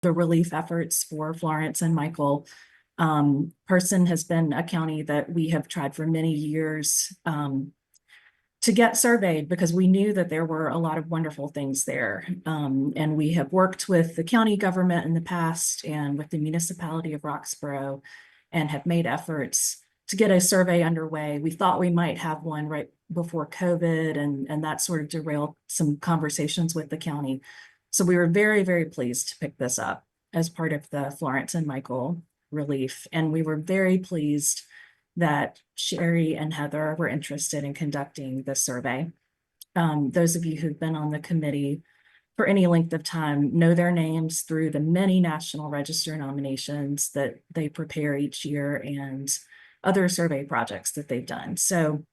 the relief efforts for Florence and Michael. Person has been a county that we have tried for many years to get surveyed because we knew that there were a lot of wonderful things there. And we have worked with the county government in the past and with the municipality of Roxborough and have made efforts to get a survey underway. We thought we might have one right before COVID, and that sort of derailed some conversations with the county. So we were very, very pleased to pick this up as part of the Florence and Michael relief. And we were very pleased that Sherry and Heather were interested in conducting this survey. Those of you who've been on the committee for any length of time know their names through the many National Register nominations that they prepare each year and other survey projects that they've done. So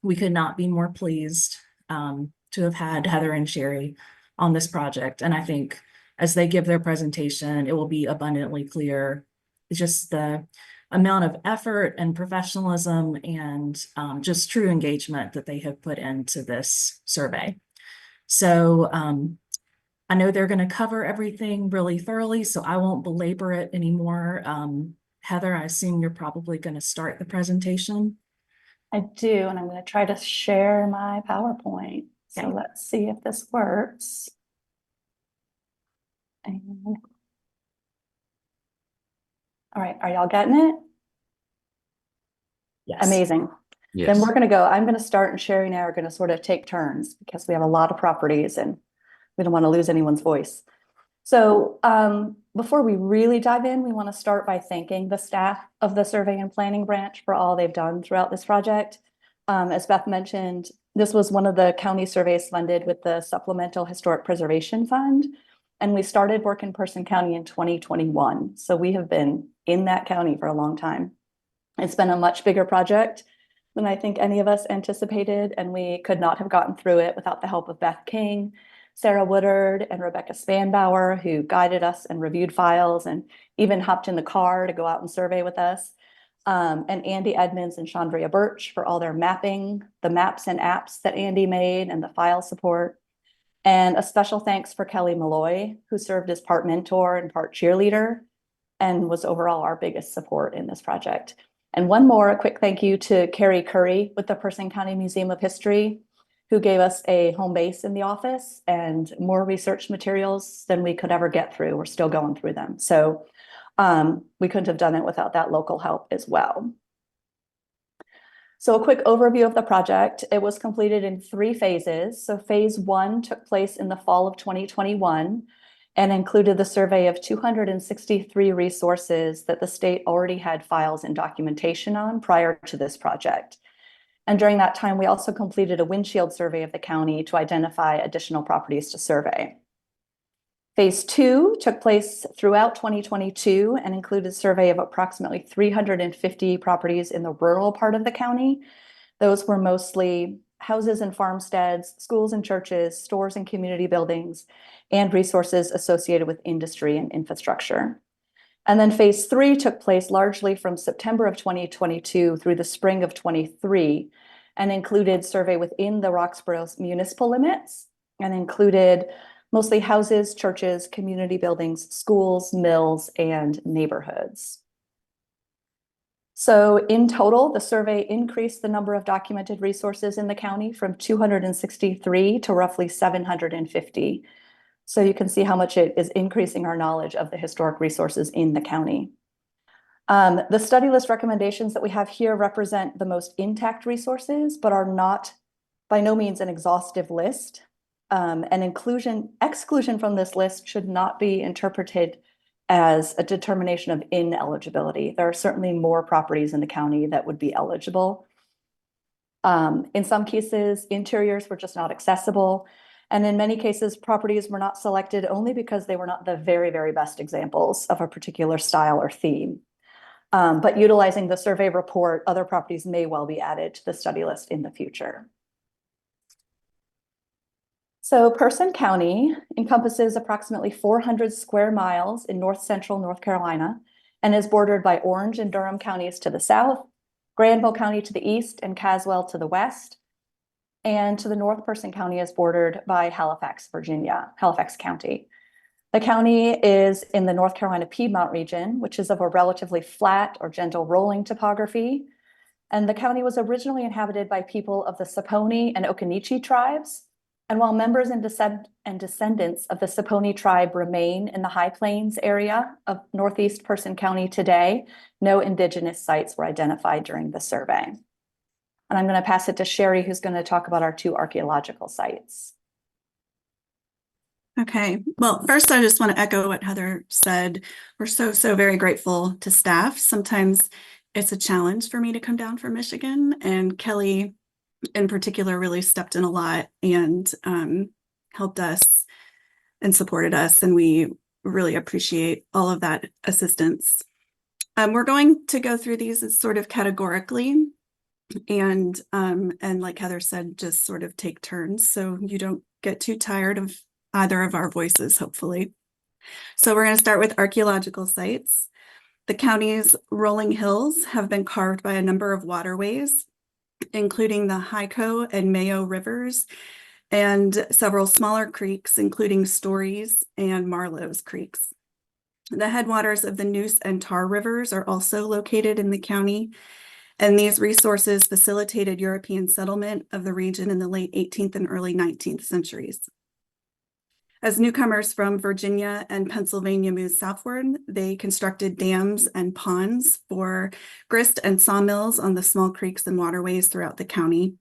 we could not be more pleased to have had Heather and Sherry on this project. And I think as they give their presentation, it will be abundantly clear just the amount of effort and professionalism and just true engagement that they have put into this survey. So I know they're going to cover everything really thoroughly, so I won't belabor it anymore. Heather, I assume you're probably going to start the presentation. I do, and I'm going to try to share my PowerPoint. So Okay. let's see if this works. And... All right, are y'all getting it? Yes. Amazing. Yes. Then we're going to go. I'm going to start, and Sherry and I are going to sort of take turns because we have a lot of properties and we don't want to lose anyone's voice. So before we really dive in, we want to start by thanking the staff of the Survey and Planning Branch for all they've done throughout this project. As Beth mentioned, this was one of the county surveys funded with the Supplemental Historic Preservation Fund. And we started work in Person County in 2021. So we have been in that county for a long time. It's been a much bigger project than I think any of us anticipated, and we could not have gotten through it without the help of Beth King, Sarah Woodard, and Rebecca Spanbauer, who guided us and reviewed files and even hopped in the car to go out and survey with us. And Andy Edmonds and Chandria Birch for all their mapping, the maps and apps that Andy made, and the file support. And a special thanks for Kelly Malloy, who served as part mentor and part cheerleader and was overall our biggest support in this project. And one more, a quick thank you to Carrie Curry with the Person County Museum of History, who gave us a home base in the office and more research materials than we could ever get through. We're still going through them. So we couldn't have done it without that local help as well. So a quick overview of the project. It was completed in 3 phases. So phase 1 took place in the fall of 2021 and included the survey of 263 resources that the state already had files and documentation on prior to this project. And during that time, we also completed a windshield survey of the county to identify additional properties to survey. Phase 2 took place throughout 2022 and included a survey of approximately 350 properties in the rural part of the county. Those were mostly houses and farmsteads, schools and churches, stores and community buildings, and resources associated with industry and infrastructure. And then phase 3 took place largely from September of 2022 through the spring of 23 and included survey within the Roxborough municipal limits and included mostly houses, churches, community buildings, schools, mills, and neighborhoods. So in total, the survey increased the number of documented resources in the county from 263 to roughly 750. So you can see how much it is increasing our knowledge of the historic resources in the county. The study list recommendations that we have here represent the most intact resources, but are not by no means an exhaustive list. And exclusion from this list should not be interpreted as a determination of ineligibility. There are certainly more properties in the county that would be eligible. In some cases, interiors were just not accessible. And in many cases, properties were not selected only because they were not the very, very best examples of a particular style or theme. But utilizing the survey report, other properties may well be added to the study list in the future. So Person County encompasses approximately 400 square miles in north central North Carolina and is bordered by Orange and Durham counties to the south, Granville County to the east, and Caswell to the west. And to the north, Person County is bordered by Halifax, Virginia, Halifax County. The county is in the North Carolina Piedmont region, which is of a relatively flat or gentle rolling topography. And the county was originally inhabited by people of the Saponi and Occaneechi tribes. And while members and descendants of the Saponi tribe remain in the High Plains area of Northeast Person County today, no indigenous sites were identified during the survey. And I'm going to pass it to Sherry, who's going to talk about our 2 archaeological sites. Okay, well, first I just want to echo what Heather said. We're so very grateful to staff. Sometimes it's a challenge for me to come down from Michigan, and Kelly in particular really stepped in a lot and helped us and supported us, and we really appreciate all of that assistance. We're going to go through these as sort of categorically, and like Heather said, just sort of take turns so you don't get too tired of either of our voices, hopefully. So we're going to start with archaeological sites. The county's rolling hills have been carved by a number of waterways, including the Hyco and Mayo rivers, and several smaller creeks, including Stories and Marlowe's creeks. The headwaters of the Neuse and Tar rivers are also located in the county, and these resources facilitated European settlement of the region in the late 18th and early 19th centuries. As newcomers from Virginia and Pennsylvania moved southward, they constructed dams and ponds for grist and sawmills on the small creeks and waterways throughout the county.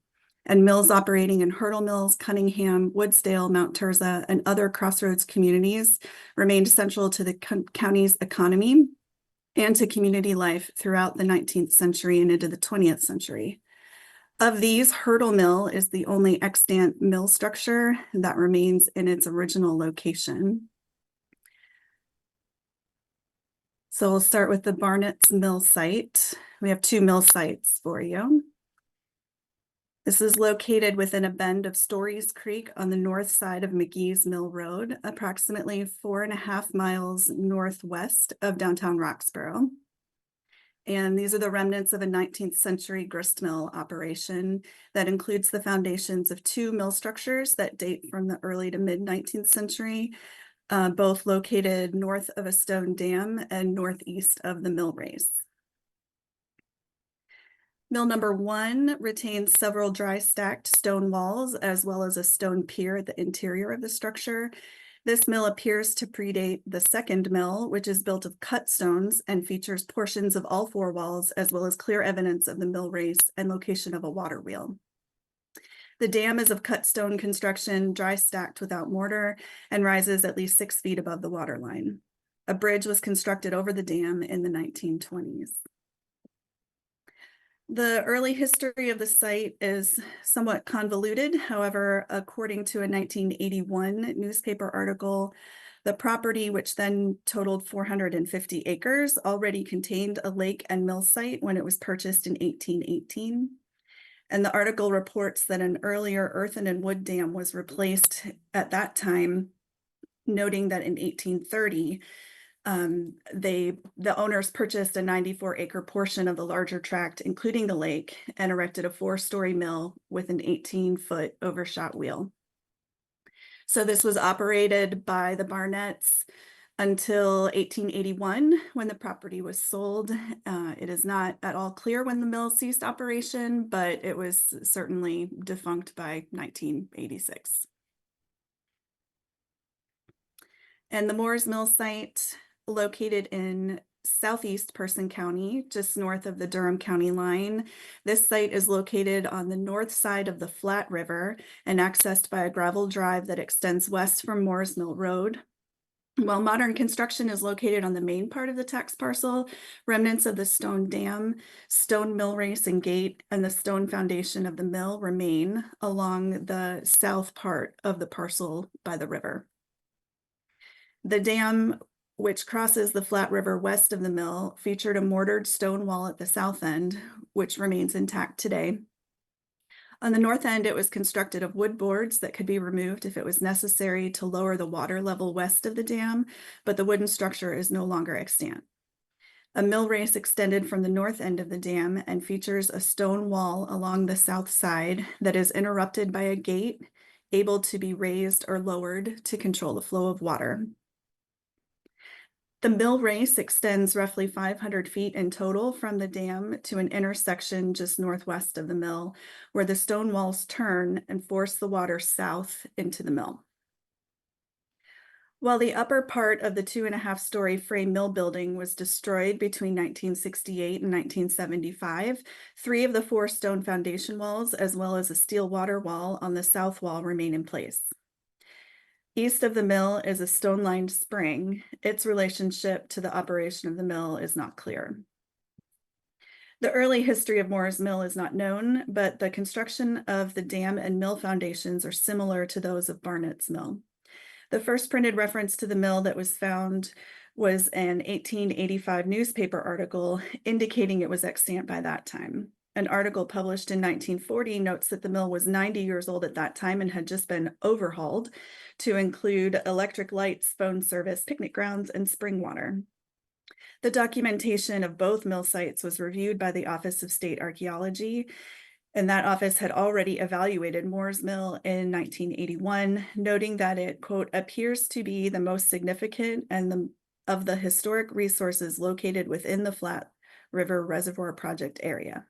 And mills operating in Hurdle Mills, Cunningham, Woodsdale, Mount Tirzah, and other crossroads communities remained central to the county's economy and to community life throughout the 19th century and into the 20th century. Of these, Hurdle Mill is the only extant mill structure that remains in its original location. So we'll start with the Barnett's Mill site. We have 2 mill sites for you. This is located within a bend of Stories Creek on the north side of McGee's Mill Road, approximately 4.5 miles northwest of downtown Roxborough. And these are the remnants of a 19th century grist mill operation that includes the foundations of 2 mill structures that date from the early to mid 19th century, both located north of a stone dam and northeast of the mill race. Mill number 1 retains several dry stacked stone walls as well as a stone pier at the interior of the structure. This mill appears to predate the second mill, which is built of cut stones and features portions of all 4 walls, as well as clear evidence of the mill race and location of a water wheel. The dam is of cut stone construction, dry stacked without mortar, and rises at least 6 feet above the water line. A bridge was constructed over the dam in the 1920s. The early history of the site is somewhat convoluted. However, according to a 1981 newspaper article, the property, which then totaled 450 acres, already contained a lake and mill site when it was purchased in 1818. And the article reports that an earlier earthen and wood dam was replaced at that time, noting that in 1830, the owners purchased a 94-acre portion of the larger tract, including the lake, and erected a 4-story mill with an 18-foot overshot wheel. So this was operated by the Barnetts until 1881, when the property was sold. It is not at all clear when the mill ceased operation, but it was certainly defunct by 1986. And the Moores Mill site, located in southeast Person County, just north of the Durham County line. This site is located on the north side of the Flat River and accessed by a gravel drive that extends west from Moores Mill Road. While modern construction is located on the main part of the tax parcel, remnants of the stone dam, stone mill race and gate, and the stone foundation of the mill remain along the south part of the parcel by the river. The dam, which crosses the Flat River west of the mill, featured a mortared stone wall at the south end, which remains intact today. On the north end, it was constructed of wood boards that could be removed if it was necessary to lower the water level west of the dam, but the wooden structure is no longer extant. A mill race extended from the north end of the dam and features a stone wall along the south side that is interrupted by a gate able to be raised or lowered to control the flow of water. The mill race extends roughly 500 feet in total from the dam to an intersection just northwest of the mill, where the stone walls turn and force the water south into the mill. While the upper part of the 2.5-story frame mill building was destroyed between 1968 and 1975, 3 of the 4 stone foundation walls, as well as a steel water wall on the south wall, remain in place. East of the mill is a stone-lined spring. Its relationship to the operation of the mill is not clear. The early history of Moore's Mill is not known, but the construction of the dam and mill foundations are similar to those of Barnett's Mill. The first printed reference to the mill that was found was an 1885 newspaper article indicating it was extant by that time. An article published in 1940 notes that the mill was 90 years old at that time and had just been overhauled to include electric lights, phone service, picnic grounds, and spring water. The documentation of both mill sites was reviewed by the Office of State Archaeology, and that office had already evaluated Moore's Mill in 1981, noting that it, quote, appears to be the most significant and of the historic resources located within the Flat River Reservoir Project area.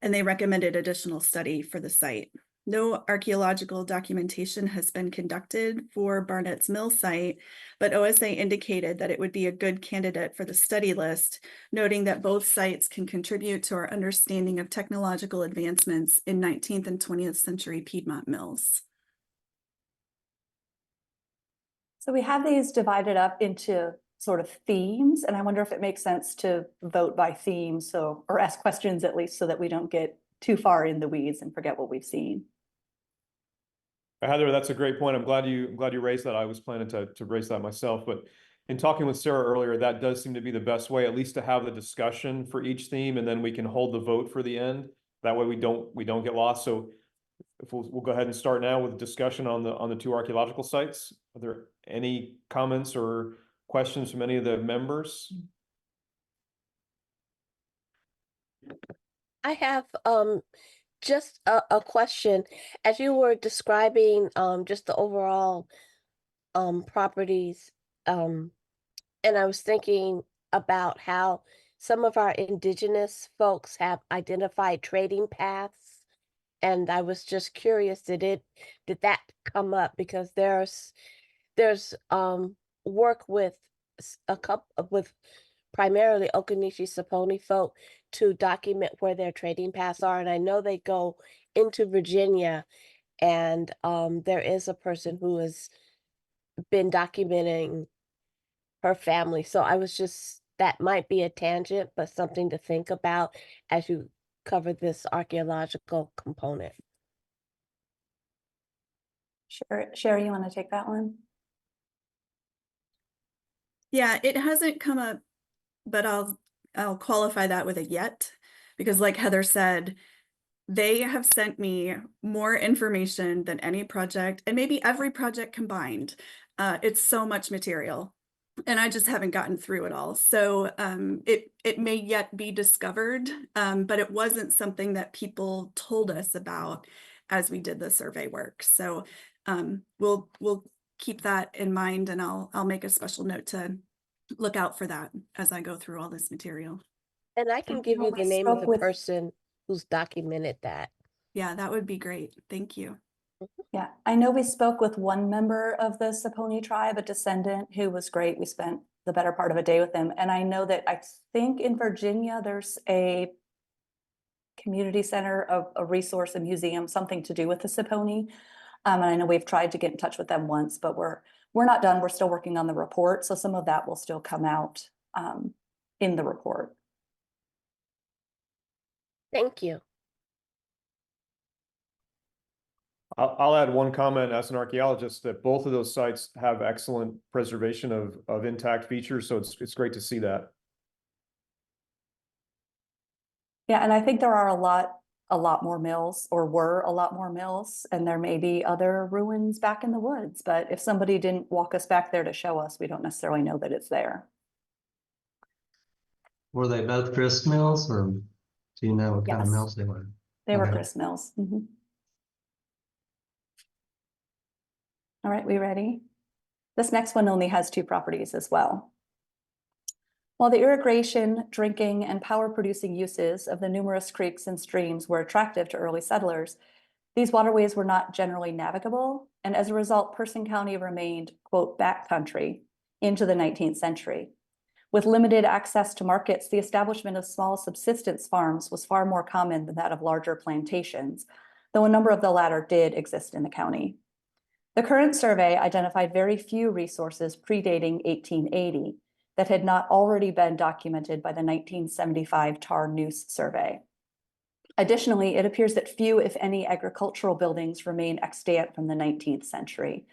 And they recommended additional study for the site. No archaeological documentation has been conducted for Barnett's Mill site, but OSA indicated that it would be a good candidate for the study list, noting that both sites can contribute to our understanding of technological advancements in 19th and 20th century Piedmont mills. So we have these divided up into sort of themes, and I wonder if it makes sense to vote by theme, or ask questions at least, so that we don't get too far in the weeds and forget what we've seen. Heather, that's a great point. I'm glad you raised that. I was planning to raise that myself, but in talking with Sarah earlier, that does seem to be the best way, at least to have the discussion for each theme, and then we can hold the vote for the end. That way we don't get lost. So if we'll go ahead and start now with discussion on the 2 archaeological sites. Are there any comments or questions from any of the members? I have just a question. As you were describing just the overall properties, and I was thinking about how some of our indigenous folks have identified trading paths, and I was just curious, did that come up? Because there's work with with primarily Occaneechi Saponi folk to document where their trading paths are. And I know they go into Virginia, and there is a person who has been documenting her family. So I was just, that might be a tangent, but something to think about as you cover this archaeological component. Sure. Sherry, you want to take that one? Yeah, it hasn't come up, but I'll qualify that with a yet, because like Heather said, they have sent me more information than any project, and maybe every project combined. It's so much material, and I just haven't gotten through it all. So it may yet be discovered, but it wasn't something that people told us about as we did the survey work. So we'll keep that in mind, and I'll make a special note to look out for that as I go through all this material. And I can give you the name of the person who's documented that. Yeah, that would be great. Thank you. Yeah, I know we spoke with one member of the Saponi tribe, a descendant who was great. We spent the better part of a day with him. And I know that I think in Virginia, there's a community center, a resource, a museum, something to do with the Saponi. And I know we've tried to get in touch with them once, but we're not done. We're still working on the report. So some of that will still come out in the report. Thank you. I'll add one comment as an archaeologist that both of those sites have excellent preservation of intact features. So it's great to see that. Yeah, and I think there are a lot more mills, or were a lot more mills, and there may be other ruins back in the woods. But if somebody didn't walk us back there to show us, we don't necessarily know that it's there. Were they both grist mills, or do you know what kind of Yes. mills they were? They were Okay. grist mills. Mhm. All right, we ready? This next one only has 2 properties as well. While the irrigation, drinking, and power-producing uses of the numerous creeks and streams were attractive to early settlers, these waterways were not generally navigable, and as a result, Person County remained, quote, backcountry into the 19th century. With limited access to markets, the establishment of small subsistence farms was far more common than that of larger plantations, though a number of the latter did exist in the county. The current survey identified very few resources predating 1880 that had not already been documented by the 1975 Tar Noose survey. Additionally, it appears that few, if any, agricultural buildings remain extant from the 19th century.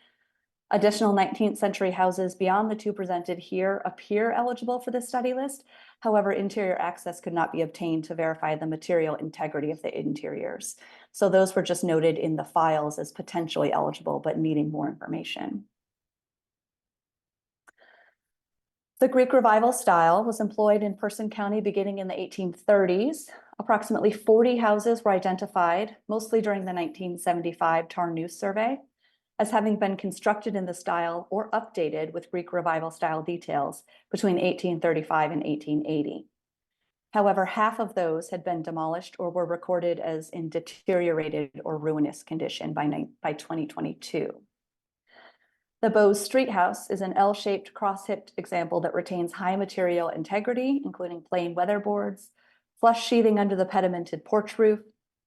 Additional 19th century houses beyond the two presented here appear eligible for this study list. However, interior access could not be obtained to verify the material integrity of the interiors. So those were just noted in the files as potentially eligible, but needing more information. The Greek Revival style was employed in Person County beginning in the 1830s. Approximately 40 houses were identified, mostly during the 1975 Tar Noose survey, as having been constructed in the style or updated with Greek Revival style details between 1835 and 1880. However, half of those had been demolished or were recorded as in deteriorated or ruinous condition by 2022. The Bowes Street House is an L-shaped cross-hipped example that retains high material integrity, including plain weatherboards, flush sheathing under the pedimented porch roof,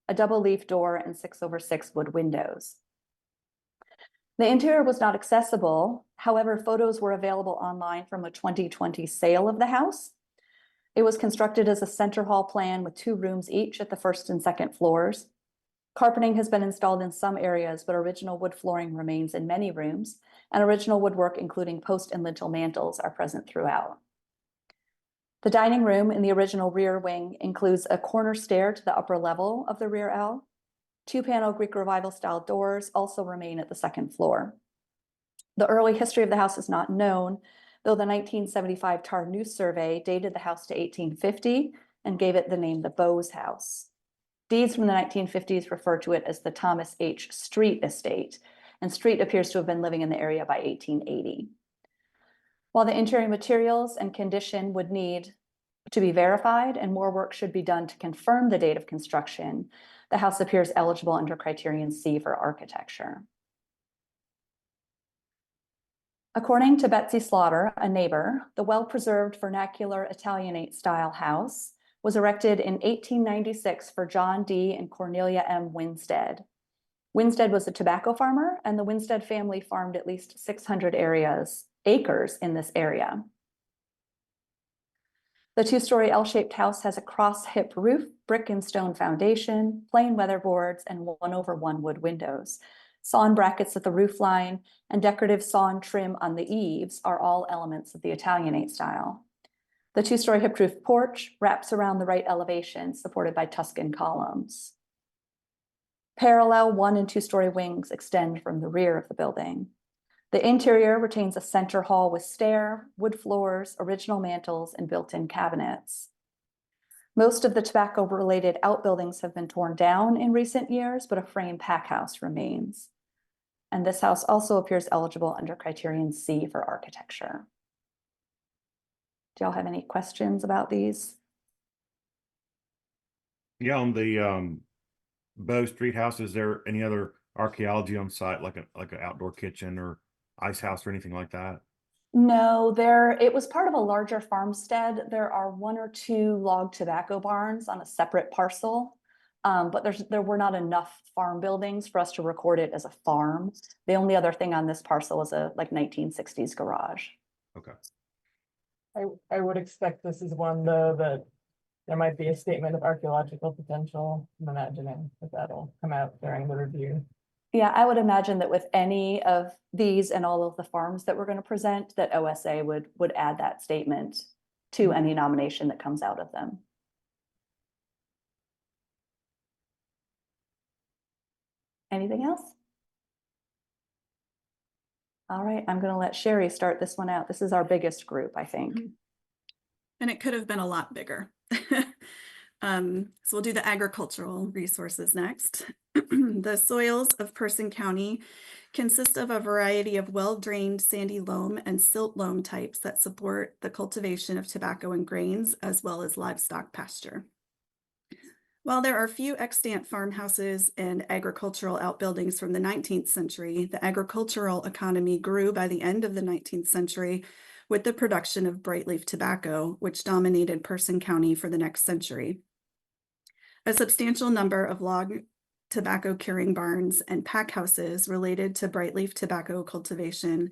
a double leaf door, and 6/6 wood windows. The interior was not accessible. However, photos were available online from a 2020 sale of the house. It was constructed as a center hall plan with 2 rooms each at the first and second floors. Carpeting has been installed in some areas, but original wood flooring remains in many rooms, and original woodwork, including post and lintel mantels, are present throughout. The dining room in the original rear wing includes a corner stair to the upper level of the rear L. 2-panel Greek Revival style doors also remain at the second floor. The early history of the house is not known, though the 1975 Tar Noose survey dated the house to 1850 and gave it the name the Bowes House. Deeds from the 1950s refer to it as the Thomas H. Street Estate, and Street appears to have been living in the area by 1880. While the interior materials and condition would need to be verified and more work should be done to confirm the date of construction, the house appears eligible under criterion C for architecture. According to Betsy Slaughter, a neighbor, the well-preserved vernacular Italianate style house was erected in 1896 for John D. and Cornelia M. Winstead. Winstead was a tobacco farmer, and the Winstead family farmed at least 600 acres in this area. The 2-story L-shaped house has a cross-hip roof, brick and stone foundation, plain weatherboards, and 1/1 wood windows. Sawn brackets at the roof line and decorative sawn trim on the eaves are all elements of the Italianate style. The 2-story hip roof porch wraps around the right elevation, supported by Tuscan columns. Parallel 1- and 2-story wings extend from the rear of the building. The interior retains a center hall with stair, wood floors, original mantels, and built-in cabinets. Most of the tobacco-related outbuildings have been torn down in recent years, but a frame pack house remains. And this house also appears eligible under criterion C for architecture. Do y'all have any questions about these? Yeah, on the Bow Street House, is there any other archaeology on site, like an outdoor kitchen or ice house or anything like that? No, it was part of a larger farmstead. There are 1 or 2 log tobacco barns on a separate parcel, but there were not enough farm buildings for us to record it as a farm. The only other thing on this parcel is a 1960s garage. Okay. I would expect this is one, though, that there might be a statement of archaeological potential. I'm imagining that that'll come out during the review. Yeah, I would imagine that with any of these and all of the farms that we're going to present, that OSA would add that statement to any nomination that comes out of them. Anything else? All right, I'm going to let Sherry start this one out. This is our biggest group, I think. And it could have been a lot bigger. So we'll do the agricultural resources next. The soils of Person County consist of a variety of well-drained sandy loam and silt loam types that support the cultivation of tobacco and grains, as well as livestock pasture. While there are few extant farmhouses and agricultural outbuildings from the 19th century, the agricultural economy grew by the end of the 19th century with the production of broadleaf tobacco, which dominated Person County for the next century. A substantial number of log tobacco curing barns and pack houses related to broadleaf tobacco cultivation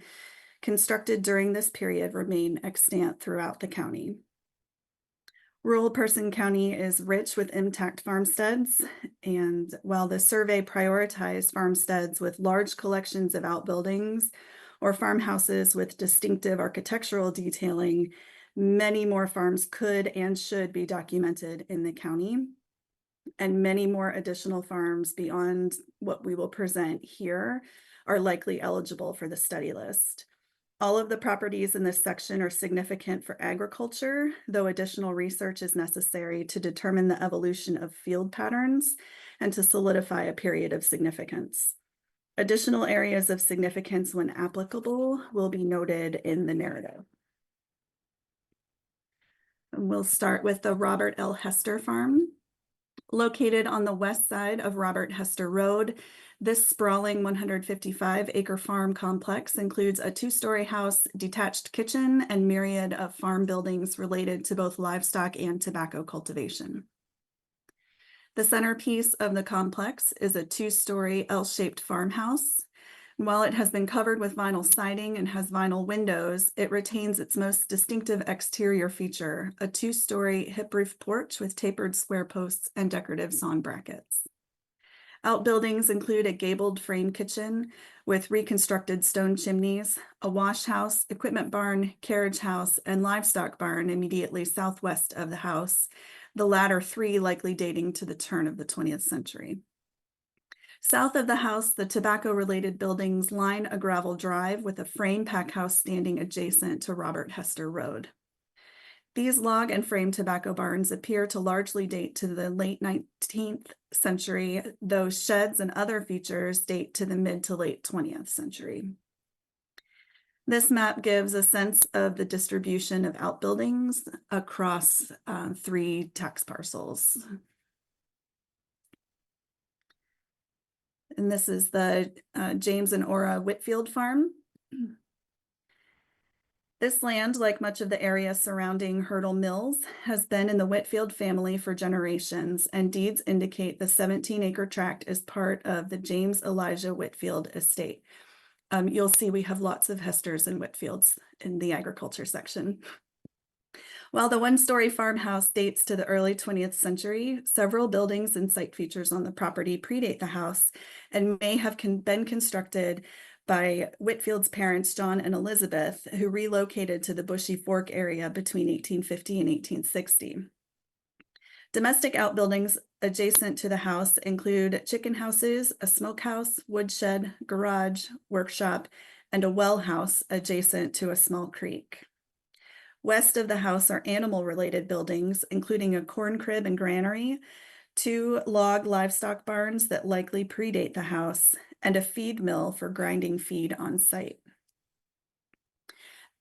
constructed during this period remain extant throughout the county. Rural Person County is rich with intact farmsteads, and while the survey prioritized farmsteads with large collections of outbuildings or farmhouses with distinctive architectural detailing, many more farms could and should be documented in the county, and many more additional farms beyond what we will present here are likely eligible for the study list. All of the properties in this section are significant for agriculture, though additional research is necessary to determine the evolution of field patterns and to solidify a period of significance. Additional areas of significance, when applicable, will be noted in the narrative. And we'll start with the Robert L. Hester Farm. Located on the west side of Robert Hester Road, this sprawling 155-acre farm complex includes a 2-story house, detached kitchen, and myriad of farm buildings related to both livestock and tobacco cultivation. The centerpiece of the complex is a 2-story L-shaped farmhouse. While it has been covered with vinyl siding and has vinyl windows, it retains its most distinctive exterior feature, a 2-story hip roof porch with tapered square posts and decorative sawn brackets. Outbuildings include a gabled frame kitchen with reconstructed stone chimneys, a wash house, equipment barn, carriage house, and livestock barn immediately southwest of the house, the latter 3 likely dating to the turn of the 20th century. South of the house, the tobacco-related buildings line a gravel drive with a frame pack house standing adjacent to Robert Hester Road. These log and frame tobacco barns appear to largely date to the late 19th century, though sheds and other features date to the mid to late 20th century. This map gives a sense of the distribution of outbuildings across 3 tax parcels. And this is the James and Ora Whitfield Farm. This land, like much of the area surrounding Hurdle Mills, has been in the Whitfield family for generations, and deeds indicate the 17-acre tract is part of the James Elijah Whitfield estate. You'll see we have lots of Hesters and Whitfields in the agriculture section. While the 1-story farmhouse dates to the early 20th century, several buildings and site features on the property predate the house and may have been constructed by Whitfield's parents, John and Elizabeth, who relocated to the Bushy Fork area between 1850 and 1860. Domestic outbuildings adjacent to the house include chicken houses, a smokehouse, woodshed, garage, workshop, and a well house adjacent to a small creek. West of the house are animal-related buildings, including a corn crib and granary, 2 log livestock barns that likely predate the house, and a feed mill for grinding feed on site.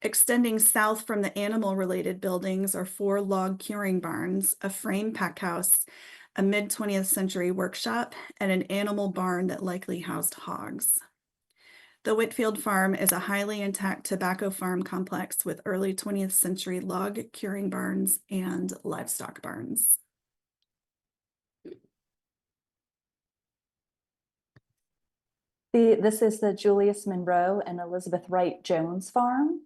Extending south from the animal-related buildings are 4 log curing barns, a frame pack house, a mid-20th century workshop, and an animal barn that likely housed hogs. The Whitfield Farm is a highly intact tobacco farm complex with early 20th century log curing barns and livestock barns. This is the Julius Monroe and Elizabeth Wright Jones Farm.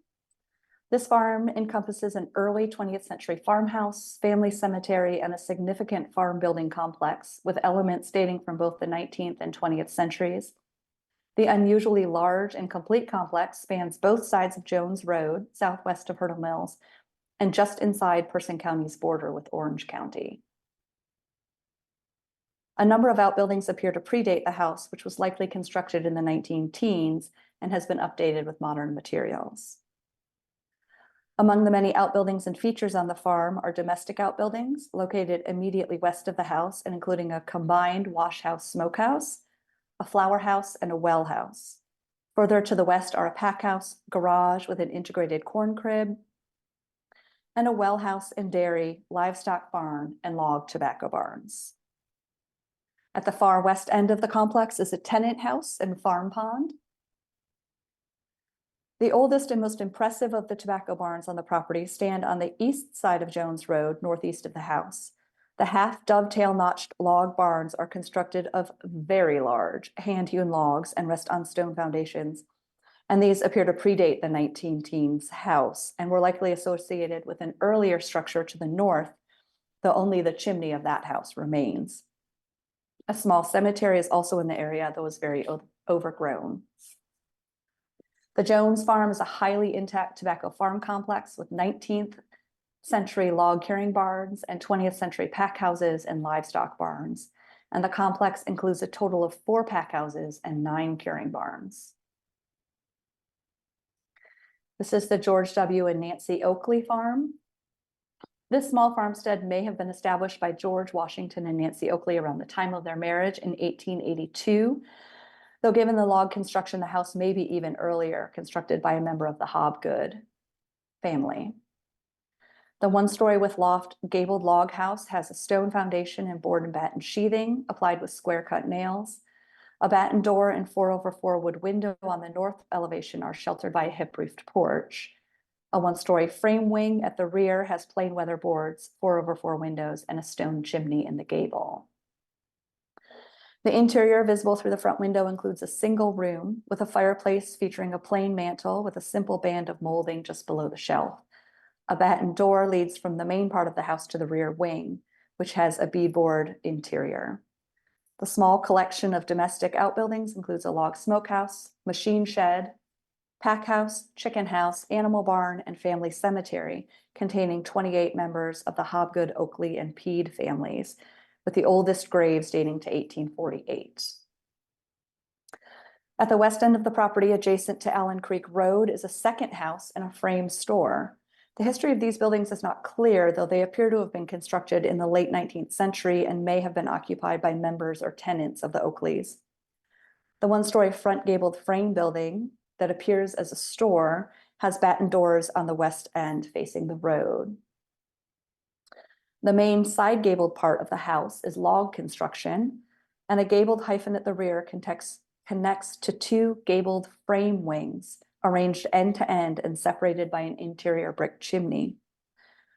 This farm encompasses an early 20th century farmhouse, family cemetery, and a significant farm building complex with elements dating from both the 19th and 20th centuries. The unusually large and complete complex spans both sides of Jones Road, southwest of Hurdle Mills, and just inside Person County's border with Orange County. A number of outbuildings appear to predate the house, which was likely constructed in the 19-teens and has been updated with modern materials. Among the many outbuildings and features on the farm are domestic outbuildings located immediately west of the house and including a combined wash house smokehouse, a flower house, and a well house. Further to the west are a pack house, garage with an integrated corn crib, and a well house and dairy, livestock barn, and log tobacco barns. At the far west end of the complex is a tenant house and farm pond. The oldest and most impressive of the tobacco barns on the property stand on the east side of Jones Road, northeast of the house. The half dovetail notched log barns are constructed of very large hand-hewn logs and rest on stone foundations. And these appear to predate the 19-teens house and were likely associated with an earlier structure to the north, though only the chimney of that house remains. A small cemetery is also in the area, though is very overgrown. The Jones Farm is a highly intact tobacco farm complex with 19th century log carrying barns and 20th century pack houses and livestock barns. And the complex includes a total of 4 pack houses and 9 carrying barns. This is the George W. and Nancy Oakley farm. This small farmstead may have been established by George Washington and Nancy Oakley around the time of their marriage in 1882. Though given the log construction, the house may be even earlier, constructed by a member of the Hobgood family. The 1-story with loft gabled log house has a stone foundation and board and batten sheathing applied with square cut nails. A batten door and 4/4 wood window on the north elevation are sheltered by a hip-roofed porch. A 1-story frame wing at the rear has plain weather boards, 4/4 windows, and a stone chimney in the gable. The interior visible through the front window includes a single room with a fireplace featuring a plain mantel with a simple band of molding just below the shelf. A batten door leads from the main part of the house to the rear wing, which has a beadboard interior. The small collection of domestic outbuildings includes a log smokehouse, machine shed, pack house, chicken house, animal barn, and family cemetery containing 28 members of the Hobgood, Oakley, and Peed families, with the oldest graves dating to 1848. At the west end of the property, adjacent to Allen Creek Road, is a second house and a frame store. The history of these buildings is not clear, though they appear to have been constructed in the late 19th century and may have been occupied by members or tenants of the Oakleys. The 1-story front gabled frame building that appears as a store has batten doors on the west end facing the road. The main side gabled part of the house is log construction, and a gabled hyphen at the rear connects to 2 gabled frame wings arranged end to end and separated by an interior brick chimney.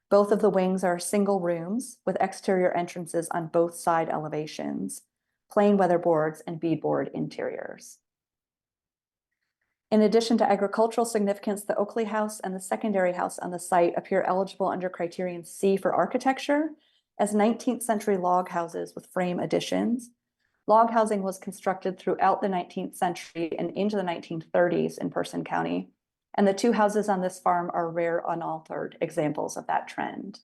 Both of the wings are single rooms with exterior entrances on both side elevations, plain weatherboards, and beadboard interiors. In addition to agricultural significance, the Oakley House and the secondary house on the site appear eligible under criterion C for architecture as 19th century log houses with frame additions. Log housing was constructed throughout the 19th century and into the 1930s in Person County, and the 2 houses on this farm are rare unaltered examples of that trend.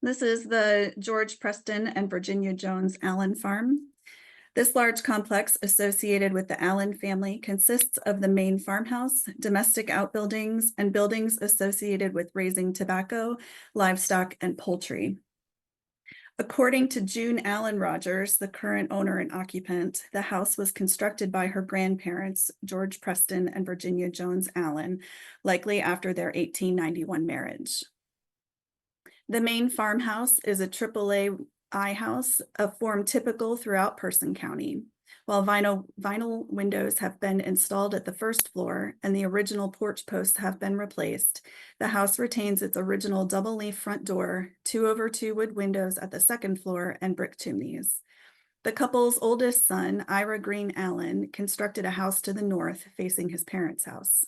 This is the George Preston and Virginia Jones Allen farm. This large complex associated with the Allen family consists of the main farmhouse, domestic outbuildings, and buildings associated with raising tobacco, livestock, and poultry. According to June Allen Rogers, the current owner and occupant, the house was constructed by her grandparents, George Preston and Virginia Jones Allen, likely after their 1891 marriage. The main farmhouse is a AAA house, a form typical throughout Person County. While vinyl windows have been installed at the first floor and the original porch posts have been replaced, the house retains its original double-leaf front door, 2/2 wood windows at the second floor, and brick chimneys. The couple's oldest son, Ira Green Allen, constructed a house to the north facing his parents' house.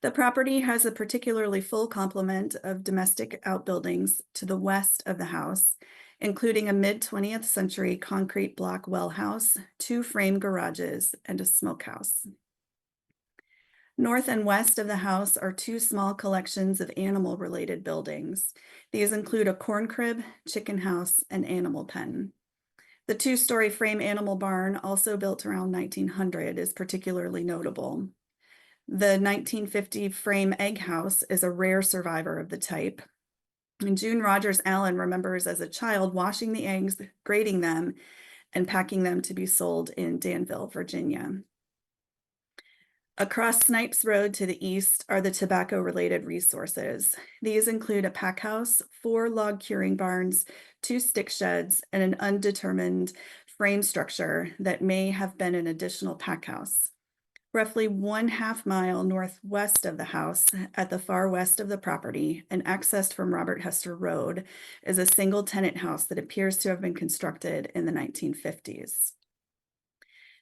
The property has a particularly full complement of domestic outbuildings to the west of the house, including a mid-20th century concrete block well house, 2 frame garages, and a smokehouse. North and west of the house are 2 small collections of animal-related buildings. These include a corn crib, chicken house, and animal pen. The 2-story frame animal barn, also built around 1900, is particularly notable. The 1950 frame egg house is a rare survivor of the type. And June Rogers Allen remembers as a child washing the eggs, grating them, and packing them to be sold in Danville, Virginia. Across Snipes Road to the east are the tobacco-related resources. These include a pack house, 4 log curing barns, 2 stick sheds, and an undetermined frame structure that may have been an additional pack house. Roughly 1/2 mile northwest of the house, at the far west of the property and accessed from Robert Hester Road, is a single tenant house that appears to have been constructed in the 1950s.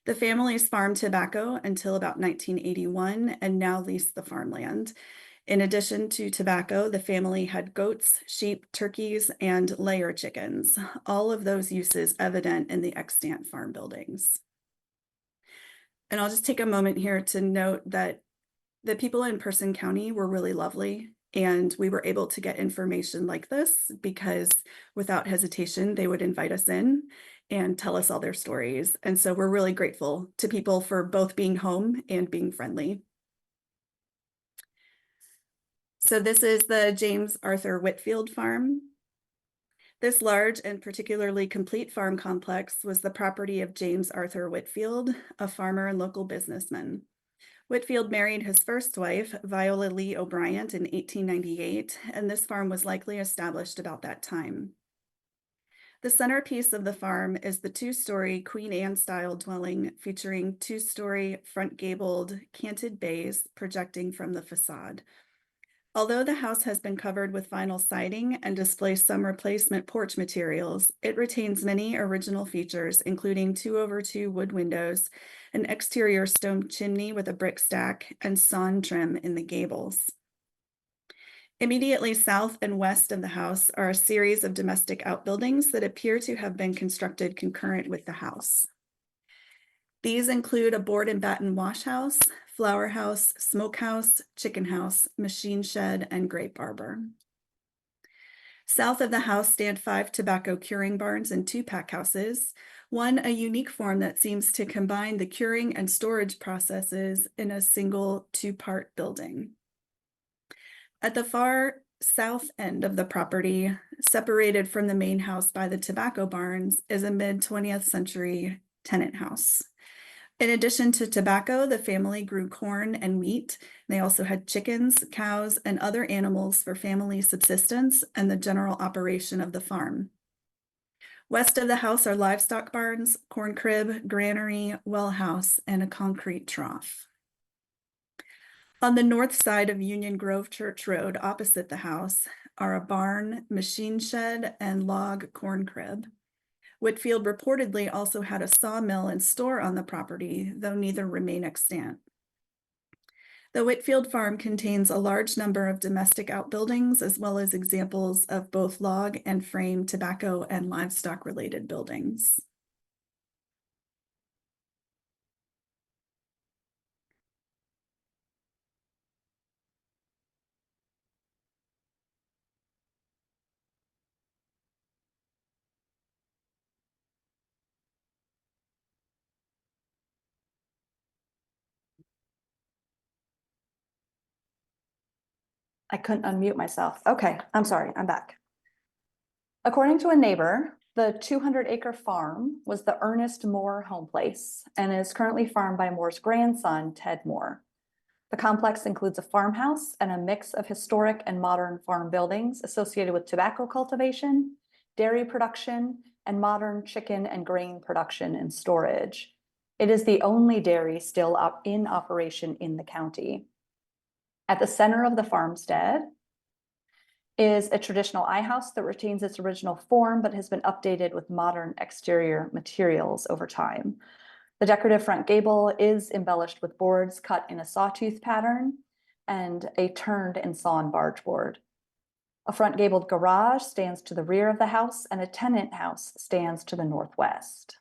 The families farmed tobacco until about 1981 and now lease the farmland. In addition to tobacco, the family had goats, sheep, turkeys, and layer chickens, all of those uses evident in the extant farm buildings. And I'll just take a moment here to note that the people in Person County were really lovely, and we were able to get information like this because without hesitation, they would invite us in and tell us all their stories. And so we're really grateful to people for both being home and being friendly. So this is the James Arthur Whitfield Farm. This large and particularly complete farm complex was the property of James Arthur Whitfield, a farmer and local businessman. Whitfield married his first wife, Viola Lee O'Brien, in 1898, and this farm was likely established about that time. The centerpiece of the farm is the 2-story Queen Anne style dwelling featuring 2-story front gabled canted bays projecting from the facade. Although the house has been covered with vinyl siding and displays some replacement porch materials, it retains many original features, including 2/2 wood windows, an exterior stone chimney with a brick stack, and sawn trim in the gables. Immediately south and west of the house are a series of domestic outbuildings that appear to have been constructed concurrent with the house. These include a board and batten wash house, flower house, smokehouse, chicken house, machine shed, and grape arbor. South of the house stand 5 tobacco curing barns and 2 pack houses, one a unique form that seems to combine the curing and storage processes in a single 2-part building. At the far south end of the property, separated from the main house by the tobacco barns, is a mid-20th century tenant house. In addition to tobacco, the family grew corn and wheat. They also had chickens, cows, and other animals for family subsistence and the general operation of the farm. West of the house are livestock barns, corn crib, granary, well house, and a concrete trough. On the north side of Union Grove Church Road, opposite the house, are a barn, machine shed, and log corn crib. Whitfield reportedly also had a sawmill and store on the property, though neither remain extant. The Whitfield farm contains a large number of domestic outbuildings, as well as examples of both log and frame tobacco and livestock-related buildings. I couldn't unmute myself. Okay, I'm sorry, I'm back. According to a neighbor, the 200-acre farm was the Ernest Moore home place and is currently farmed by Moore's grandson, Ted Moore. The complex includes a farmhouse and a mix of historic and modern farm buildings associated with tobacco cultivation, dairy production, and modern chicken and grain production and storage. It is the only dairy still in operation in the county. At the center of the farmstead is a traditional I-house that retains its original form but has been updated with modern exterior materials over time. The decorative front gable is embellished with boards cut in a sawtooth pattern and a turned and sawn barge board. A front gabled garage stands to the rear of the house, and a tenant house stands to the northwest.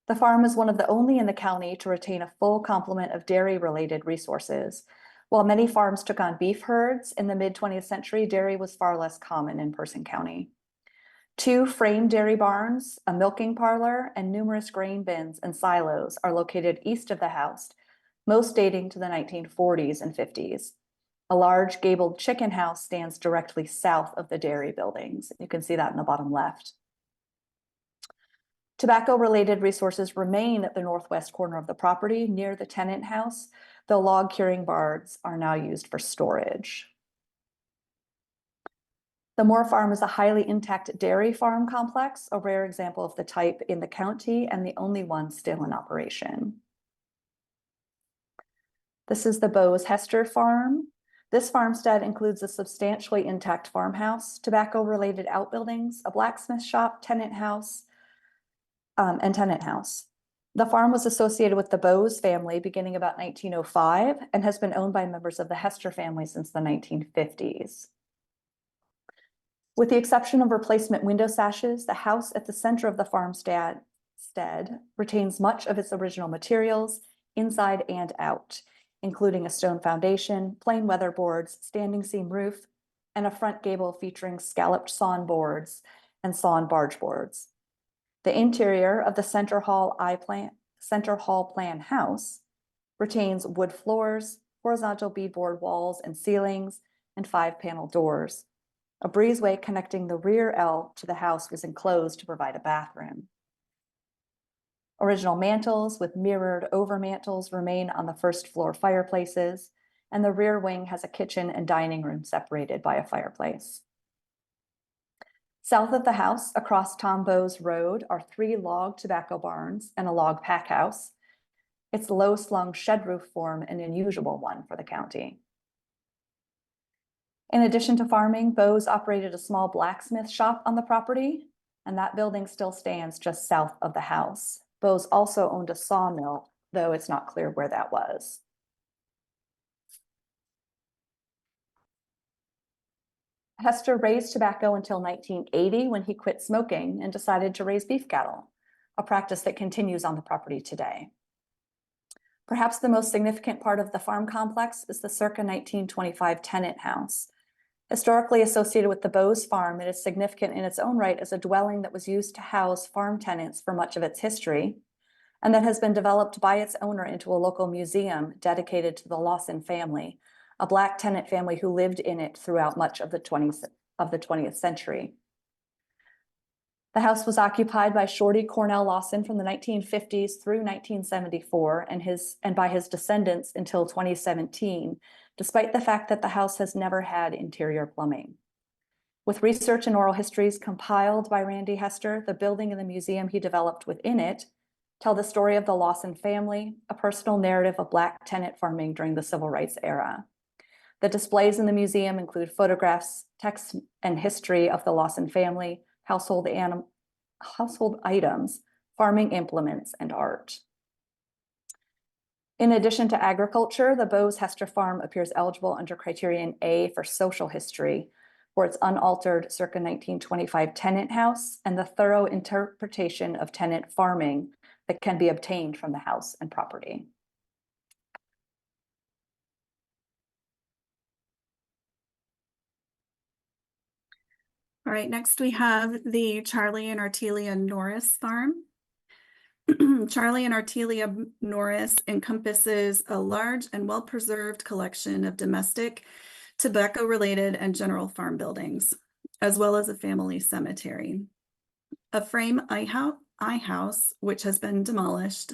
The farm is one of the only in the county to retain a full complement of dairy-related resources. While many farms took on beef herds in the mid-20th century, dairy was far less common in Person County. 2 frame dairy barns, a milking parlor, and numerous grain bins and silos are located east of the house, most dating to the 1940s and 50s. A large gabled chicken house stands directly south of the dairy buildings. You can see that in the bottom left. Tobacco-related resources remain at the northwest corner of the property near the tenant house, though log curing barns are now used for storage. The Moore Farm is a highly intact dairy farm complex, a rare example of the type in the county and the only one still in operation. This is the Bose Hester Farm. This farmstead includes a substantially intact farmhouse, tobacco-related outbuildings, a blacksmith shop, tenant house, and tenant house. The farm was associated with the Bose family beginning about 1905 and has been owned by members of the Hester family since the 1950s. With the exception of replacement window sashes, the house at the center of the farmstead retains much of its original materials inside and out, including a stone foundation, plain weatherboards, standing seam roof, and a front gable featuring scalloped sawn boards and sawn barge boards. The interior of the center hall plan house retains wood floors, horizontal beadboard walls and ceilings, and 5-panel doors. A breezeway connecting the rear L to the house was enclosed to provide a bathroom. Original mantels with mirrored overmantels remain on the first floor fireplaces, and the rear wing has a kitchen and dining room separated by a fireplace. South of the house, across Tom Bose Road, are 3 log tobacco barns and a log pack house. Its low-slung shed roof form an unusual one for the county. In addition to farming, Bose operated a small blacksmith shop on the property, and that building still stands just south of the house. Bose also owned a sawmill, though it's not clear where that was. Hester raised tobacco until 1980 when he quit smoking and decided to raise beef cattle, a practice that continues on the property today. Perhaps the most significant part of the farm complex is the circa 1925 tenant house. Historically associated with the Bose farm, it is significant in its own right as a dwelling that was used to house farm tenants for much of its history, and that has been developed by its owner into a local museum dedicated to the Lawson family, a Black tenant family who lived in it throughout much of the 20th century. The house was occupied by Shorty Cornell Lawson from the 1950s through 1974 and by his descendants until 2017, despite the fact that the house has never had interior plumbing. With research and oral histories compiled by Randy Hester, the building and the museum he developed within it tell the story of the Lawson family, a personal narrative of Black tenant farming during the Civil Rights era. The displays in the museum include photographs, text, and history of the Lawson family, household items, farming implements, and art. In addition to agriculture, the Bose Hester Farm appears eligible under criterion A for social history for its unaltered circa 1925 tenant house and the thorough interpretation of tenant farming that can be obtained from the house and property. All right, next we have the Charlie and Artelia Norris Farm. Charlie and Artelia Norris encompasses a large and well-preserved collection of domestic, tobacco-related, and general farm buildings, as well as a family cemetery. A frame house, which has been demolished,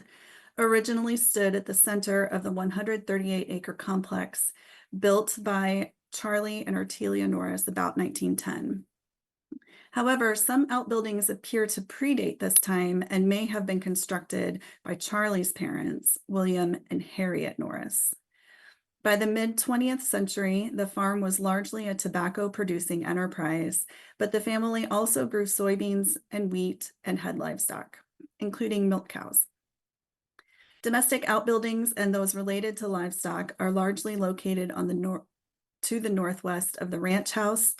originally stood at the center of the 138-acre complex built by Charlie and Artelia Norris about 1910. However, some outbuildings appear to predate this time and may have been constructed by Charlie's parents, William and Harriet Norris. By the mid-20th century, the farm was largely a tobacco-producing enterprise, but the family also grew soybeans and wheat and had livestock, including milk cows. Domestic outbuildings and those related to livestock are largely located on to the northwest of the ranch house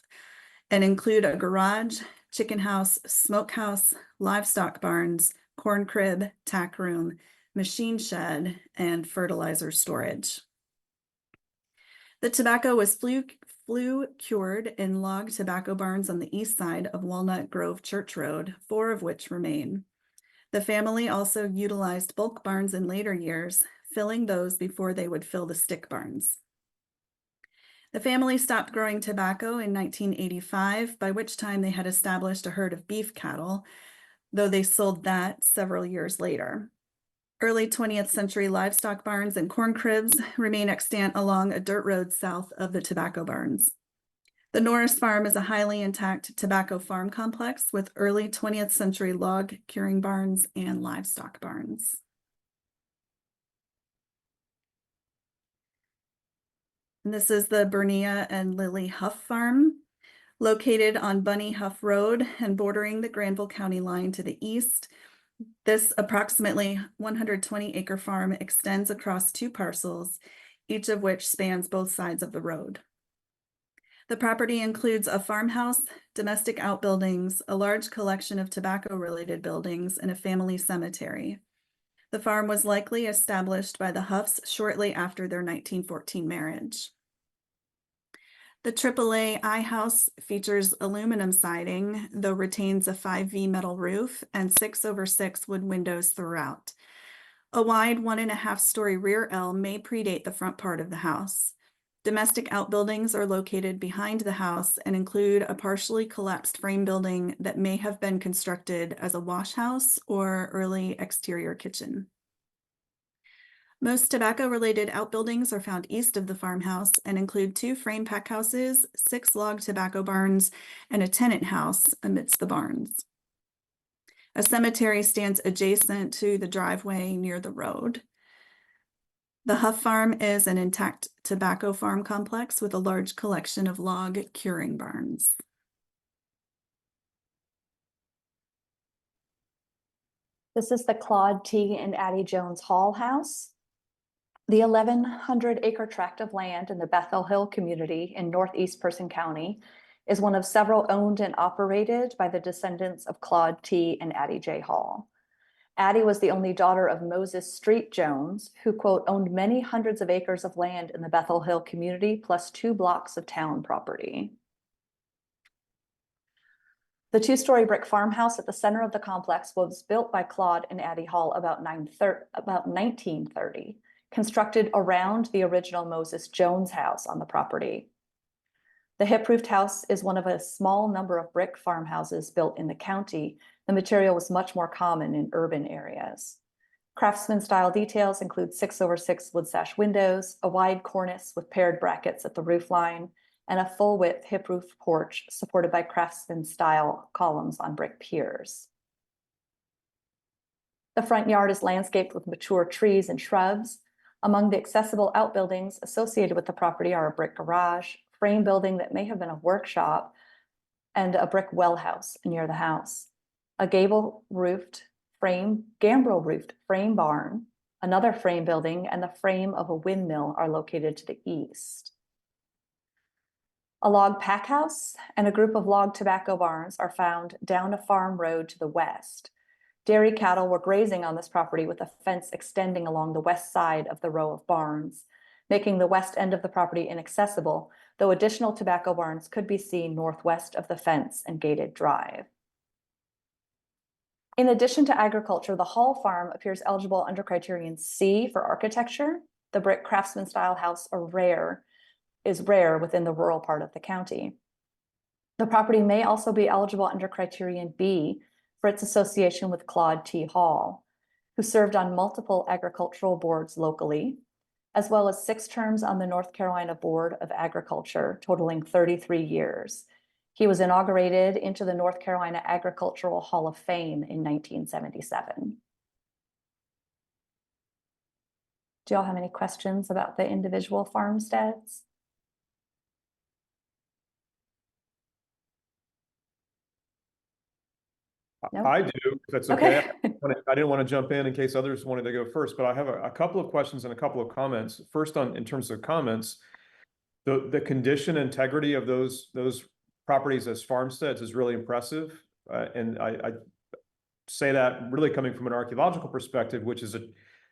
and include a garage, chicken house, smokehouse, livestock barns, corn crib, tack room, machine shed, and fertilizer storage. The tobacco was flue cured in log tobacco barns on the east side of Walnut Grove Church Road, 4 of which remain. The family also utilized bulk barns in later years, filling those before they would fill the stick barns. The family stopped growing tobacco in 1985, by which time they had established a herd of beef cattle, though they sold that several years later. Early 20th century livestock barns and corn cribs remain extant along a dirt road south of the tobacco barns. The Norris Farm is a highly intact tobacco farm complex with early 20th century log curing barns and livestock barns. And this is the Bernia and Lily Huff Farm, located on Bunny Huff Road and bordering the Granville County line to the east. This approximately 120-acre farm extends across 2 parcels, each of which spans both sides of the road. The property includes a farmhouse, domestic outbuildings, a large collection of tobacco-related buildings, and a family cemetery. The farm was likely established by the Huffs shortly after their 1914 marriage. The AAA I House features aluminum siding, though retains a 5V metal roof and 6/6 wood windows throughout. A wide 1.5-story rear L may predate the front part of the house. Domestic outbuildings are located behind the house and include a partially collapsed frame building that may have been constructed as a wash house or early exterior kitchen. Most tobacco-related outbuildings are found east of the farmhouse and include 2 frame pack houses, 6 log tobacco barns, and a tenant house amidst the barns. A cemetery stands adjacent to the driveway near the road. The Huff Farm is an intact tobacco farm complex with a large collection of log curing barns. This is the Claude T. and Addie Jones Hall House. The 1,100-acre tract of land in the Bethel Hill community in northeast Person County is one of several owned and operated by the descendants of Claude T. and Addie J. Hall. Addie was the only daughter of Moses Street Jones, who, quote, owned many hundreds of acres of land in the Bethel Hill community, plus 2 blocks of town property. The 2-story brick farmhouse at the center of the complex was built by Claude and Addie Hall about 1930, constructed around the original Moses Jones house on the property. The hip-roofed house is one of a small number of brick farmhouses built in the county. The material was much more common in urban areas. Craftsman-style details include 6/6 wood sash windows, a wide cornice with paired brackets at the roof line, and a full-width hip-roof porch supported by craftsman-style columns on brick piers. The front yard is landscaped with mature trees and shrubs. Among the accessible outbuildings associated with the property are a brick garage, frame building that may have been a workshop, and a brick well house near the house. A gambrel roofed frame barn, another frame building, and the frame of a windmill are located to the east. A log pack house and a group of log tobacco barns are found down a farm road to the west. Dairy cattle were grazing on this property with a fence extending along the west side of the row of barns, making the west end of the property inaccessible, though additional tobacco barns could be seen northwest of the fence and gated drive. In addition to agriculture, the Hall Farm appears eligible under criterion C for architecture. The brick craftsman style house is rare within the rural part of the county. The property may also be eligible under criterion B for its association with Claude T. Hall, who served on multiple agricultural boards locally, as well as 6 terms on the North Carolina Board of Agriculture, totaling 33 years. He was inaugurated into the North Carolina Agricultural Hall of Fame in 1977. Do y'all have any questions about the individual farmsteads? No? I do, if that's okay. Okay. I didn't want to jump in case others wanted to go first, but I have a couple of questions and a couple of comments. First, in terms of comments, the condition and integrity of those properties as farmsteads is really impressive. And I say that really coming from an archaeological perspective, which is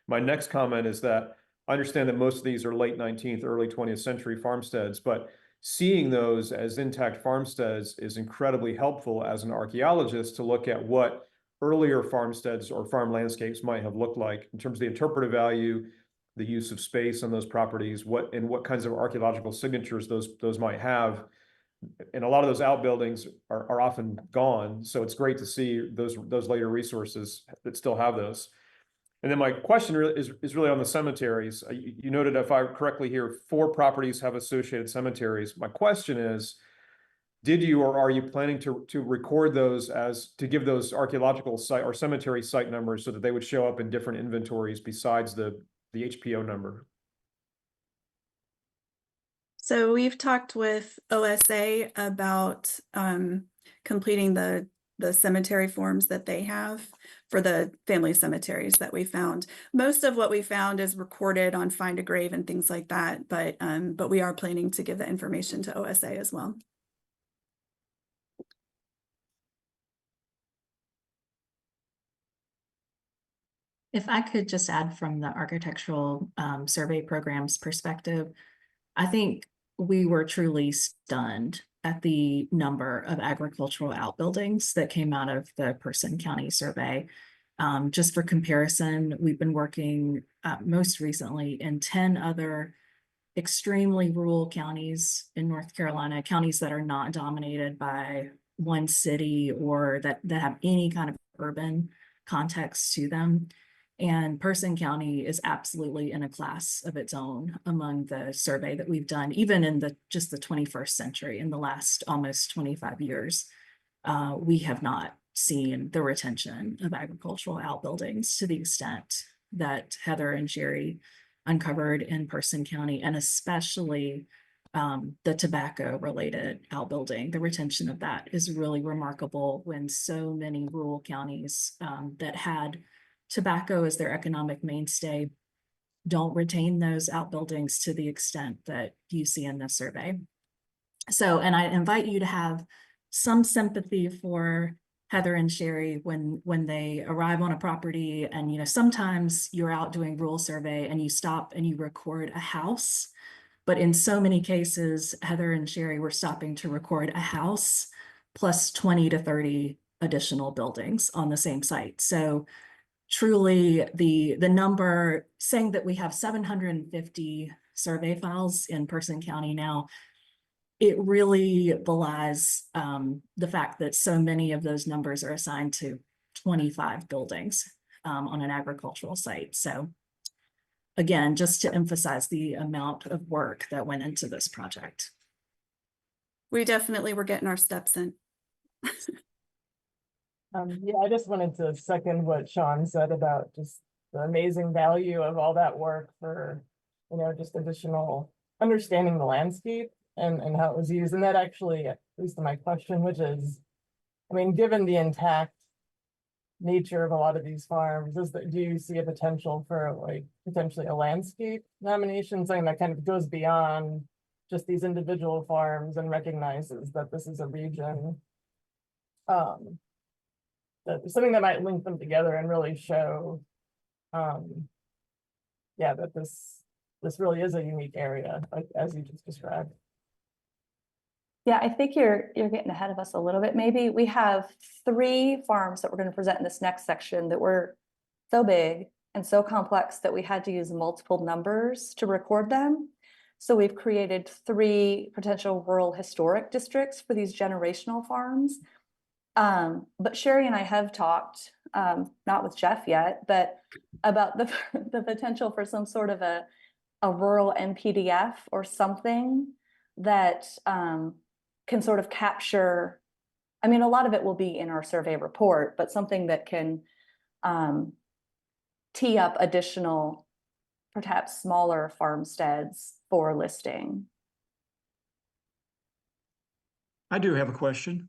my next comment is that I understand that most of these are late 19th, early 20th century farmsteads, but seeing those as intact farmsteads is incredibly helpful as an archaeologist to look at what earlier farmsteads or farm landscapes might have looked like in terms of the interpretive value, the use of space on those properties, what kinds of archaeological signatures those might have. And a lot of those outbuildings are often gone, so it's great to see those later resources that still have those. And then my question is really on the cemeteries. You noted, if I correctly hear, 4 properties have associated cemeteries. My question is, did you or are you planning to record those to give those archaeological site or cemetery site numbers so that they would show up in different inventories besides the HPO number? So we've talked with OSA about completing the cemetery forms that they have for the family cemeteries that we found. Most of what we found is recorded on Find a Grave and things like that, but we are planning to give the information to OSA as well. If I could just add from the architectural survey program's perspective, I think we were truly stunned at the number of agricultural outbuildings that came out of the Person County survey. Just for comparison, we've been working most recently in 10 other extremely rural counties in North Carolina, counties that are not dominated by one city or that have any kind of urban context to them. And Person County is absolutely in a class of its own among the survey that we've done, even in just the 21st century, in the last almost 25 years. We have not seen the retention of agricultural outbuildings to the extent that Heather and Sherry uncovered in Person County, and especially the tobacco related outbuilding. The retention of that is really remarkable when so many rural counties that had tobacco as their economic mainstay don't retain those outbuildings to the extent that you see in this survey. So, and I invite you to have some sympathy for Heather and Sherry when they arrive on a property, and sometimes you're out doing rural survey and you stop and you record a house. But in so many cases, Heather and Sherry were stopping to record a house plus 20 to 30 additional buildings on the same site. So truly the number, saying that we have 750 survey files in Person County now, it really belies the fact that so many of those numbers are assigned to 25 buildings on an agricultural site. So again, just to emphasize the amount of work that went into this project. We definitely were getting our steps in. Yeah, I just wanted to second what Sean said about just the amazing value of all that work for, just additional understanding the landscape and how it was used. And that actually leads to my question, which is, given the intact nature of a lot of these farms, do you see a potential for potentially a landscape nomination, something that kind of goes beyond just these individual farms and recognizes that this is a region? Something that might link them together and really show, that this really is a unique area, as you just described. Yeah, I think you're getting ahead of us a little bit. Maybe we have 3 farms that we're going to present in this next section that were so big and so complex that we had to use multiple numbers to record them. So we've created 3 potential rural historic districts for these generational farms. But Sherry and I have talked, not with Jeff yet, but about the potential for some sort of a rural NPDF or something that can sort of capture, a lot of it will be in our survey report, but something that can tee up additional, perhaps smaller farmsteads for listing. I do have a question.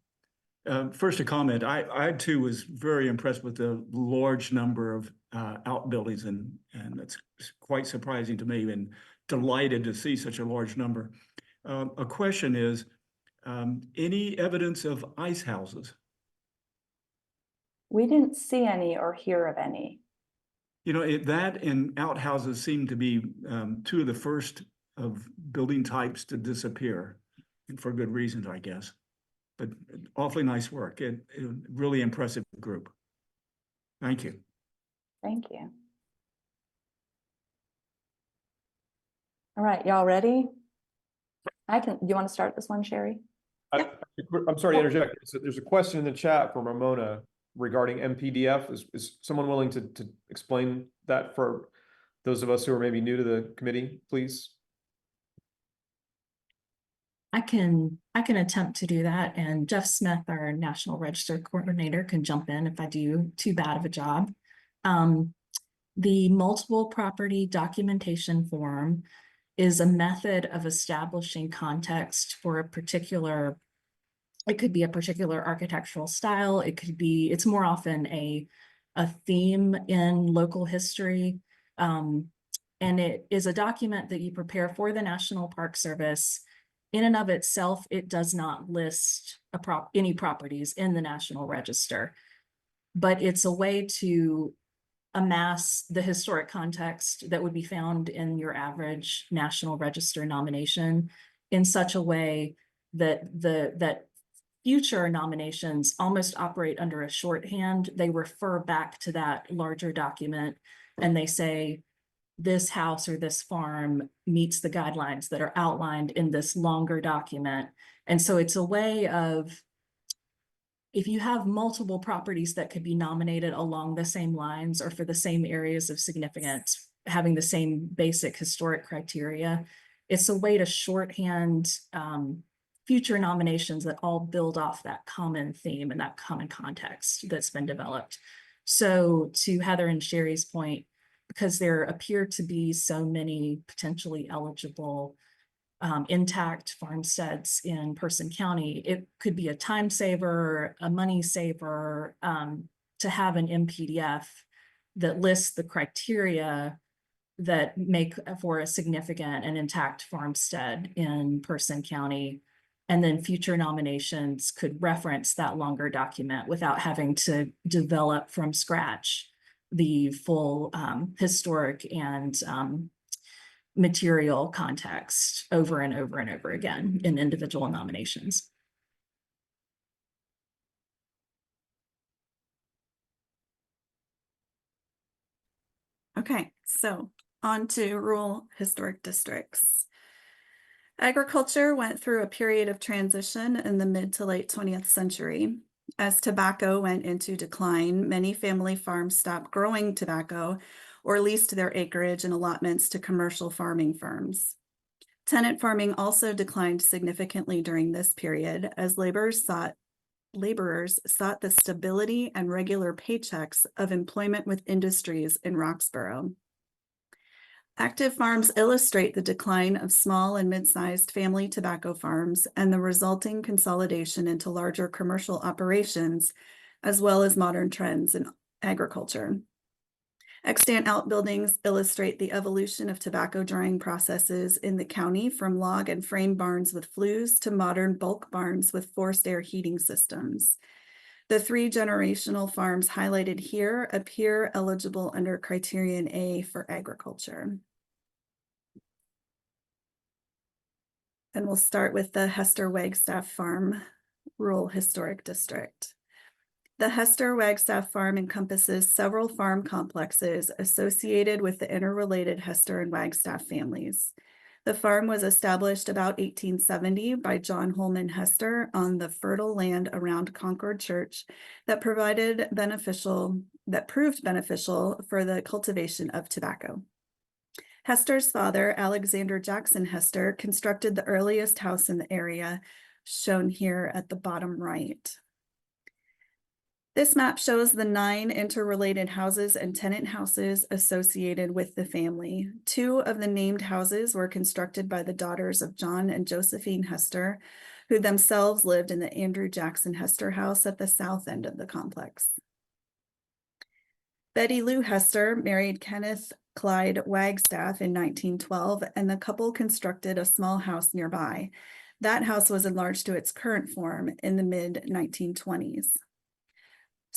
First, a comment. I too was very impressed with the large number of outbuildings, and that's quite surprising to me, and delighted to see such a large number. A question is, any evidence of ice houses? We didn't see any or hear of any. That and outhouses seem to be 2 of the first of building types to disappear, and for good reasons, I guess. But awfully nice work. It really impressive group. Thank you. Thank you. All right, y'all ready? You want to start this one, Sherry? I'm sorry to interject. There's a question in the chat from Ramona regarding MPDF. Is someone willing to explain that for those of us who are maybe new to the committee, please? I can attempt to do that, and Jeff Smith, our National Register Coordinator, can jump in if I do too bad of a job. The multiple property documentation form is a method of establishing context for a particular, it could be a particular architectural style, it could be, it's more often a theme in local history. And it is a document that you prepare for the National Park Service. In and of itself, it does not list any properties in the National Register, but it's a way to amass the historic context that would be found in your average National Register nomination in such a way that that future nominations almost operate under a shorthand. They refer back to that larger document and they say, this house or this farm meets the guidelines that are outlined in this longer document. And so it's a way of, if you have multiple properties that could be nominated along the same lines or for the same areas of significance, having the same basic historic criteria, it's a way to shorthand future nominations that all build off that common theme and that common context that's been developed. So to Heather and Sherry's point, because there appear to be so many potentially eligible intact farmsteads in Person County, it could be a time saver, a money saver, to have an MPDF that lists the criteria that make for a significant and intact farmstead in Person County. And then future nominations could reference that longer document without having to develop from scratch the full historic and material context over and over and over again in individual nominations. Okay, so on to rural historic districts. Agriculture went through a period of transition in the mid to late 20th century. As tobacco went into decline, many family farms stopped growing tobacco or leased their acreage and allotments to commercial farming firms. Tenant farming also declined significantly during this period as laborers sought the stability and regular paychecks of employment with industries in Roxborough. Active farms illustrate the decline of small and mid-sized family tobacco farms and the resulting consolidation into larger commercial operations, as well as modern trends in agriculture. Extant outbuildings illustrate the evolution of tobacco drying processes in the county from log and frame barns with flues to modern bulk barns with forced air heating systems. The 3 generational farms highlighted here appear eligible under Criterion A for agriculture. And we'll start with the Hester Wagstaff Farm Rural Historic District. The Hester Wagstaff Farm encompasses several farm complexes associated with the interrelated Hester and Wagstaff families. The farm was established about 1870 by John Holman Hester on the fertile land around Concord Church that proved beneficial for the cultivation of tobacco. Hester's father, Alexander Jackson Hester, constructed the earliest house in the area, shown here at the bottom right. This map shows the 9 interrelated houses and tenant houses associated with the family. 2 of the named houses were constructed by the daughters of John and Josephine Hester, who themselves lived in the Andrew Jackson Hester house at the south end of the complex. Betty Lou Hester married Kenneth Clyde Wagstaff in 1912, and the couple constructed a small house nearby. That house was enlarged to its current form in the mid-1920s.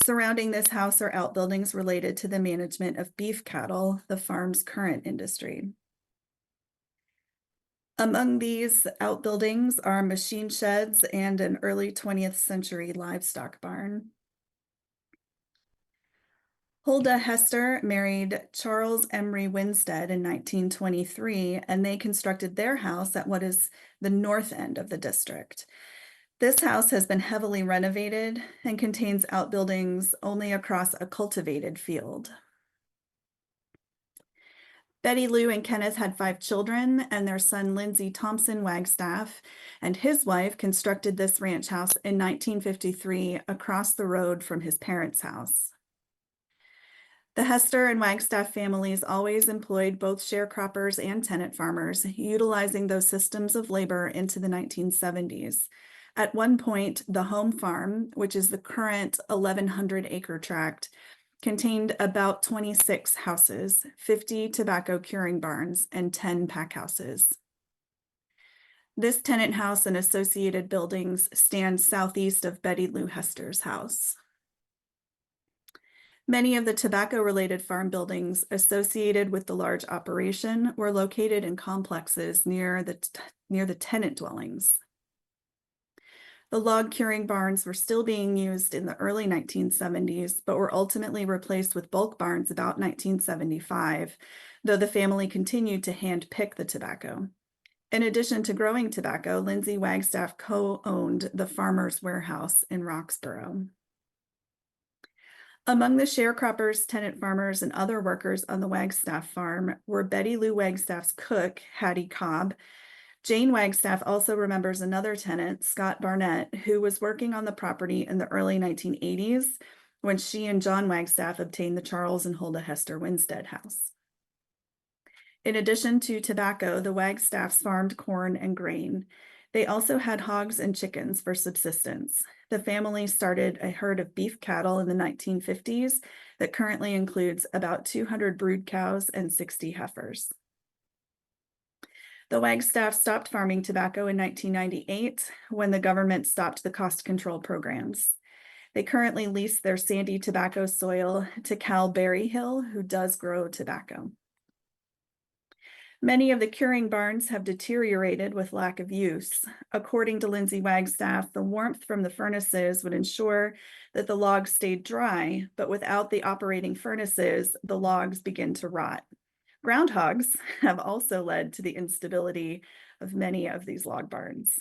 Surrounding this house are outbuildings related to the management of beef cattle, the farm's current industry. Among these outbuildings are machine sheds and an early 20th century livestock barn. Huldah Hester married Charles Emery Winstead in 1923, and they constructed their house at what is the north end of the district. This house has been heavily renovated and contains outbuildings only across a cultivated field. Betty Lou and Kenneth had 5 children, and their son Lindsay Thompson Wagstaff and his wife constructed this ranch house in 1953 across the road from his parents' house. The Hester and Wagstaff families always employed both sharecroppers and tenant farmers, utilizing those systems of labor into the 1970s. At one point, the home farm, which is the current 1,100-acre tract, contained about 26 houses, 50 tobacco curing barns, and 10 pack houses. This tenant house and associated buildings stand southeast of Betty Lou Hester's house. Many of the tobacco-related farm buildings associated with the large operation were located in complexes near the tenant dwellings. The log curing barns were still being used in the early 1970s, but were ultimately replaced with bulk barns about 1975, though the family continued to hand-pick the tobacco. In addition to growing tobacco, Lindsay Wagstaff co-owned the Farmer's Warehouse in Roxborough. Among the sharecroppers, tenant farmers, and other workers on the Wagstaff farm were Betty Lou Wagstaff's cook, Hattie Cobb. Jane Wagstaff also remembers another tenant, Scott Barnett, who was working on the property in the early 1980s when she and John Wagstaff obtained the Charles and Huldah Hester Winstead house. In addition to tobacco, the Wagstaffs farmed corn and grain. They also had hogs and chickens for subsistence. The family started a herd of beef cattle in the 1950s that currently includes about 200 brood cows and 60 heifers. The Wagstaff stopped farming tobacco in 1998 when the government stopped the cost control programs. They currently lease their sandy tobacco soil to Cal Berryhill, who does grow tobacco. Many of the curing barns have deteriorated with lack of use. According to Lindsay Wagstaff, the warmth from the furnaces would ensure that the logs stayed dry, but without the operating furnaces, the logs begin to rot. Groundhogs have also led to the instability of many of these log barns.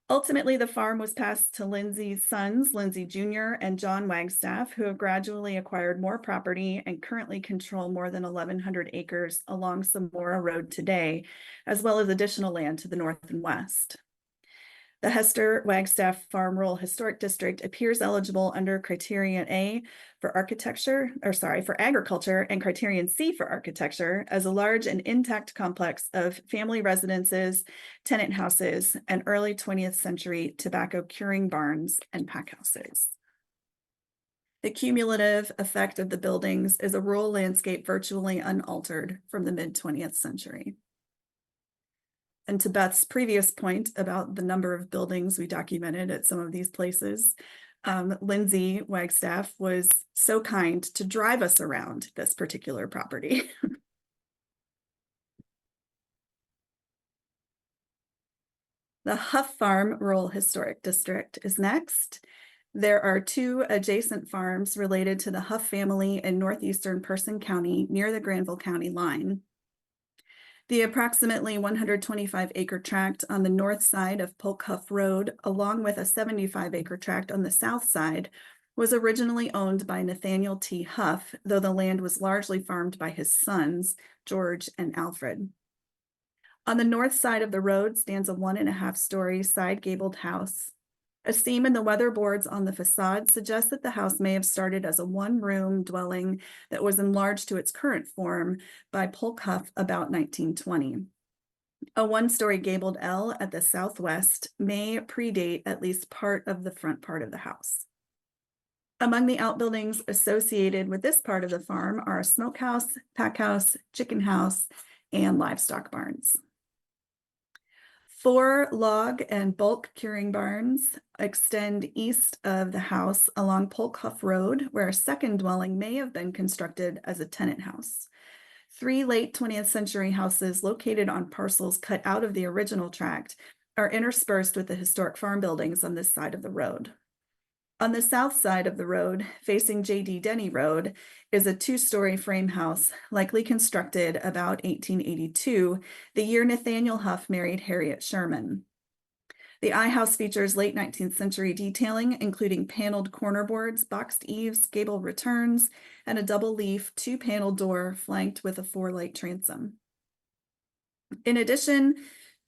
Ultimately, the farm was passed to Lindsay's sons, Lindsay Jr. and John Wagstaff, who have gradually acquired more property and currently control more than 1,100 acres along Samora Road today, as well as additional land to the north and west. The Hester Wagstaff Farm Rural Historic District appears eligible under Criterion A for agriculture and Criterion C for architecture as a large and intact complex of family residences, tenant houses, and early 20th century tobacco curing barns and pack houses. The cumulative effect of the buildings is a rural landscape virtually unaltered from the mid-20th century. And to Beth's previous point about the number of buildings we documented at some of these places, Lindsay Wagstaff was so kind to drive us around this particular property. The Huff Farm Rural Historic District is next. There are 2 adjacent farms related to the Huff family in northeastern Person County near the Granville County line. The approximately 125-acre tract on the north side of Polk Huff Road, along with a 75-acre tract on the south side, was originally owned by Nathaniel T. Huff, though the land was largely farmed by his sons, George and Alfred. On the north side of the road stands a 1.5-story side-gabled house. A seam in the weatherboards on the facade suggests that the house may have started as a 1-room dwelling that was enlarged to its current form by Polk Huff about 1920. A 1-story gabled L at the southwest may predate at least part of the front part of the house. Among the outbuildings associated with this part of the farm are a smokehouse, pack house, chicken house, and livestock barns. 4 log and bulk curing barns extend east of the house along Polk Huff Road, where a second dwelling may have been constructed as a tenant house. 3 late 20th century houses located on parcels cut out of the original tract are interspersed with the historic farm buildings on this side of the road. On the south side of the road, facing J.D. Denny Road, is a 2-story frame house, likely constructed about 1882, the year Nathaniel Huff married Harriet Sherman. The I-House features late 19th century detailing, including paneled corner boards, boxed eaves, gable returns, and a double leaf 2-panel door flanked with a 4-light transom. In addition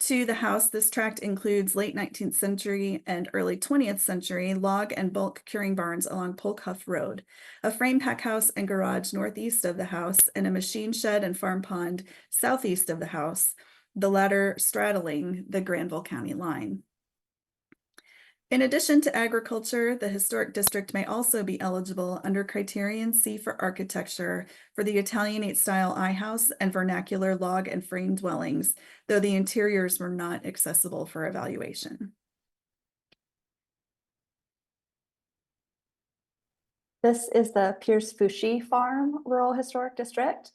to the house, this tract includes late 19th century and early 20th century log and bulk curing barns along Polk Huff Road, a frame pack house and garage northeast of the house, and a machine shed and farm pond southeast of the house, the latter straddling the Granville County line. In addition to agriculture, the historic district may also be eligible under Criterion C for architecture for the Italianate style I-house and vernacular log and frame dwellings, though the interiors were not accessible for evaluation. This is the Pierce Fouché Farm Rural Historic District.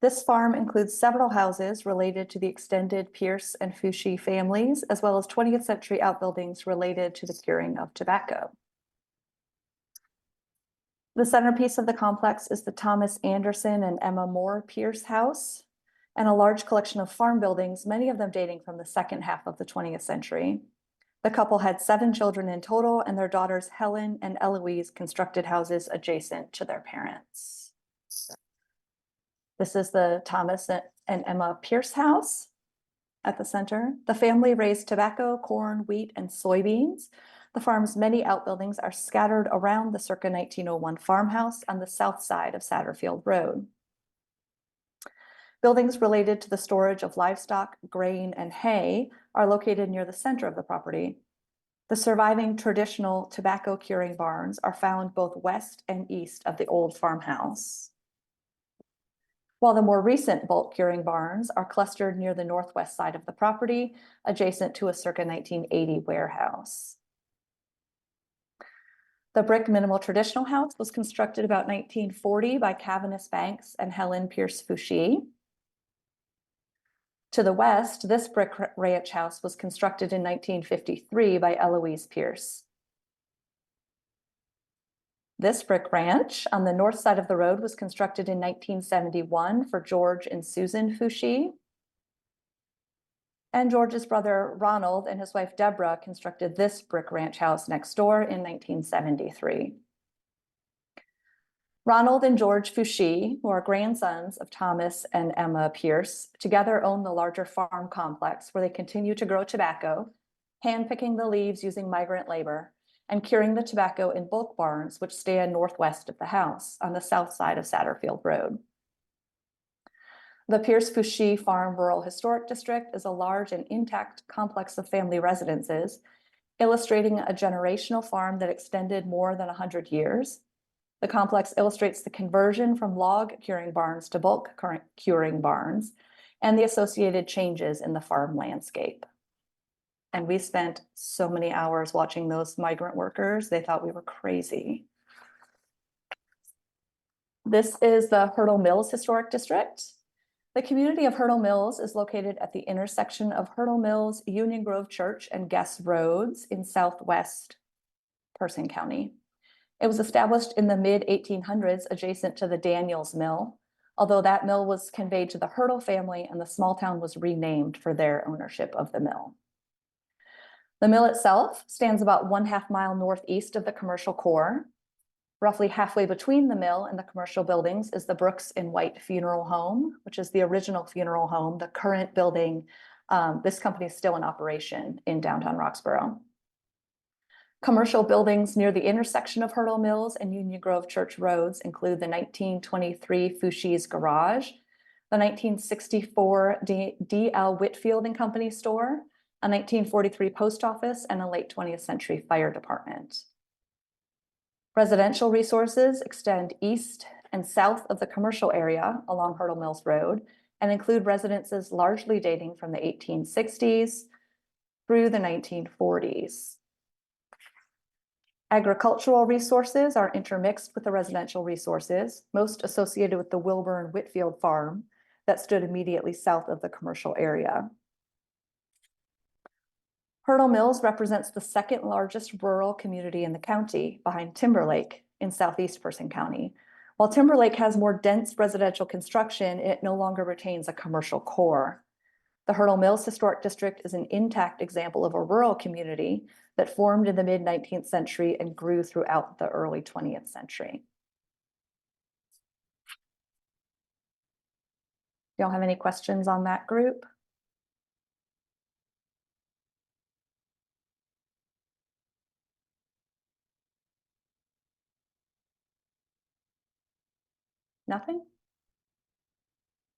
This farm includes several houses related to the extended Pierce and Fouché families, as well as 20th century outbuildings related to the curing of tobacco. The centerpiece of the complex is the Thomas Anderson and Emma Moore Pierce house, and a large collection of farm buildings, many of them dating from the second half of the 20th century. The couple had 7 children in total, and their daughters Helen and Eloise constructed houses adjacent to their parents. This is the Thomas and Emma Pierce house at the center. The family raised tobacco, corn, wheat, and soybeans. The farm's many outbuildings are scattered around the circa 1901 farmhouse on the south side of Satterfield Road. Buildings related to the storage of livestock, grain, and hay are located near the center of the property. The surviving traditional tobacco curing barns are found both west and east of the old farmhouse, while the more recent bulk curing barns are clustered near the northwest side of the property, adjacent to a circa 1980 warehouse. The brick minimal traditional house was constructed about 1940 by Cavaness Banks and Helen Pierce Fouché. To the west, this brick ranch house was constructed in 1953 by Eloise Pierce. This brick ranch on the north side of the road was constructed in 1971 for George and Susan Fouché. And George's brother Ronald and his wife Deborah constructed this brick ranch house next door in 1973. Ronald and George Fouché, who are grandsons of Thomas and Emma Pierce, together own the larger farm complex where they continue to grow tobacco, handpicking the leaves using migrant labor, and curing the tobacco in bulk barns, which stand northwest of the house on the south side of Satterfield Road. The Pierce Fouché Farm Rural Historic District is a large and intact complex of family residences, illustrating a generational farm that extended more than 100 years. The complex illustrates the conversion from log curing barns to bulk curing barns and the associated changes in the farm landscape. And we spent so many hours watching those migrant workers. They thought we were crazy. This is the Hurdle Mills Historic District. The community of Hurdle Mills is located at the intersection of Hurdle Mills, Union Grove Church, and Guest Roads in southwest Person County. It was established in the mid-1800s adjacent to the Daniels Mill, although that mill was conveyed to the Hurdle family and the small town was renamed for their ownership of the mill. The mill itself stands about 1/2 mile northeast of the commercial core. Roughly halfway between the mill and the commercial buildings is the Brooks and White Funeral Home, which is the original funeral home. The current building, this company is still in operation in downtown Roxborough. Commercial buildings near the intersection of Hurdle Mills and Union Grove Church Roads include the 1923 Fouché's Garage, the 1964 D.L. Whitfield and Company store, a 1943 post office, and a late 20th century fire department. Residential resources extend east and south of the commercial area along Hurdle Mills Road and include residences largely dating from the 1860s through the 1940s. Agricultural resources are intermixed with the residential resources, most associated with the Wilburn Whitfield farm that stood immediately south of the commercial area. Hurdle Mills represents the second largest rural community in the county, behind Timberlake in southeast Person County. While Timberlake has more dense residential construction, it no longer retains a commercial core. The Hurdle Mills Historic District is an intact example of a rural community that formed in the mid-19th century and grew throughout the early 20th century. Y'all have any questions on that group? Nothing?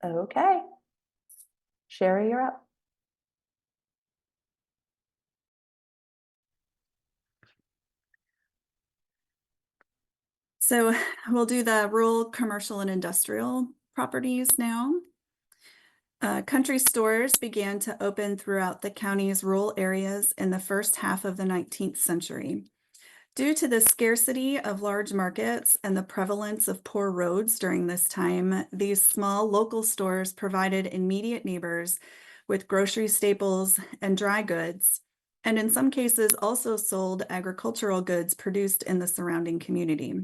Okay. Sherry, you're up. So we'll do the rural, commercial, and industrial properties now. Country stores began to open throughout the county's rural areas in the first half of the 19th century. Due to the scarcity of large markets and the prevalence of poor roads during this time, these small local stores provided immediate neighbors with grocery staples and dry goods, and in some cases also sold agricultural goods produced in the surrounding community.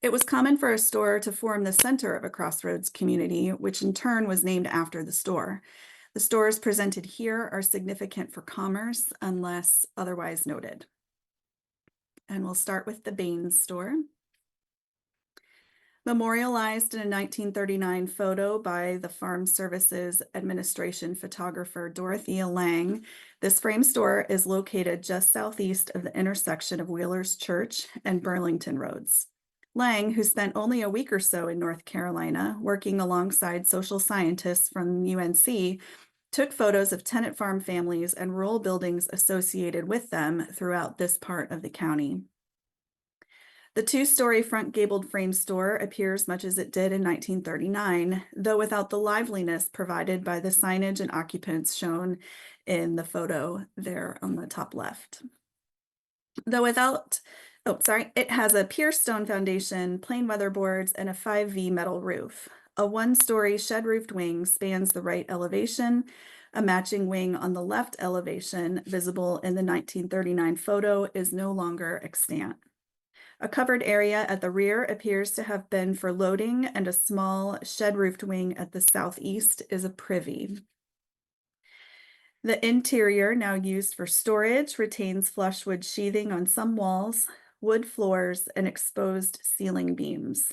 It was common for a store to form the center of a crossroads community, which in turn was named after the store. The stores presented here are significant for commerce unless otherwise noted. And we'll start with the Baines store. Memorialized in a 1939 photo by the Farm Services Administration photographer Dorothea Lang, this frame store is located just southeast of the intersection of Wheeler's Church and Burlington Roads. Lang, who spent only a week or so in North Carolina working alongside social scientists from UNC, took photos of tenant farm families and rural buildings associated with them throughout this part of the county. The two-story front gabled frame store appears much as it did in 1939, though without the liveliness provided by the signage and occupants shown in the photo there on the top left. It has a pierced stone foundation, plain weatherboards, and a 5V metal roof. A one-story shed-roofed wing spans the right elevation. A matching wing on the left elevation, visible in the 1939 photo, is no longer extant. A covered area at the rear appears to have been for loading, and a small shed-roofed wing at the southeast is a privy. The interior, now used for storage, retains flushwood sheathing on some walls, wood floors, and exposed ceiling beams.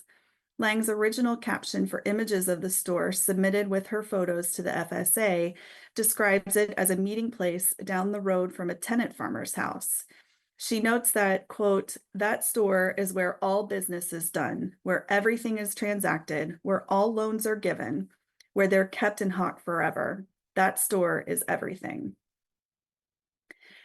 Lang's original caption for images of the store submitted with her photos to the FSA describes it as a meeting place down the road from a tenant farmer's house. She notes that, quote, "That store is where all business is done, where everything is transacted, where all loans are given, where they're kept in hock forever. That store is everything."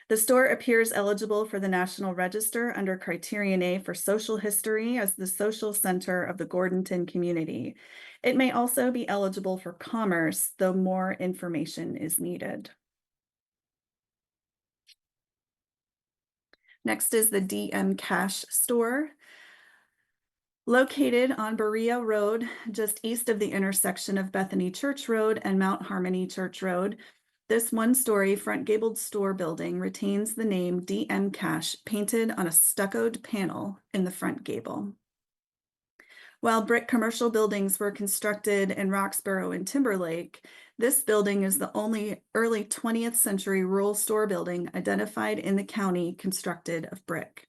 The store appears eligible for the National Register under Criterion A for social history as the social center of the Gordonton community. It may also be eligible for commerce, though more information is needed. Next is the DM Cash store. Located on Berea Road, just east of the intersection of Bethany Church Road and Mount Harmony Church Road, this one-story front gabled store building retains the name DM Cash painted on a stuccoed panel in the front gable. While brick commercial buildings were constructed in Roxborough and Timberlake, this building is the only early 20th century rural store building identified in the county constructed of brick.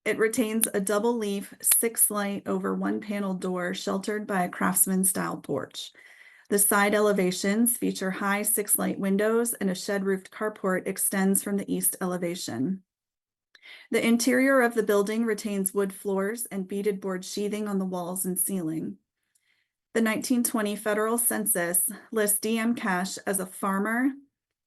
It retains a double leaf 6-light over one panel door sheltered by a craftsman style porch. The side elevations feature high 6-light windows, and a shed-roofed carport extends from the east elevation. The interior of the building retains wood floors and beaded board sheathing on the walls and ceiling. The 1920 federal census lists DM Cash as a farmer,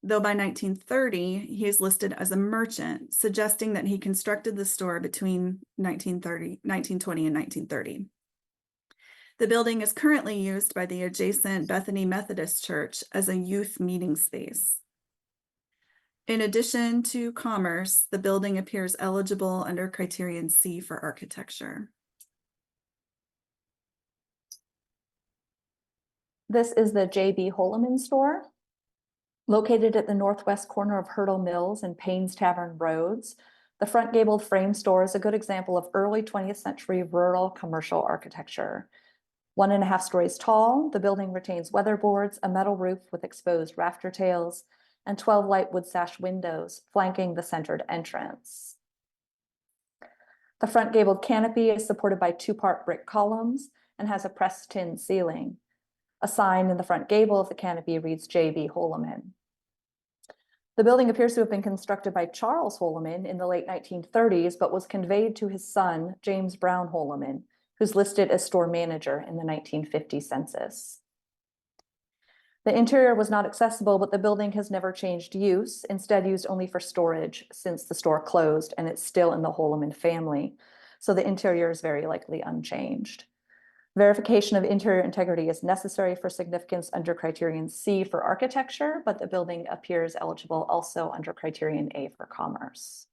though by 1930, he is listed as a merchant, suggesting that he constructed the store between 1920 and 1930. The building is currently used by the adjacent Bethany Methodist Church as a youth meeting space. In addition to commerce, the building appears eligible under Criterion C for architecture. This is the J.B. Holoman store, located at the northwest corner of Hurdle Mills and Payne's Tavern Roads. The front gabled frame store is a good example of early 20th century rural commercial architecture. 1.5 stories tall, the building retains weatherboards, a metal roof with exposed rafter tails, and 12 light wood sash windows flanking the centered entrance. The front gabled canopy is supported by 2-part brick columns and has a pressed tin ceiling. A sign in the front gable of the canopy reads J.B. Holoman. The building appears to have been constructed by Charles Holoman in the late 1930s, but was conveyed to his son, James Brown Holoman, who's listed as store manager in the 1950 census. The interior was not accessible, but the building has never changed use, instead used only for storage since the store closed, and it's still in the Holoman family. So the interior is very likely unchanged. Verification of interior integrity is necessary for significance under criterion C for architecture, but the building appears eligible also under criterion A for commerce.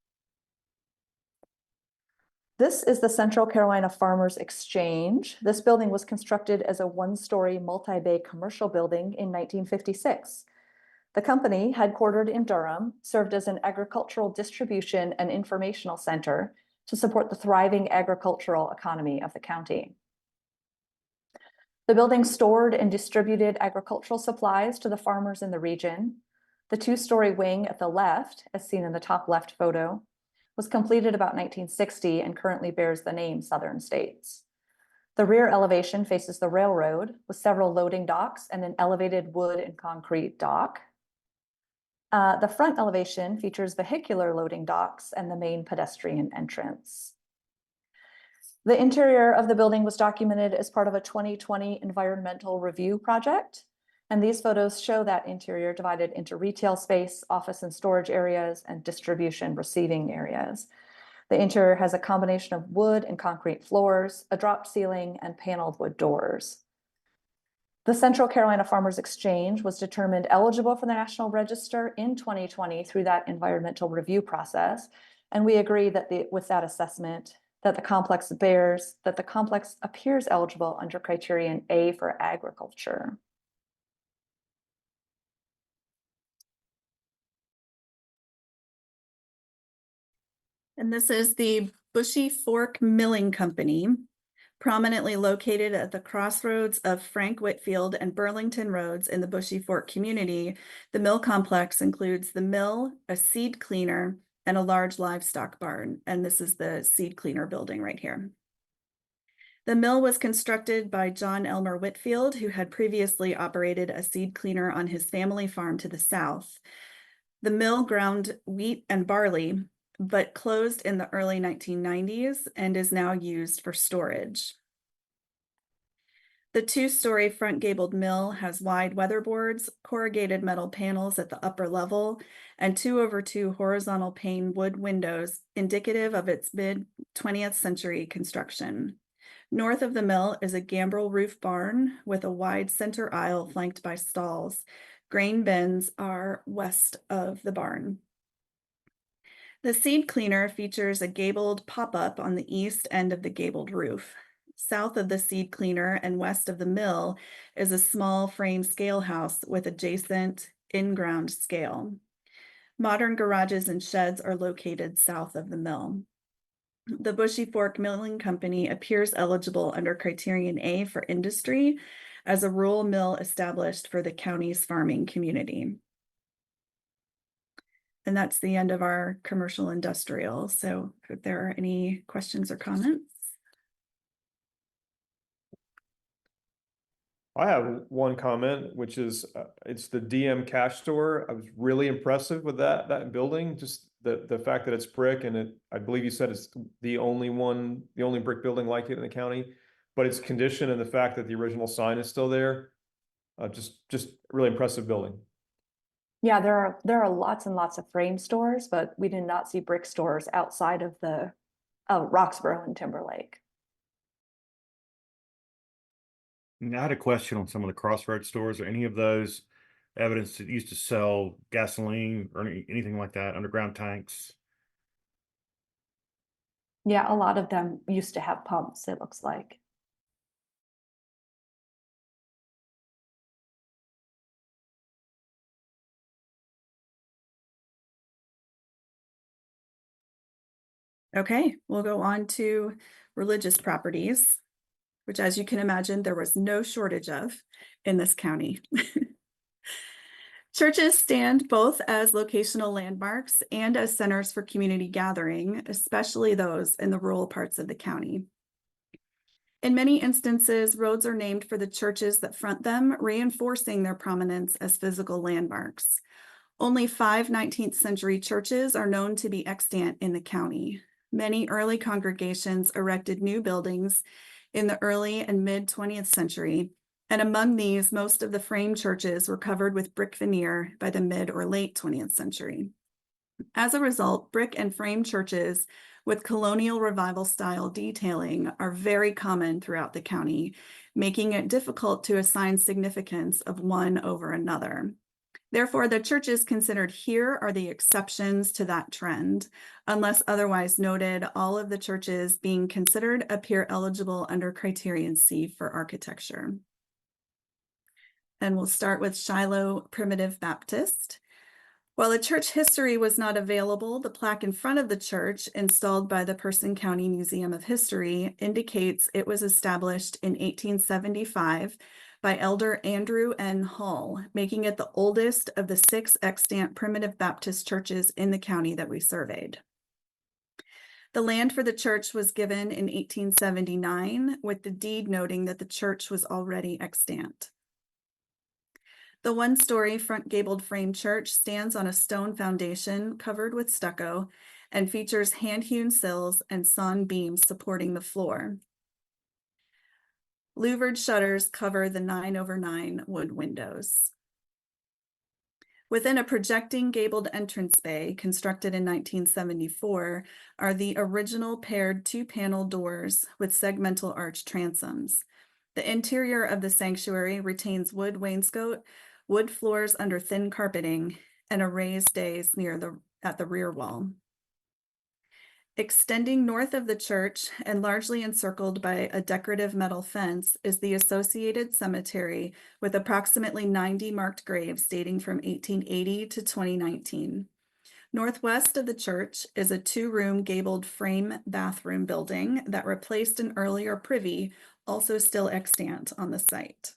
This is the Central Carolina Farmers Exchange. This building was constructed as a 1-story multi-bay commercial building in 1956. The company, headquartered in Durham, served as an agricultural distribution and informational center to support the thriving agricultural economy of the county. The building stored and distributed agricultural supplies to the farmers in the region. The 2-story wing at the left, as seen in the top left photo, was completed about 1960 and currently bears the name Southern States. The rear elevation faces the railroad with several loading docks and an elevated wood and concrete dock. The front elevation features vehicular loading docks and the main pedestrian entrance. The interior of the building was documented as part of a 2020 environmental review project, and these photos show that interior divided into retail space, office and storage areas, and distribution receiving areas. The interior has a combination of wood and concrete floors, a drop ceiling, and paneled wood doors. The Central Carolina Farmers Exchange was determined eligible for the National Register in 2020 through that environmental review process, and we agree that with that assessment, that the complex appears eligible under criterion A for agriculture. And this is the Bushy Fork Milling Company, prominently located at the crossroads of Frank Whitfield and Burlington Roads in the Bushy Fork community. The mill complex includes the mill, a seed cleaner, and a large livestock barn. And this is the seed cleaner building right here. The mill was constructed by John Elmer Whitfield, who had previously operated a seed cleaner on his family farm to the south. The mill ground wheat and barley, but closed in the early 1990s and is now used for storage. The 2-story front gabled mill has wide weatherboards, corrugated metal panels at the upper level, and 2/2 horizontal pane wood windows, indicative of its mid-20th century construction. North of the mill is a gambrel roof barn with a wide center aisle flanked by stalls. Grain bins are west of the barn. The seed cleaner features a gabled pop-up on the east end of the gabled roof. South of the seed cleaner and west of the mill is a small frame scale house with adjacent in-ground scale. Modern garages and sheds are located south of the mill. The Bushy Fork Milling Company appears eligible under criterion A for industry as a rural mill established for the county's farming community. And that's the end of our commercial industrial. So if there are any questions or comments. I have one comment, which is it's the DM Cash Store. I was really impressive with that building. Just the fact that it's brick, and I believe you said it's the only brick building like it in the county. But its condition and the fact that the original sign is still there, just really impressive building. Yeah, there are lots and lots of frame stores, but we did not see brick stores outside of the Roxborough and Timberlake. And I had a question on some of the crossroads stores. Are any of those evidence that used to sell gasoline or anything like that, underground tanks? Yeah, a lot of them used to have pumps, it looks like. Okay, we'll go on to religious properties. which, as you can imagine, there was no shortage of in this county. Churches stand both as locational landmarks and as centers for community gathering, especially those in the rural parts of the county. In many instances, roads are named for the churches that front them, reinforcing their prominence as physical landmarks. Only 5 19th century churches are known to be extant in the county. Many early congregations erected new buildings in the early and mid 20th century, and among these, most of the frame churches were covered with brick veneer by the mid or late 20th century. As a result, brick and frame churches with colonial revival style detailing are very common throughout the county, making it difficult to assign significance of one over another. Therefore, the churches considered here are the exceptions to that trend. Unless otherwise noted, all of the churches being considered appear eligible under criterion C for architecture. And we'll start with Shiloh Primitive Baptist. While a church history was not available, the plaque in front of the church, installed by the Person County Museum of History, indicates it was established in 1875 by Elder Andrew N. Hall, making it the oldest of the 6 extant primitive Baptist churches in the county that we surveyed. The land for the church was given in 1879, with the deed noting that the church was already extant. The one-story front gabled frame church stands on a stone foundation covered with stucco and features hand-hewn sills and sawn beams supporting the floor. Louvered shutters cover the 9/9 wood windows. Within a projecting gabled entrance bay constructed in 1974 are the original paired 2-panel doors with segmental arch transoms. The interior of the sanctuary retains wood wainscot, wood floors under thin carpeting, and a raised dais at the rear wall. Extending north of the church and largely encircled by a decorative metal fence is the associated cemetery with approximately 90 marked graves dating from 1880 to 2019. Northwest of the church is a 2-room gabled frame bathroom building that replaced an earlier privy, also still extant on the site.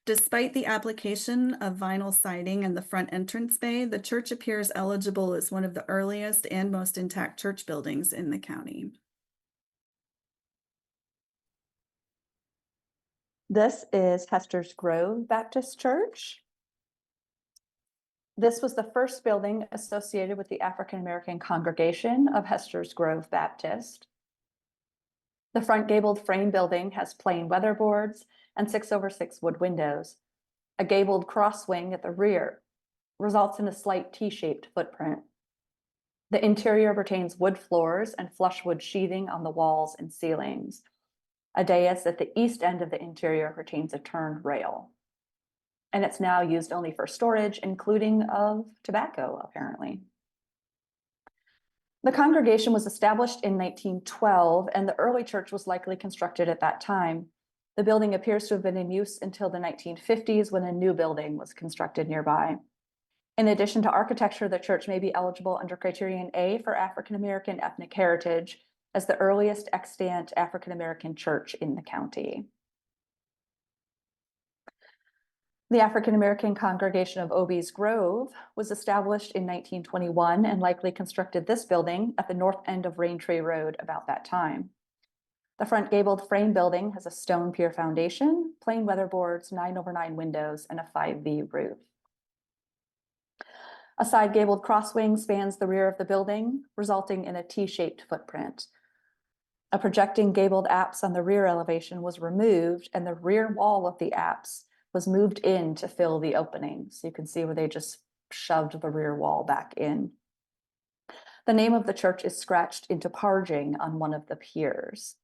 Despite the application of vinyl siding in the front entrance bay, the church appears eligible as one of the earliest and most intact church buildings in the county. This is Hester's Grove Baptist Church. This was the first building associated with the African American congregation of Hester's Grove Baptist. The front gabled frame building has plain weatherboards and 6/6 wood windows. A gabled cross wing at the rear results in a slight T-shaped footprint. The interior retains wood floors and flush wood sheathing on the walls and ceilings. A dais at the east end of the interior retains a turned rail. And it's now used only for storage, including of tobacco, apparently. The congregation was established in 1912, and the early church was likely constructed at that time. The building appears to have been in use until the 1950s, when a new building was constructed nearby. In addition to architecture, the church may be eligible under criterion A for African American ethnic heritage as the earliest extant African American church in the county. The African American congregation of Obie's Grove was established in 1921 and likely constructed this building at the north end of Raintree Road about that time. The front gabled frame building has a stone pier foundation, plain weatherboards, 9/9 windows, and a 5V roof. A side gabled crosswing spans the rear of the building, resulting in a T-shaped footprint. A projecting gabled apse on the rear elevation was removed, and the rear wall of the apse was moved in to fill the opening. So you can see where they just shoved the rear wall back in. The name of the church is scratched into parging on one of the piers.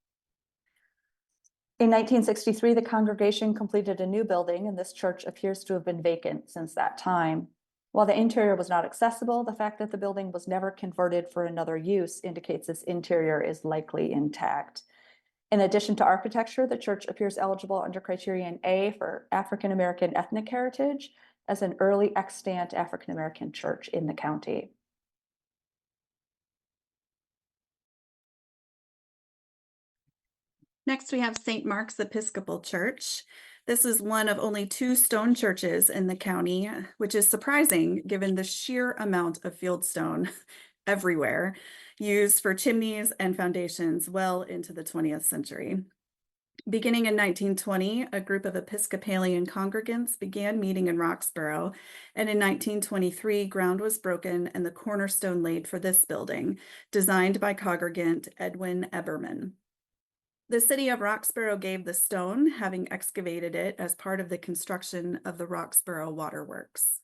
In 1963, the congregation completed a new building, and this church appears to have been vacant since that time. While the interior was not accessible, the fact that the building was never converted for another use indicates its interior is likely intact. In addition to architecture, the church appears eligible under criterion A for African American ethnic heritage as an early extant African American church in the county. Next, we have St. Mark's Episcopal Church. This is one of only 2 stone churches in the county, which is surprising given the sheer amount of fieldstone everywhere used for chimneys and foundations well into the 20th century. Beginning in 1920, a group of Episcopalian congregants began meeting in Roxborough, and in 1923, ground was broken and the cornerstone laid for this building, designed by congregant Edwin Eberman. The city of Roxborough gave the stone, having excavated it as part of the construction of the Roxborough Waterworks.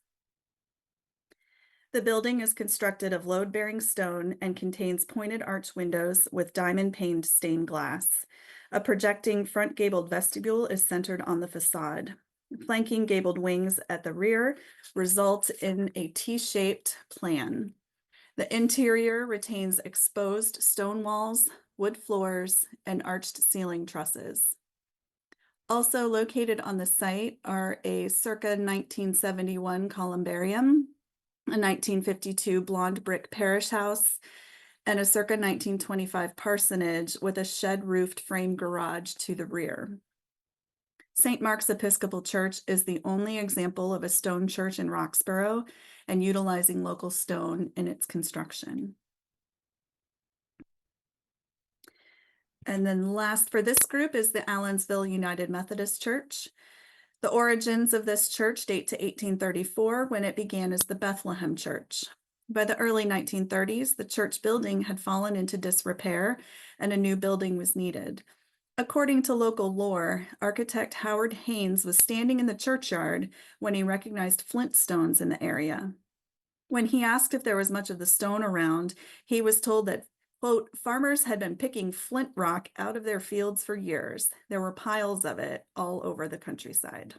The building is constructed of load-bearing stone and contains pointed arch windows with diamond-paned stained glass. A projecting front gabled vestibule is centered on the facade. Flanking gabled wings at the rear result in a T-shaped plan. The interior retains exposed stone walls, wood floors, and arched ceiling trusses. Also located on the site are a circa 1971 columbarium, a 1952 blonde brick parish house, and a circa 1925 parsonage with a shed-roofed frame garage to the rear. St. Mark's Episcopal Church is the only example of a stone church in Roxborough and utilizing local stone in its construction. And then last for this group is the Allensville United Methodist Church. The origins of this church date to 1834 when it began as the Bethlehem Church. By the early 1930s, the church building had fallen into disrepair and a new building was needed. According to local lore, architect Howard Haynes was standing in the churchyard when he recognized flint stones in the area. When he asked if there was much of the stone around, he was told that, quote, farmers had been picking flint rock out of their fields for years. There were piles of it all over the countryside.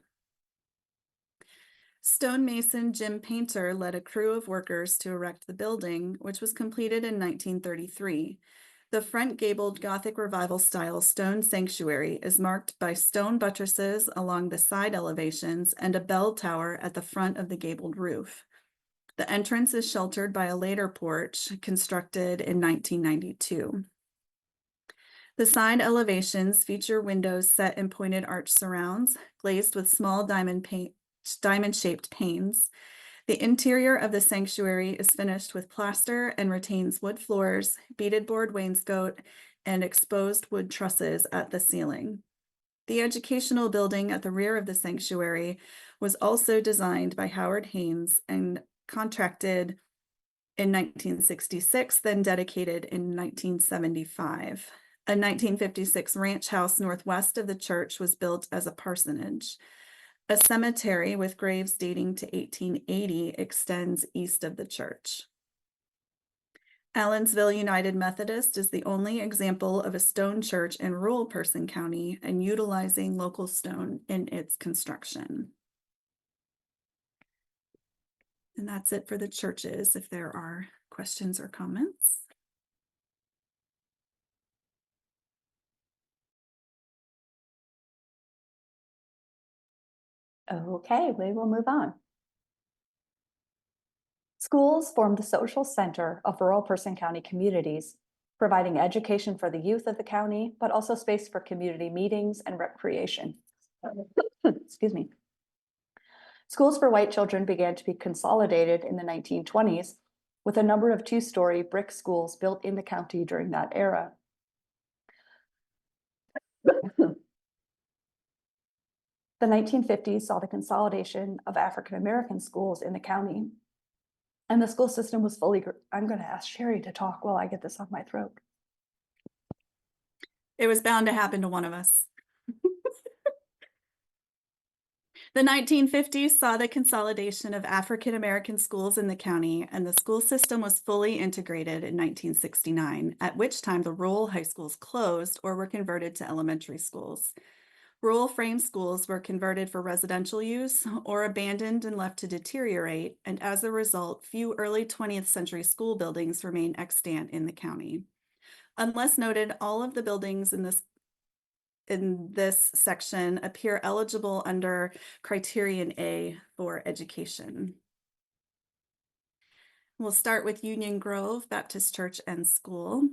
Stonemason Jim Painter led a crew of workers to erect the building, which was completed in 1933. The front gabled Gothic Revival style stone sanctuary is marked by stone buttresses along the side elevations and a bell tower at the front of the gabled roof. The entrance is sheltered by a later porch constructed in 1992. The side elevations feature windows set in pointed arch surrounds, glazed with small diamond-shaped panes. The interior of the sanctuary is finished with plaster and retains wood floors, beaded board wainscot, and exposed wood trusses at the ceiling. The educational building at the rear of the sanctuary was also designed by Howard Haynes and contracted in 1966, then dedicated in 1975. A 1956 ranch house northwest of the church was built as a parsonage. A cemetery with graves dating to 1880 extends east of the church. Allensville United Methodist is the only example of a stone church in rural Person County and utilizing local stone in its construction. And that's it for the churches, if there are questions or comments. Okay, we will move on. Schools form the social center of rural Person County communities, providing education for the youth of the county, but also space for community meetings and recreation. Excuse me. Schools for white children began to be consolidated in the 1920s, with a number of 2-story brick schools built in the county during that era. The 1950s saw the consolidation of African-American schools in the county, and the school system was fully, I'm going to ask Sherry to talk while I get this off my throat. It was bound to happen to one of us. The 1950s saw the consolidation of African-American schools in the county, and the school system was fully integrated in 1969, at which time the rural high schools closed or were converted to elementary schools. Rural frame schools were converted for residential use or abandoned and left to deteriorate, and as a result, few early 20th century school buildings remain extant in the county. Unless noted, all of the buildings in this section appear eligible under Criterion A for education. We'll start with Union Grove Baptist Church and School.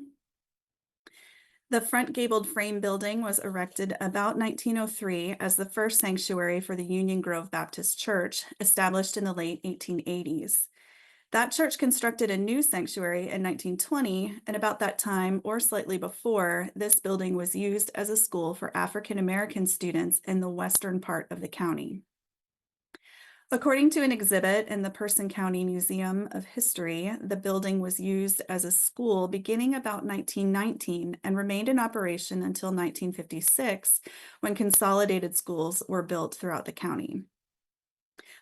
The front gabled frame building was erected about 1903 as the first sanctuary for the Union Grove Baptist Church, established in the late 1880s. That church constructed a new sanctuary in 1920, and about that time, or slightly before, this building was used as a school for African American students in the western part of the county. According to an exhibit in the Person County Museum of History, the building was used as a school beginning about 1919 and remained in operation until 1956, when consolidated schools were built throughout the county.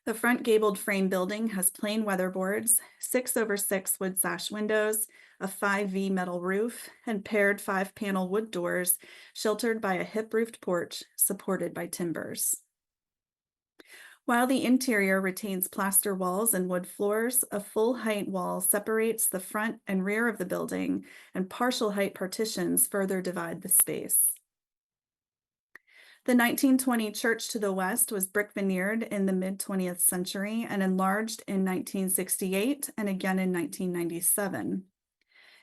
The front gabled frame building has plain weatherboards, 6/6 wood sash windows, a 5V metal roof, and paired 5-panel wood doors sheltered by a hip-roofed porch supported by timbers. While the interior retains plaster walls and wood floors, a full-height wall separates the front and rear of the building, and partial-height partitions further divide the space. The 1920 church to the west was brick veneered in the mid-20th century and enlarged in 1968 and again in 1997.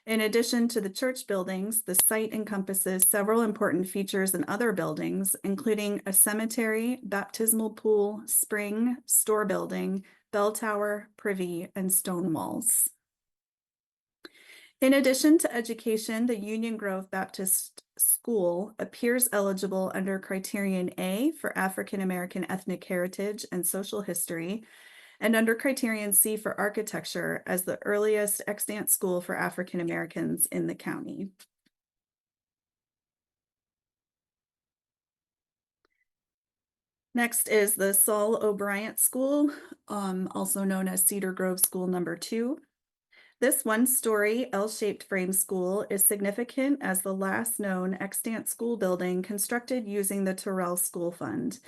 In addition to the church buildings, the site encompasses several important features in other buildings, including a cemetery, baptismal pool, spring, store building, bell tower, privy, and stone walls. In addition to education, the Union Grove Baptist School appears eligible under Criterion A for African American ethnic heritage and social history, and under Criterion C for architecture as the earliest extant school for African Americans in the county. Next is the Saul O'Brien School, also known as Cedar Grove School Number 2. This one-story L-shaped frame school is significant as the last known extant school building constructed using the Terrell School Fund.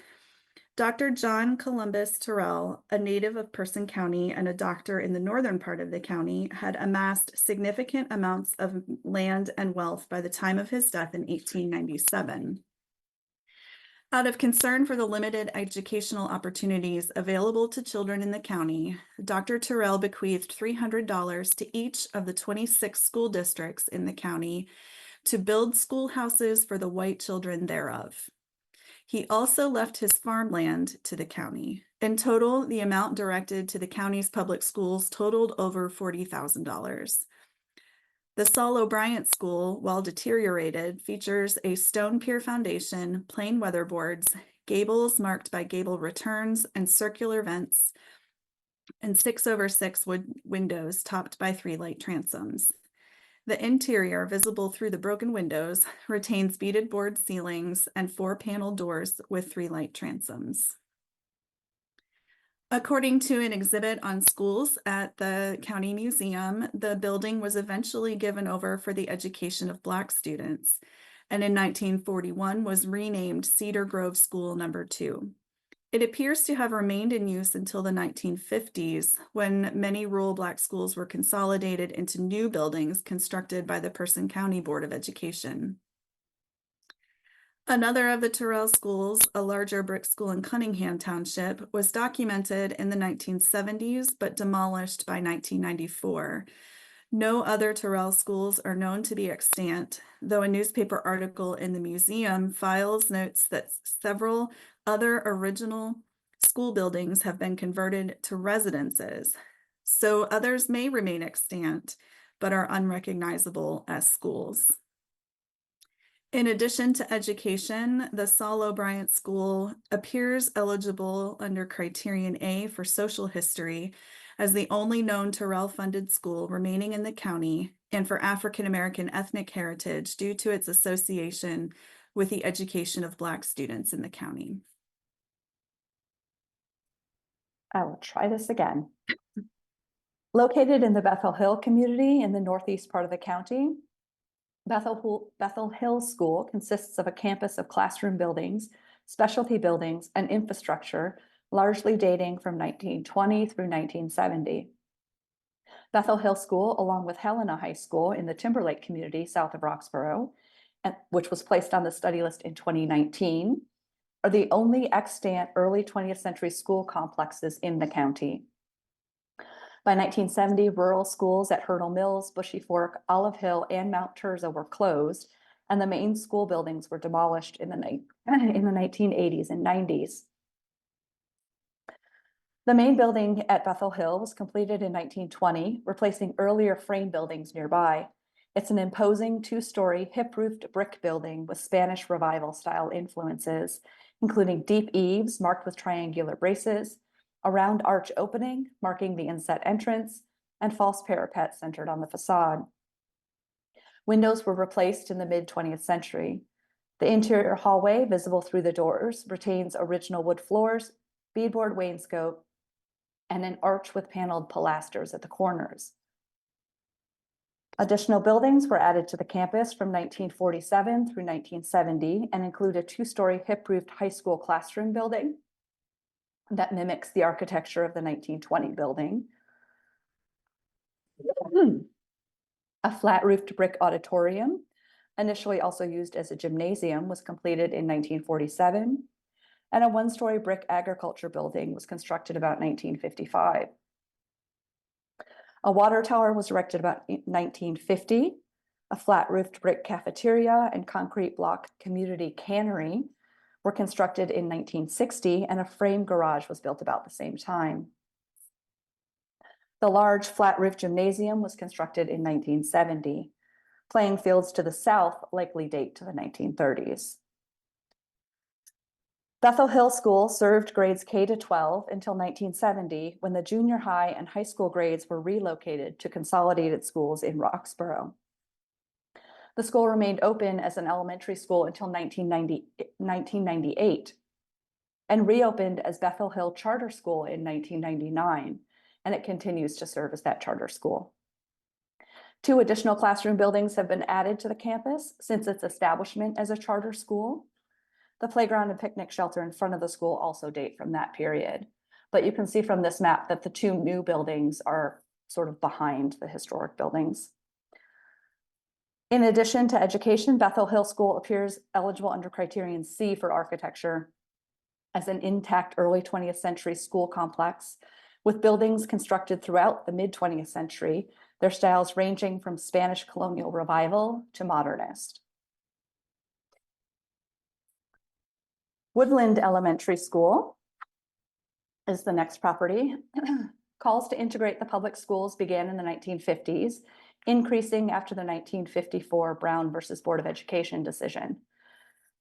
Dr. John Columbus Terrell, a native of Person County and a doctor in the northern part of the county, had amassed significant amounts of land and wealth by the time of his death in 1897. Out of concern for the limited educational opportunities available to children in the county, Dr. Terrell bequeathed $300 to each of the 26 school districts in the county to build schoolhouses for the white children thereof. He also left his farmland to the county. In total, the amount directed to the county's public schools totaled over $40,000. The Saul O'Brien School, while deteriorated, features a stone pier foundation, plain weatherboards, gables marked by gable returns and circular vents, and 6/6 wood windows topped by 3 light transoms. The interior, visible through the broken windows, retains beaded board ceilings and 4-panel doors with 3 light transoms. According to an exhibit on schools at the County Museum, the building was eventually given over for the education of Black students, and in 1941 was renamed Cedar Grove School Number 2. It appears to have remained in use until the 1950s, when many rural Black schools were consolidated into new buildings constructed by the Person County Board of Education. Another of the Terrell schools, a larger brick school in Cunningham Township, was documented in the 1970s but demolished by 1994. No other Terrell schools are known to be extant, though a newspaper article in the museum files notes that several other original school buildings have been converted to residences, so others may remain extant but are unrecognizable as schools. In addition to education, the Saul O'Brien School appears eligible under Criterion A for social history as the only known Terrell-funded school remaining in the county, and for African American ethnic heritage due to its association with the education of Black students in the county. I will try this again. Located in the Bethel Hill community in the northeast part of the county, Bethel Hill School consists of a campus of classroom buildings, specialty buildings, and infrastructure largely dating from 1920 through 1970. Bethel Hill School, along with Helena High School in the Timberlake community south of Roxborough, which was placed on the study list in 2019, are the only extant early 20th century school complexes in the county. By 1970, rural schools at Hurdle Mills, Bushy Fork, Olive Hill, and Mount Terza were closed, and the main school buildings were demolished in the 1980s and 90s. The main building at Bethel Hill was completed in 1920, replacing earlier frame buildings nearby. It's an imposing two-story hip-roofed brick building with Spanish Revival style influences, including deep eaves marked with triangular braces, a round arch opening marking the inset entrance, and false parapet centered on the facade. Windows were replaced in the mid-20th century. The interior hallway, visible through the doors, retains original wood floors, beadboard wainscot, and an arch with paneled pilasters at the corners. Additional buildings were added to the campus from 1947 through 1970 and include a two-story hip-roofed high school classroom building that mimics the architecture of the 1920 building. A flat-roofed brick auditorium, initially also used as a gymnasium, was completed in 1947, and a one-story brick agriculture building was constructed about 1955. A water tower was erected about 1950. A flat-roofed brick cafeteria and concrete block community cannery were constructed in 1960, and a frame garage was built about the same time. The large flat-roof gymnasium was constructed in 1970. Playing fields to the south likely date to the 1930s. Bethel Hill School served grades K to 12 until 1970, when the junior high and high school grades were relocated to consolidated schools in Roxborough. The school remained open as an elementary school until 1998 and reopened as Bethel Hill Charter School in 1999, and it continues to serve as that charter school. 2 additional classroom buildings have been added to the campus since its establishment as a charter school. The playground and picnic shelter in front of the school also date from that period. But you can see from this map that the 2 new buildings are sort of behind the historic buildings. In addition to education, Bethel Hill School appears eligible under criterion C for architecture as an intact early 20th century school complex with buildings constructed throughout the mid-20th century, their styles ranging from Spanish colonial revival to modernist. Woodland Elementary School is the next property. Calls to integrate the public schools began in the 1950s, increasing after the 1954 Brown versus Board of Education decision.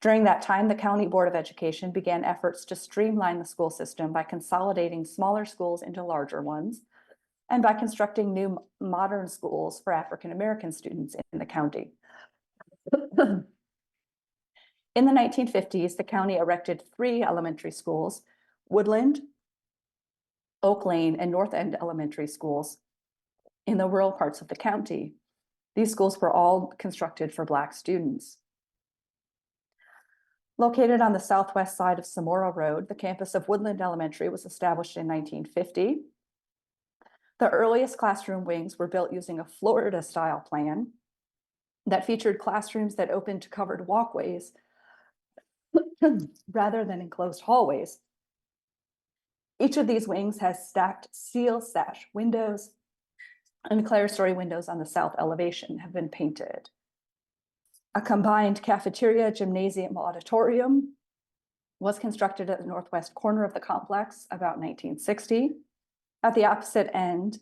During that time, the County Board of Education began efforts to streamline the school system by consolidating smaller schools into larger ones and by constructing new modern schools for African American students in the county. In the 1950s, the county erected 3 elementary schools, Woodland, Oak Lane, and North End elementary schools in the rural parts of the county. These schools were all constructed for Black students. Located on the southwest side of Samora Road, the campus of Woodland Elementary was established in 1950. The earliest classroom wings were built using a Florida-style plan that featured classrooms that opened to covered walkways rather than enclosed hallways. Each of these wings has stacked steel sash windows, and clerestory windows on the south elevation have been painted. A combined cafeteria, gymnasium, auditorium was constructed at the northwest corner of the complex about 1960. At the opposite end,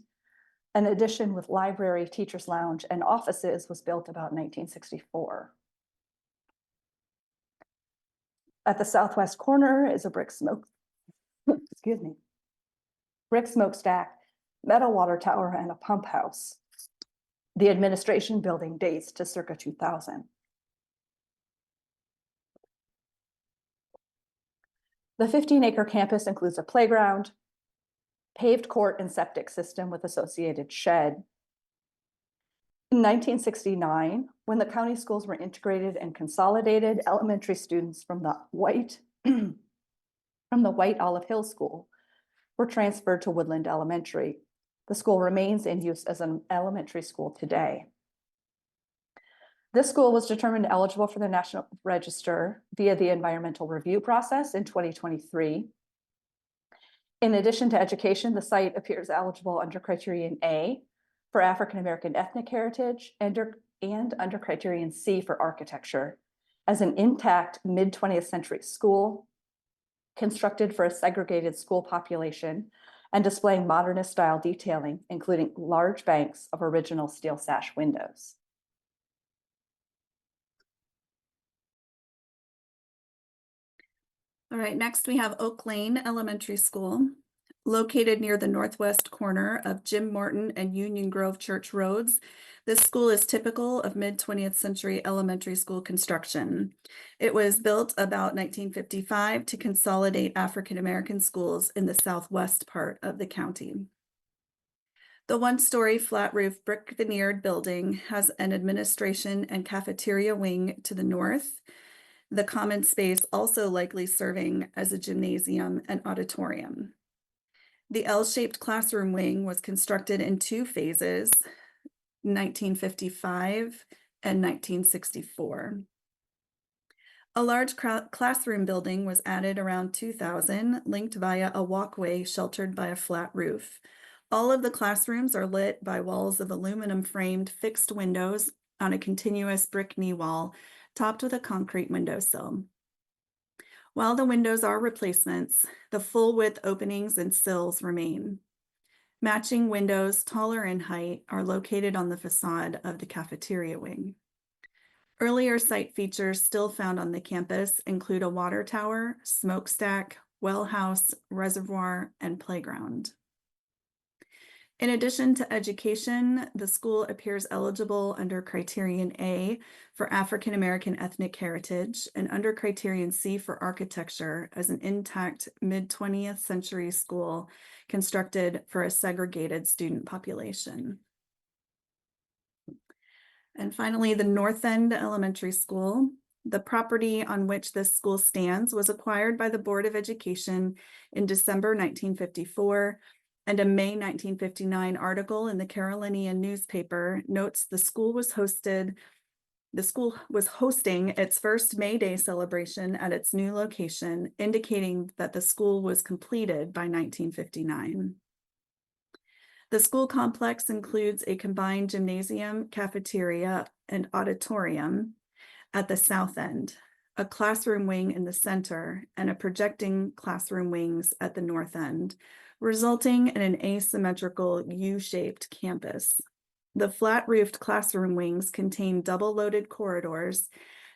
an addition with library, teacher's lounge, and offices was built about 1964. At the southwest corner is a brick smokestack, metal water tower, and a pump house. The administration building dates to circa 2000. The 15-acre campus includes a playground, paved court, and septic system with associated shed. In 1969, when the county schools were integrated and consolidated, elementary students from the White Olive Hill School were transferred to Woodland Elementary. The school remains in use as an elementary school today. This school was determined eligible for the National Register via the environmental review process in 2023. In addition to education, the site appears eligible under criterion A for African American ethnic heritage and and under criterion C for architecture as an intact mid-20th century school constructed for a segregated school population and displaying modernist style detailing, including large banks of original steel sash windows. All right, next we have Oak Lane Elementary School. Located near the northwest corner of Jim Morton and Union Grove Church Roads, this school is typical of mid-20th century elementary school construction. It was built about 1955 to consolidate African-American schools in the southwest part of the county. The one-story flat roof brick veneered building has an administration and cafeteria wing to the north, the common space also likely serving as a gymnasium and auditorium. The L-shaped classroom wing was constructed in two phases, 1955 and 1964. A large classroom building was added around 2000, linked via a walkway sheltered by a flat roof. All of the classrooms are lit by walls of aluminum framed fixed windows on a continuous brick knee wall, topped with a concrete windowsill. While the windows are replacements, the full width openings and sills remain. Matching windows, taller in height, are located on the facade of the cafeteria wing. Earlier site features still found on the campus include a water tower, smokestack, well house, reservoir, and playground. In addition to education, the school appears eligible under Criterion A for African American ethnic heritage and under Criterion C for architecture as an intact mid-20th century school constructed for a segregated student population. And finally, the North End Elementary School. The property on which this school stands was acquired by the Board of Education in December 1954. And a May 1959 article in the Carolinian newspaper notes the school was hosting its first May Day celebration at its new location, indicating that the school was completed by 1959. The school complex includes a combined gymnasium, cafeteria, and auditorium at the south end, a classroom wing in the center, and a projecting classroom wings at the north end, resulting in an asymmetrical U-shaped campus. The flat-roofed classroom wings contain double-loaded corridors,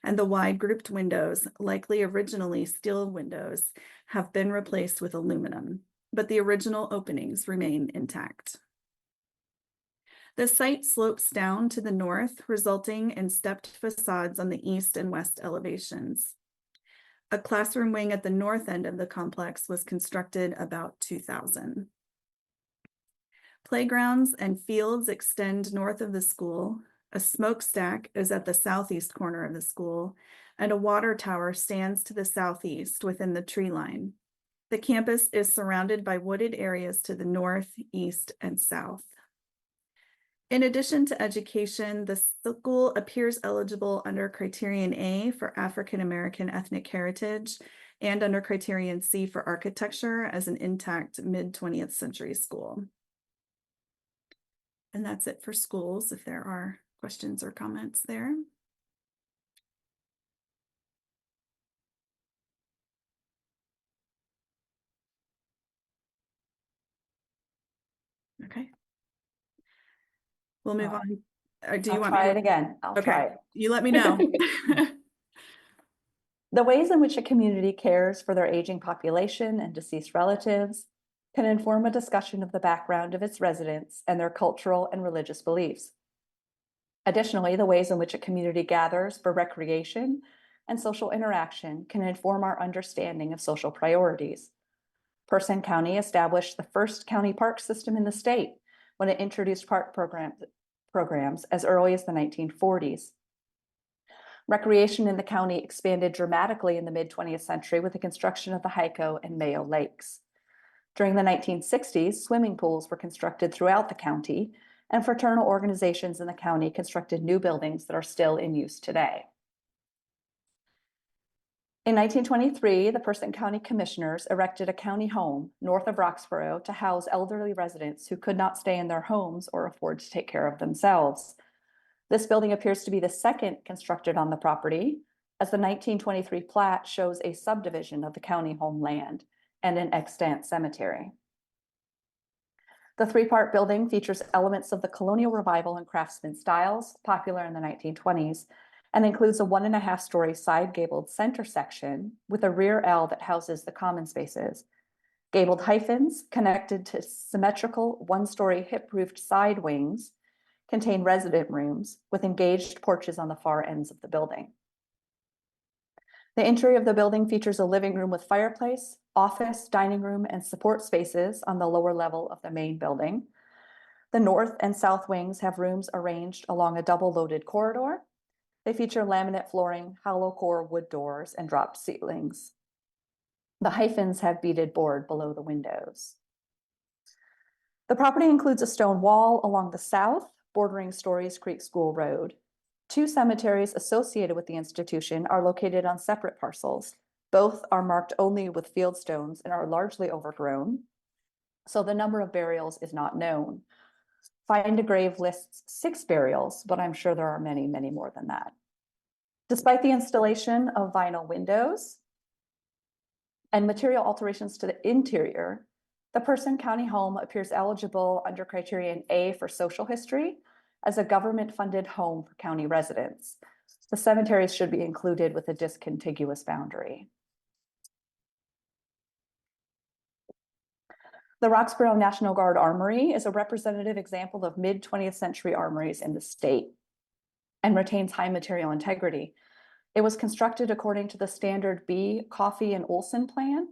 and the wide grouped windows, likely originally steel windows, have been replaced with aluminum, but the original openings remain intact. The site slopes down to the north, resulting in stepped facades on the east and west elevations. A classroom wing at the north end of the complex was constructed about 2000. Playgrounds and fields extend north of the school. A smokestack is at the southeast corner of the school, and a water tower stands to the southeast within the tree line. The campus is surrounded by wooded areas to the north, east, and south. In addition to education, the school appears eligible under Criterion A for African American ethnic heritage and under Criterion C for architecture as an intact mid-20th century school. And that's it for schools, if there are questions or comments there. Okay. We'll move on. Or do you want try me it again? I'll try Okay, it. you let me know. The ways in which a community cares for their aging population and deceased relatives can inform a discussion of the background of its residents and their cultural and religious beliefs. Additionally, the ways in which a community gathers for recreation and social interaction can inform our understanding of social priorities. Person County established the first county park system in the state when it introduced park programs as early as the 1940s. Recreation in the county expanded dramatically in the mid-20th century with the construction of the Hyco and Mayo Lakes. During the 1960s, swimming pools were constructed throughout the county, and fraternal organizations in the county constructed new buildings that are still in use today. In 1923, the Person County Commissioners erected a county home north of Roxborough to house elderly residents who could not stay in their homes or afford to take care of themselves. This building appears to be the second constructed on the property, as the 1923 plat shows a subdivision of the county homeland and an extant cemetery. The three-part building features elements of the colonial revival and craftsman styles popular in the 1920s, and includes a 1.5-story side gabled center section with a rear L that houses the common spaces. Gabled hyphens connected to symmetrical 1-story hip-roofed side wings contain resident rooms with engaged porches on the far ends of the building. The interior of the building features a living room with fireplace, office, dining room, and support spaces on the lower level of the main building. The north and south wings have rooms arranged along a double-loaded corridor. They feature laminate flooring, hollow core wood doors, and dropped ceilings. The hyphens have beaded board below the windows. The property includes a stone wall along the south, bordering Stories Creek School Road. 2 cemeteries associated with the institution are located on separate parcels. Both are marked only with fieldstones and are largely overgrown, so the number of burials is not known. Find a Grave lists 6 burials, but I'm sure there are many, many more than that. Despite the installation of vinyl windows and material alterations to the interior, the Person County home appears eligible under criterion A for social history as a government-funded home for county residents. The cemeteries should be included with a discontiguous boundary. The Roxborough National Guard Armory is a representative example of mid-20th century armories in the state and retains high material integrity. It was constructed according to the standard B. Coffey and Olson plan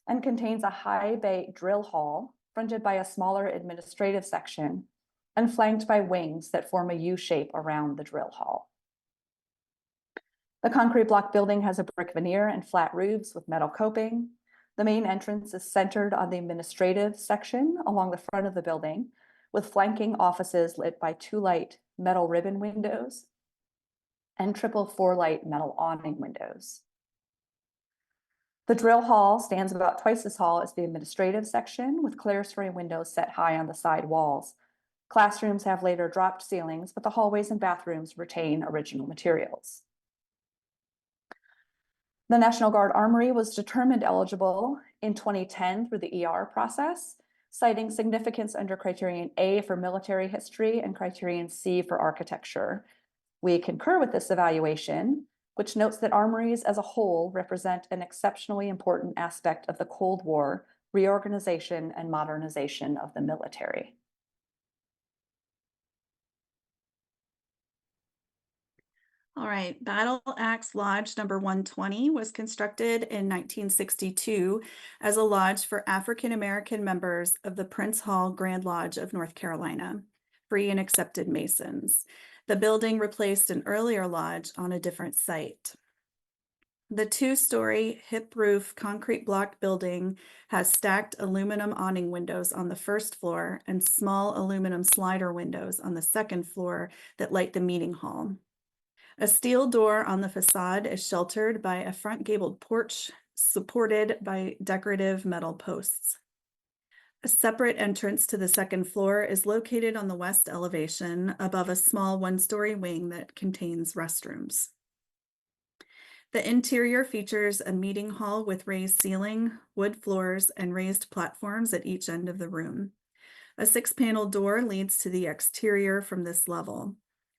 and contains a high bay drill hall fronted by a smaller administrative section and flanked by wings that form a U shape around the drill hall. The concrete block building has a brick veneer and flat roofs with metal coping. The main entrance is centered on the administrative section along the front of the building, with flanking offices lit by 2 light metal ribbon windows and triple 4-light metal awning windows. The drill hall stands about twice as tall as the administrative section, with clerestory windows set high on the side walls. Classrooms have later dropped ceilings, but the hallways and bathrooms retain original materials. The National Guard Armory was determined eligible in 2010 through the ER process, citing significance under criterion A for military history and criterion C for architecture. We concur with this evaluation, which notes that armories as a whole represent an exceptionally important aspect of the Cold War reorganization and modernization of the military. All right, Battle Axe Lodge number 120 was constructed in 1962 as a lodge for African American members of the Prince Hall Grand Lodge of North Carolina, free and accepted Masons. The building replaced an earlier lodge on a different site. The 2-story hip roof concrete block building has stacked aluminum awning windows on the first floor and small aluminum slider windows on the second floor that light the meeting hall. A steel door on the facade is sheltered by a front gabled porch supported by decorative metal posts. A separate entrance to the second floor is located on the west elevation above a small 1-story wing that contains restrooms. The interior features a meeting hall with raised ceiling, wood floors, and raised platforms at each end of the room. A 6-panel door leads to the exterior from this level.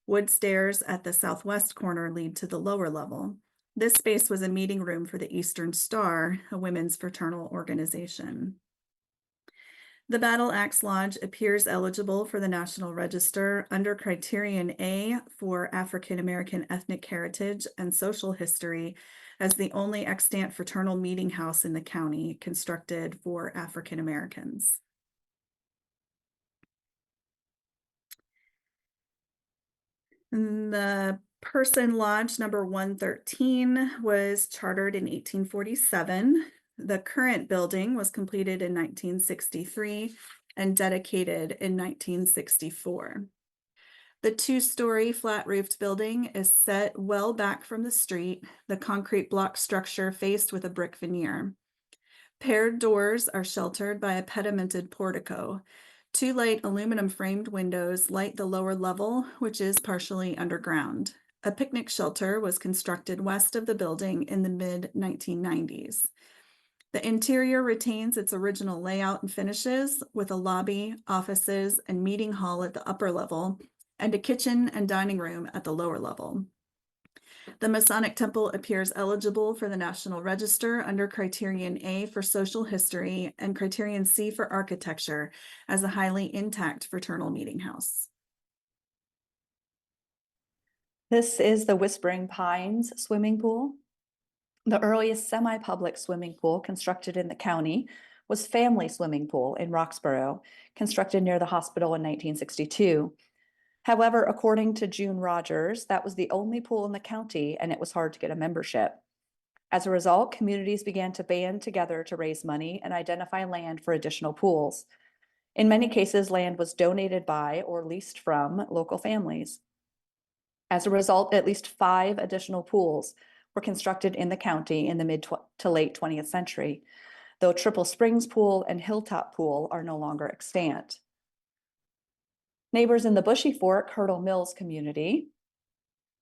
Wood stairs at the southwest corner lead to the lower level. This space was a meeting room for the Eastern Star, a women's fraternal organization. The Battle Axe Lodge appears eligible for the National Register under criterion A for African American ethnic heritage and social history as the only extant fraternal meeting house in the county constructed for African Americans. And the Person Lodge number 113 was chartered in 1847. The current building was completed in 1963 and dedicated in 1964. The 2-story flat-roofed building is set well back from the street, the concrete block structure faced with a brick veneer. Paired doors are sheltered by a pedimented portico. Two light aluminum framed windows light the lower level, which is partially underground. A picnic shelter was constructed west of the building in the mid-1990s. The interior retains its original layout and finishes, with a lobby, offices, and meeting hall at the upper level, and a kitchen and dining room at the lower level. The Masonic Temple appears eligible for the National Register under Criterion A for social history and Criterion C for architecture as a highly intact fraternal meeting house. This is the Whispering Pines swimming pool. The earliest semi-public swimming pool constructed in the county was Family Swimming Pool in Roxborough, constructed near the hospital in 1962. However, according to June Rogers, that was the only pool in the county and it was hard to get a membership. As a result, communities began to band together to raise money and identify land for additional pools. In many cases, land was donated by or leased from local families. As a result, at least 5 additional pools were constructed in the county in the mid to late 20th century, though Triple Springs Pool and Hilltop Pool are no longer extant. Neighbors in the Bushy Fork Hurdle Mills community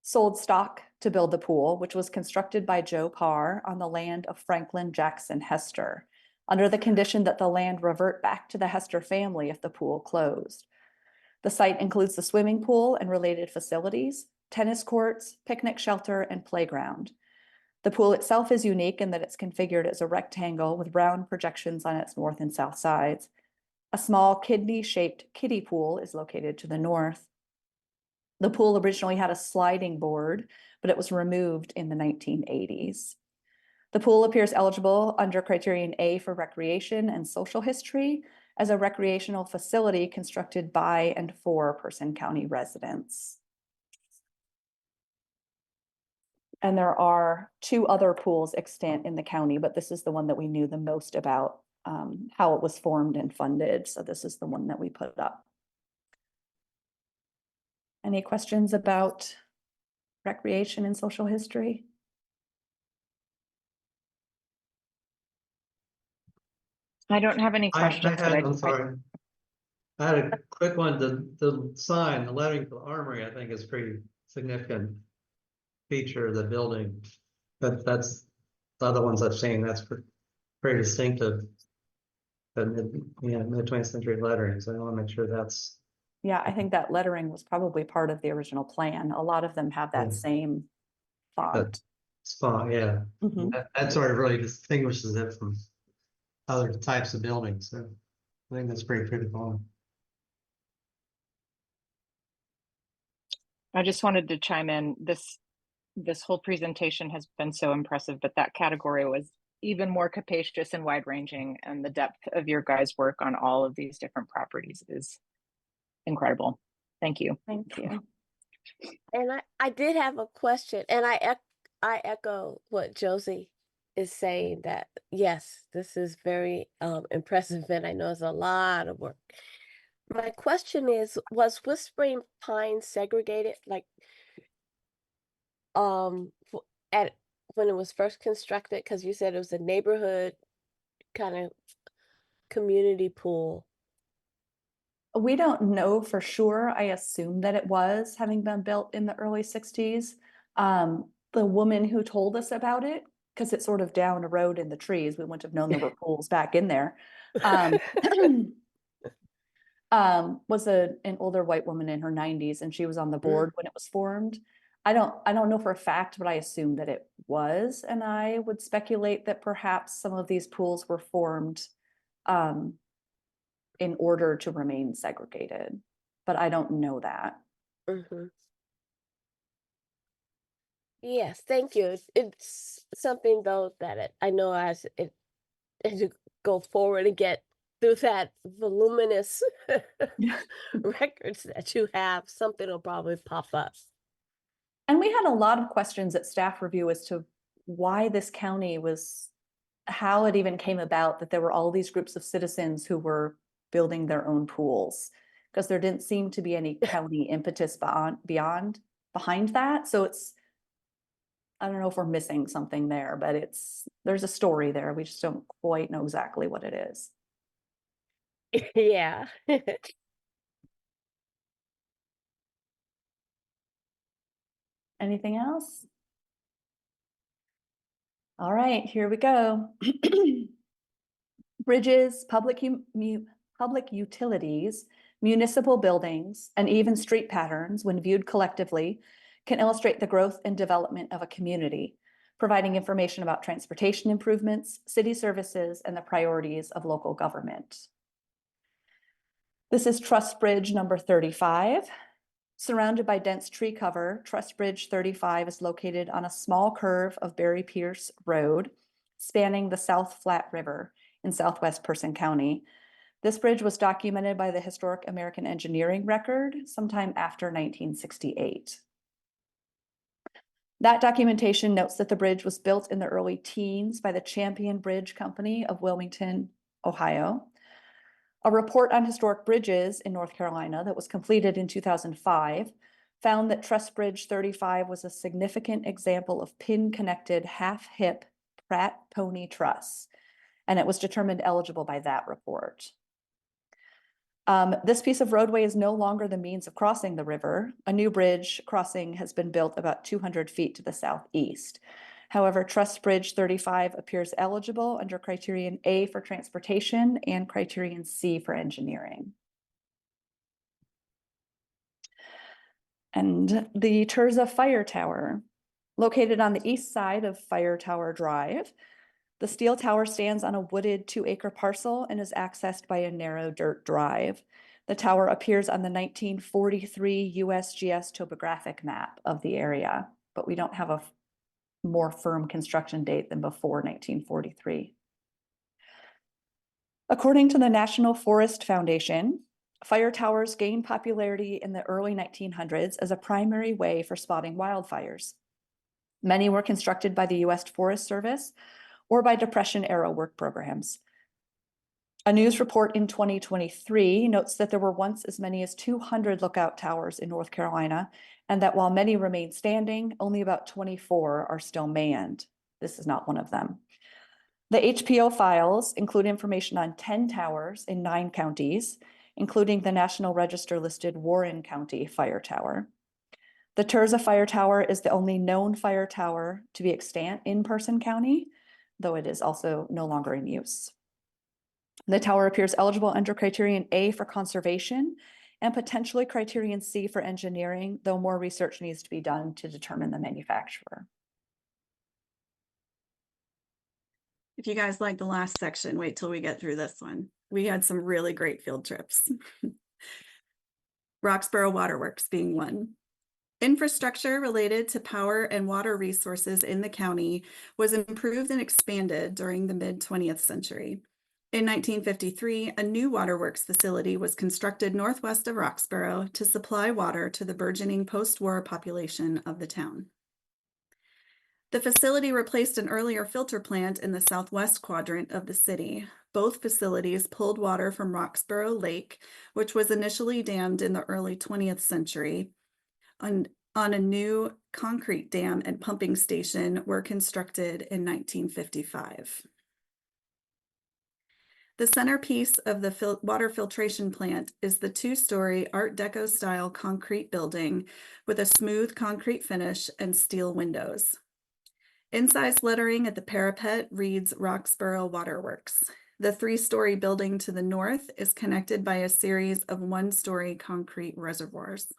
sold stock to build the pool, which was constructed by Joe Parr on the land of Franklin Jackson Hester, under the condition that the land revert back to the Hester family if the pool closed. The site includes the swimming pool and related facilities, tennis courts, picnic shelter, and playground. The pool itself is unique in that it's configured as a rectangle with round projections on its north and south sides. A small kidney-shaped kiddie pool is located to the north. The pool originally had a sliding board, but it was removed in the 1980s. The pool appears eligible under Criterion A for recreation and social history as a recreational facility constructed by and for Person County residents. And there are 2 other pools extant in the county, but this is the one that we knew the most about, how it was formed and funded. So this is the one that we put up. Any questions about recreation and social history? I don't have any questions, but I'm sorry. I had a quick one. The sign, the lettering for Armory, I think is pretty significant feature of the building. But that's the other ones I've seen, that's pretty distinctive. But mid-20th century lettering, so I want to make sure that's. Yeah, I think that lettering was probably part of the original plan. A lot of them have that Yeah. same font. That spot, yeah. Mhm. That sort of really distinguishes it from other types of buildings, so I think that's pretty critical. I just wanted to chime in. This whole presentation has been so impressive, but that category was even more capacious and wide-ranging, and the depth of your guys' work on all of these different properties is incredible. Thank you. Thank you. And I did have a question, and I echo what Josie is saying, that yes, this is very impressive, and I know it's a lot of work. My question is, was Whispering Pines segregated, like at when it was first constructed? Because you said it was a neighborhood kind of community pool. We don't know for sure. I assume that it was, having been built in the early 60s. The woman who told us about it, because it's sort of down a road in the trees, we wouldn't have known there were pools back in there. Was an older white woman in her 90s, and she was on the board when it was formed. I don't know for a fact, but I assume that it was, and I would speculate that perhaps some of these pools were formed in order to remain segregated, but I don't know that. Mm-hmm. Yes, thank you. It's something though that I know as you go forward and get through that voluminous records that you have, something will probably pop up. And we had a lot of questions at staff review as to why this county was, how it even came about that there were all these groups of citizens who were building their own pools, because there didn't seem to be any county impetus behind that. So I don't know if we're missing something there, but there's a story there. We just don't quite know exactly what it is. Yeah. Anything else? All right, here we go. Bridges, public utilities, municipal buildings, and even street patterns, when viewed collectively, can illustrate the growth and development of a community, providing information about transportation improvements, city services, and the priorities of local government. This is Truss Bridge number 35. Surrounded by dense tree cover, Truss Bridge 35 is located on a small curve of Barry Pierce Road, spanning the South Flat River in southwest Person County. This bridge was documented by the Historic American Engineering Record sometime after 1968. That documentation notes that the bridge was built in the early teens by the Champion Bridge Company of Wilmington, Ohio. A report on historic bridges in North Carolina that was completed in 2005 found that Truss Bridge 35 was a significant example of pin-connected half-hip Pratt pony truss, and it was determined eligible by that report. This piece of roadway is no longer the means of crossing the river. A new bridge crossing has been built about 200 feet to the southeast. However, Truss Bridge 35 appears eligible under criterion A for transportation and criterion C for engineering. And the Terza Fire Tower, located on the east side of Fire Tower Drive. The steel tower stands on a wooded 2-acre parcel and is accessed by a narrow dirt drive. The tower appears on the 1943 USGS topographic map of the area, but we don't have a more firm construction date than before 1943. According to the National Forest Foundation, fire towers gained popularity in the early 1900s as a primary way for spotting wildfires. Many were constructed by the U.S. Forest Service or by Depression-era work programs. A news report in 2023 notes that there were once as many as 200 lookout towers in North Carolina, and that while many remain standing, only about 24 are still manned. This is not one of them. The HPO files include information on 10 towers in 9 counties, including the National Register listed Warren County Fire Tower. The Terza Fire Tower is the only known fire tower to be extant in Person County, though it is also no longer in use. The tower appears eligible under criterion A for conservation and potentially criterion C for engineering, though more research needs to be done to determine the manufacturer. If you guys like the last section, wait till we get through this one. We had some really great field trips. Roxborough Waterworks being one. Infrastructure related to power and water resources in the county was improved and expanded during the mid-20th century. In 1953, a new waterworks facility was constructed northwest of Roxborough to supply water to the burgeoning post-war population of the town. The facility replaced an earlier filter plant in the southwest quadrant of the city. Both facilities pulled water from Roxborough Lake, which was initially dammed in the early 20th century. On a new concrete dam and pumping station were constructed in 1955. The centerpiece of the water filtration plant is the 2-story Art Deco style concrete building with a smooth concrete finish and steel windows. Incised lettering at the parapet reads Roxborough Waterworks. The 3-story building to the north is connected by a series of 1-story concrete reservoirs.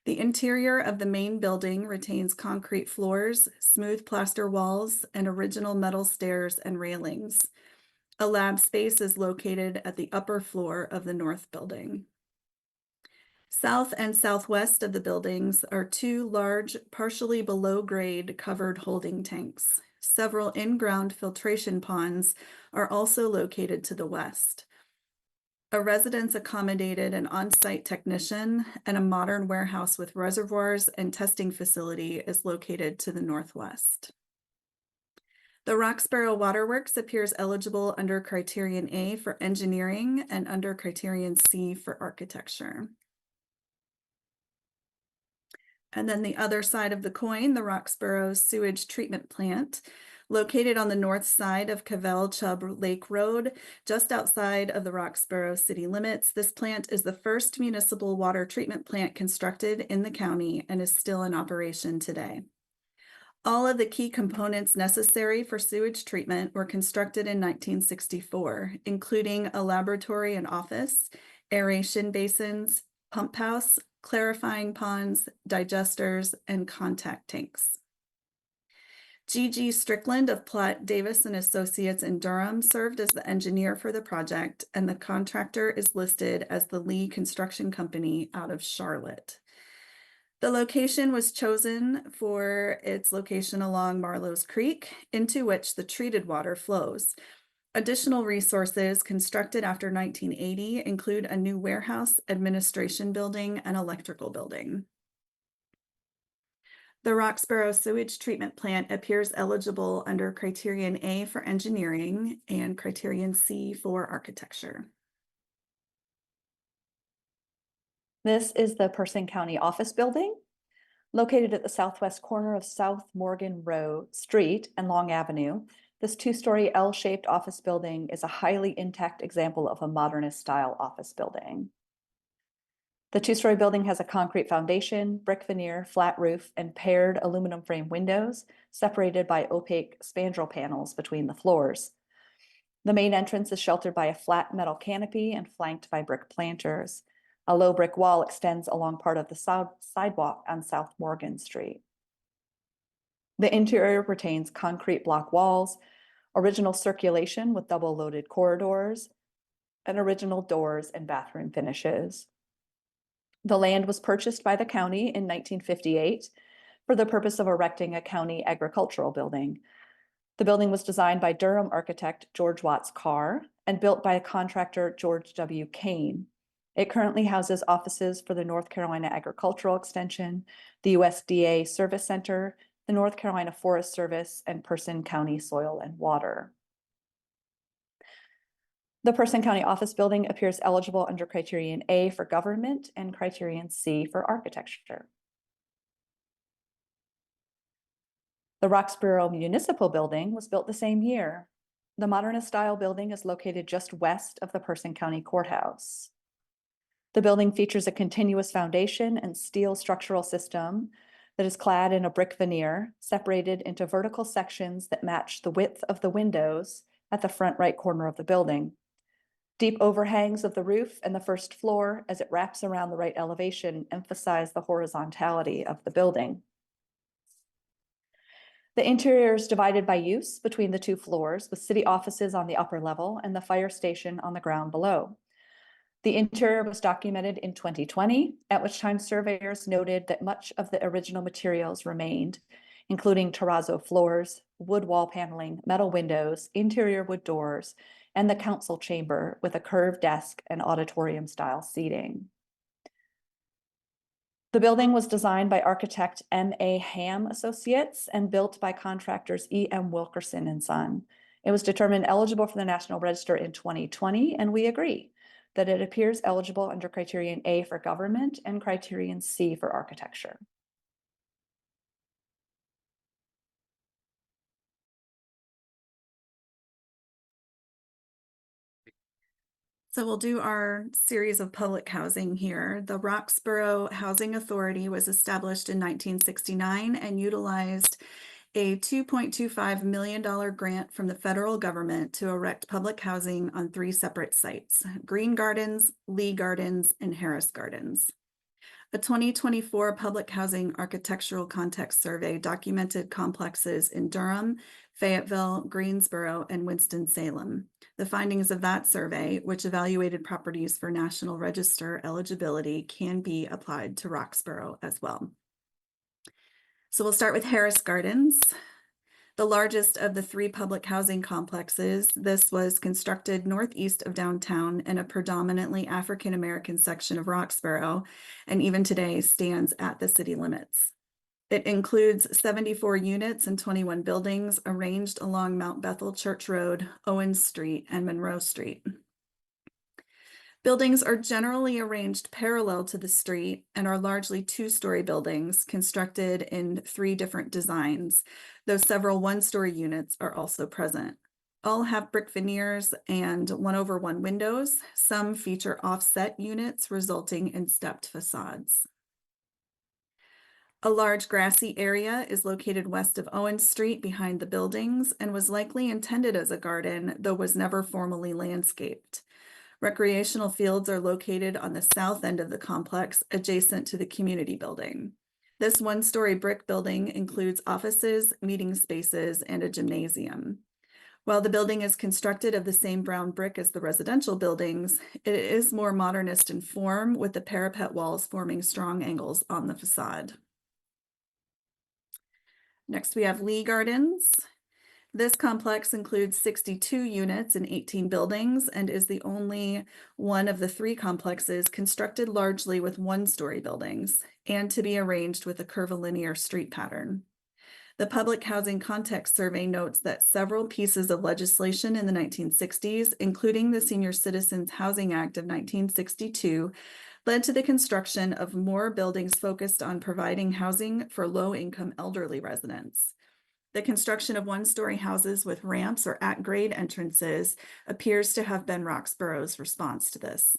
The interior of the main building retains concrete floors, smooth plaster walls, and original metal stairs and railings. A lab space is located at the upper floor of the north building. South and southwest of the buildings are 2 large, partially below grade covered holding tanks. Several in-ground filtration ponds are also located to the west. A residence accommodated an on-site technician, and a modern warehouse with reservoirs and testing facility is located to the northwest. The Roxborough Waterworks appears eligible under criterion A for engineering and under criterion C for architecture. And then the other side of the coin, the Roxborough Sewage Treatment Plant, Located on the north side of Cavell Chubb Lake Road, just outside of the Roxborough city limits, this plant is the first municipal water treatment plant constructed in the county and is still in operation today. All of the key components necessary for sewage treatment were constructed in 1964, including a laboratory and office, aeration basins, pump house, clarifying ponds, digesters, and contact tanks. G.G. Strickland of Platt Davis and Associates in Durham served as the engineer for the project, and the contractor is listed as the Lee Construction Company out of Charlotte. The location was chosen for its location along Marlowe's Creek, into which the treated water flows. Additional resources constructed after 1980 include a new warehouse, administration building, and electrical building. The Roxborough Sewage Treatment Plant appears eligible under Criterion A for engineering and Criterion C for architecture. This is the Person County Office Building, located at the southwest corner of South Morgan Road Street and Long Avenue. This two-story L-shaped office building is a highly intact example of a modernist-style office building. The two-story building has a concrete foundation, brick veneer, flat roof, and paired aluminum frame windows separated by opaque spandrel panels between the floors. The main entrance is sheltered by a flat metal canopy and flanked by brick planters. A low brick wall extends along part of the sidewalk on South Morgan Street. The interior retains concrete block walls, original circulation with double loaded corridors, and original doors and bathroom finishes. The land was purchased by the county in 1958 for the purpose of erecting a county agricultural building. The building was designed by Durham architect George Watts Carr and built by contractor George W. Kane. It currently houses offices for the North Carolina Agricultural Extension, the USDA Service Center, the North Carolina Forest Service, and Person County Soil and Water. The Person County Office Building appears eligible under Criterion A for government and Criterion C for architecture. The Roxborough Municipal Building was built the same year. The modernist-style building is located just west of the Person County Courthouse. The building features a continuous foundation and steel structural system that is clad in a brick veneer, separated into vertical sections that match the width of the windows at the front right corner of the building. Deep overhangs of the roof and the first floor as it wraps around the right elevation emphasize the horizontality of the building. The interior is divided by use between the two floors, with city offices on the upper level and the fire station on the ground below. The interior was documented in 2020, at which time surveyors noted that much of the original materials remained, including terrazzo floors, wood wall paneling, metal windows, interior wood doors, and the council chamber with a curved desk and auditorium-style seating. The building was designed by architect M.A. Ham Associates and built by contractors E.M. Wilkerson and Son. It was determined eligible for the National Register in 2020, and we agree that it appears eligible under Criterion A for government and Criterion C for architecture. So we'll do our series of public housing here. The Roxborough Housing Authority was established in 1969 and utilized a $2.25 million grant from the federal government to erect public housing on 3 separate sites: Green Gardens, Lee Gardens, and Harris Gardens. A 2024 Public Housing Architectural Context Survey documented complexes in Durham, Fayetteville, Greensboro, and Winston-Salem. The findings of that survey, which evaluated properties for National Register eligibility, can be applied to Roxborough as well. So we'll start with Harris Gardens, the largest of the 3 public housing complexes. This was constructed northeast of downtown in a predominantly African-American section of Roxborough, and even today stands at the city limits. It includes 74 units and 21 buildings arranged along Mount Bethel Church Road, Owens Street, and Monroe Street. Buildings are generally arranged parallel to the street and are largely 2-story buildings constructed in 3 different designs. though several one-story units are also present. All have brick veneers and 1/1 windows. Some feature offset units resulting in stepped facades. A large grassy area is located west of Owen Street behind the buildings and was likely intended as a garden, though was never formally landscaped. Recreational fields are located on the south end of the complex, adjacent to the community building. This one-story brick building includes offices, meeting spaces, and a gymnasium. While the building is constructed of the same brown brick as the residential buildings, it is more modernist in form, with the parapet walls forming strong angles on the facade. Next, we have Lee Gardens. This complex includes 62 units and 18 buildings and is the only one of the 3 complexes constructed largely with one-story buildings and to be arranged with a curvilinear street pattern. The Public Housing Context Survey notes that several pieces of legislation in the 1960s, including the Senior Citizens Housing Act of 1962, led to the construction of more buildings focused on providing housing for low-income elderly residents. The construction of one-story houses with ramps or at-grade entrances appears to have been Roxborough's response to this.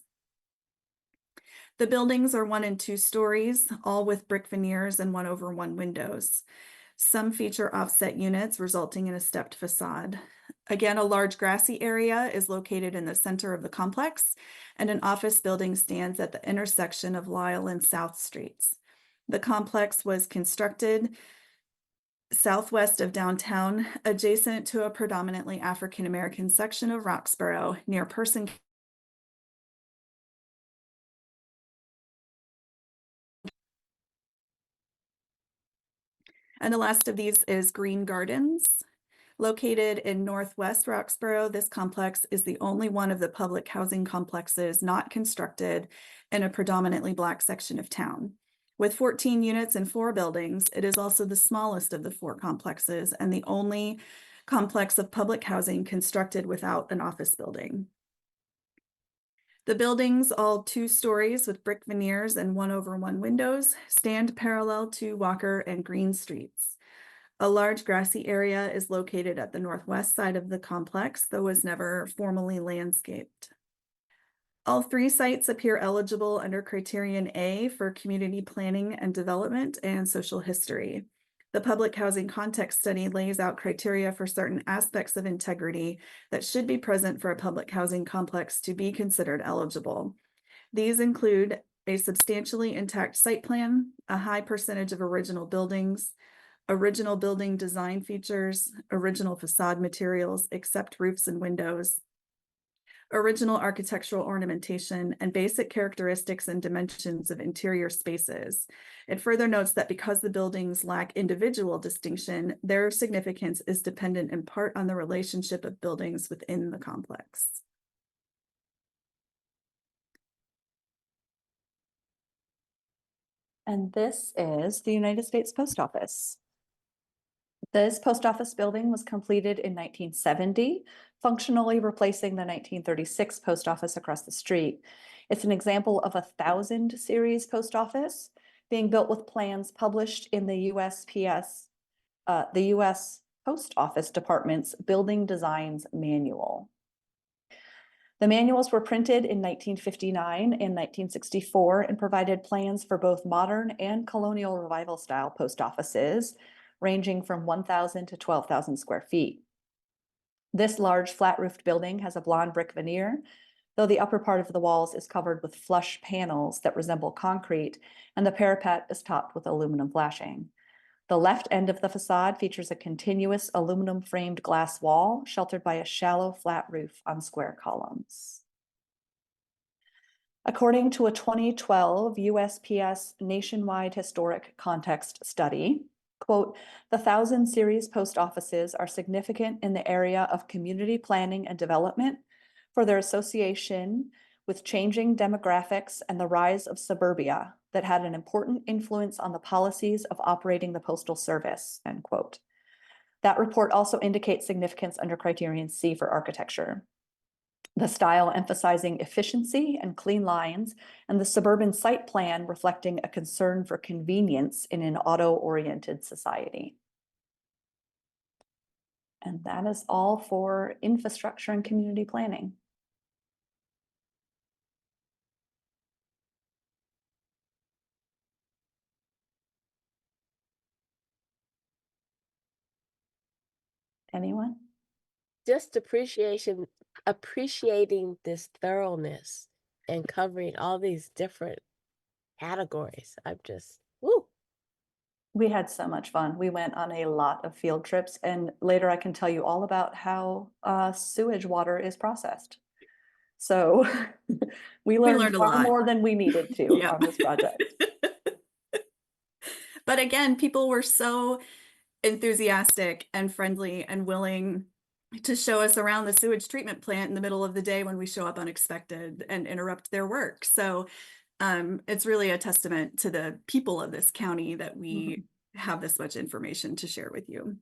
The buildings are 1 and 2 stories, all with brick veneers and 1/1 windows. Some feature offset units resulting in a stepped facade. Again, a large grassy area is located in the center of the complex, and an office building stands at the intersection of Lyle and South Streets. The complex was constructed southwest of downtown, adjacent to a predominantly African-American section of Roxborough near Person. And the last of these is Green Gardens. Located in northwest Roxborough, this complex is the only one of the public housing complexes not constructed in a predominantly Black section of town. With 14 units and 4 buildings, it is also the smallest of the 4 complexes and the only complex of public housing constructed without an office building. The buildings, all 2 stories with brick veneers and 1/1 windows, stand parallel to Walker and Green Streets. A large grassy area is located at the northwest side of the complex, though was never formally landscaped. All 3 sites appear eligible under Criterion A for community planning and development and social history. The Public Housing Context Study lays out criteria for certain aspects of integrity that should be present for a public housing complex to be considered eligible. These include a substantially intact site plan, a high percentage of original buildings, original building design features, original facade materials except roofs and windows, original architectural ornamentation, and basic characteristics and dimensions of interior spaces. It further notes that because the buildings lack individual distinction, their significance is dependent in part on the relationship of buildings within the complex. And this is the United States Post Office. This post office building was completed in 1970, functionally replacing the 1936 post office across the street. It's an example of a 1000 series post office being built with plans published in the USPS, the U.S. Post Office Department's Building Designs Manual. The manuals were printed in 1959 and 1964 and provided plans for both modern and colonial revival style post offices, ranging from 1,000 to 12,000 square feet. This large flat roofed building has a blonde brick veneer, though the upper part of the walls is covered with flush panels that resemble concrete, and the parapet is topped with aluminum flashing. The left end of the facade features a continuous aluminum framed glass wall sheltered by a shallow flat roof on square columns. According to a 2012 USPS Nationwide Historic Context Study, quote, "The 1000 series post offices are significant in the area of community planning and development for their association with changing demographics and the rise of suburbia that had an important influence on the policies of operating the Postal Service," end quote. That report also indicates significance under Criterion C for architecture. The style emphasizing efficiency and clean lines, and the suburban site plan reflecting a concern for convenience in an auto-oriented society. And that is all for infrastructure and community planning. Anyone? Just appreciating this thoroughness and covering all these different categories. I'm just, woo. We had so much fun. We went on a lot of field trips, and later I can tell you all about how sewage water is processed. So we learned learned a far lot. more than we needed to Yep. on this project. But again, people were so enthusiastic and friendly and willing to show us around the sewage treatment plant in the middle of the day when we show up unexpected and interrupt their work. So it's really a testament to the people of this county that we have this much information to share with you.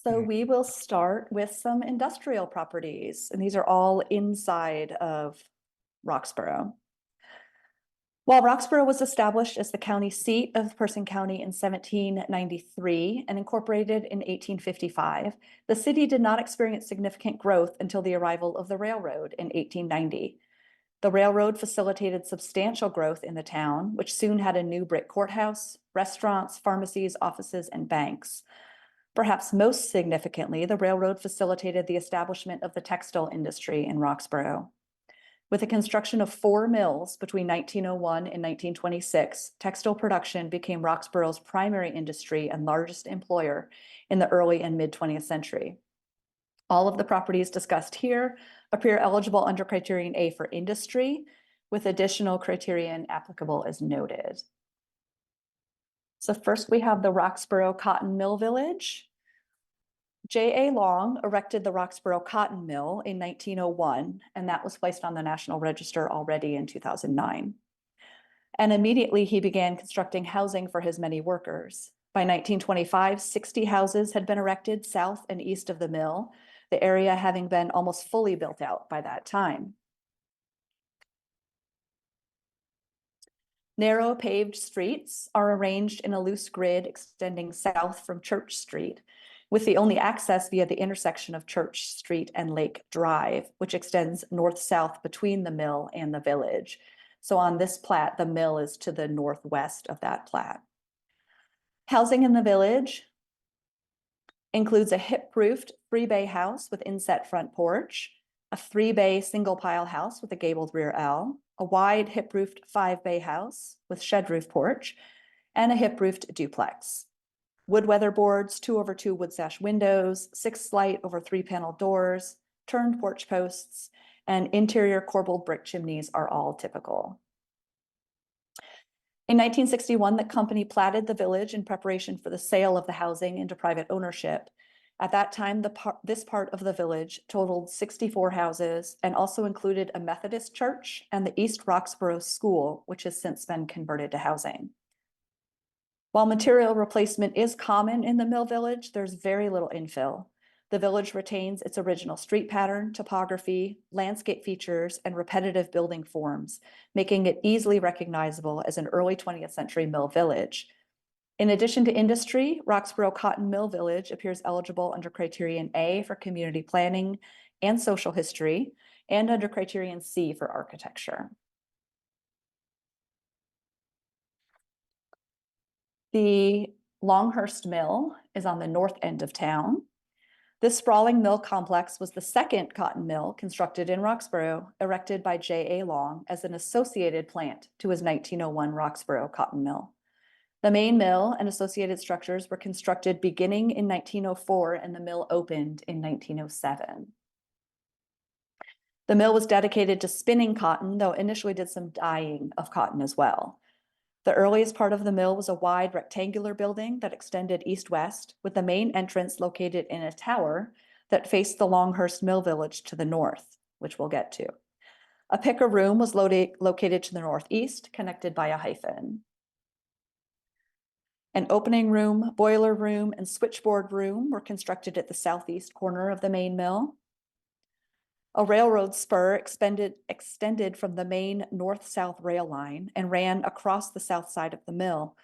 So we will start with some industrial properties, and these are all inside of Roxborough. While Roxborough was established as the county seat of Person County in 1793 and incorporated in 1855, the city did not experience significant growth until the arrival of the railroad in 1890. The railroad facilitated substantial growth in the town, which soon had a new brick courthouse, restaurants, pharmacies, offices, and banks. Perhaps most significantly, the railroad facilitated the establishment of the textile industry in Roxborough. With the construction of 4 mills between 1901 and 1926, textile production became Roxborough's primary industry and largest employer in the early and mid-20th century. All of the properties discussed here appear eligible under criterion A for industry, with additional criterion applicable as noted. So first we have the Roxborough Cotton Mill Village. J.A. Long erected the Roxborough Cotton Mill in 1901, and that was placed on the National Register already in 2009. And immediately he began constructing housing for his many workers. By 1925, 60 houses had been erected south and east of the mill, the area having been almost fully built out by that time. Narrow paved streets are arranged in a loose grid extending south from Church Street, with the only access via the intersection of Church Street and Lake Drive, which extends north-south between the mill and the village. So on this plat, the mill is to the northwest of that plat. Housing in the village includes a hip-roofed 3-bay house with inset front porch, a 3-bay single-pile house with a gabled rear L, a wide hip-roofed 5-bay house with shed roof porch, and a hip-roofed duplex. Wood weatherboards, 2/2 wood sash windows, 6 slight over 3 panel doors, turned porch posts, and interior corbelled brick chimneys are all typical. In 1961, the company platted the village in preparation for the sale of the housing into private ownership. At that time, this part of the village totaled 64 houses and also included a Methodist church and the East Roxborough School, which has since been converted to housing. While material replacement is common in the Mill Village, there's very little infill. The village retains its original street pattern, topography, landscape features, and repetitive building forms, making it easily recognizable as an early 20th century mill village. In addition to industry, Roxborough Cotton Mill Village appears eligible under criterion A for community planning and social history, and under criterion C for architecture. The Longhurst Mill is on the north end of town. This sprawling mill complex was the second cotton mill constructed in Roxborough, erected by J.A. Long as an associated plant to his 1901 Roxborough Cotton Mill. The main mill and associated structures were constructed beginning in 1904, and the mill opened in 1907. The mill was dedicated to spinning cotton, though initially did some dyeing of cotton as well. The earliest part of the mill was a wide rectangular building that extended east-west, with the main entrance located in a tower that faced the Longhurst Mill Village to the north, which we'll get to. A picker room was located to the northeast, connected by a hyphen. An opening room, boiler room, and switchboard room were constructed at the southeast corner of the main mill. A railroad spur extended from the main north-south rail line and ran across the south side of the mill.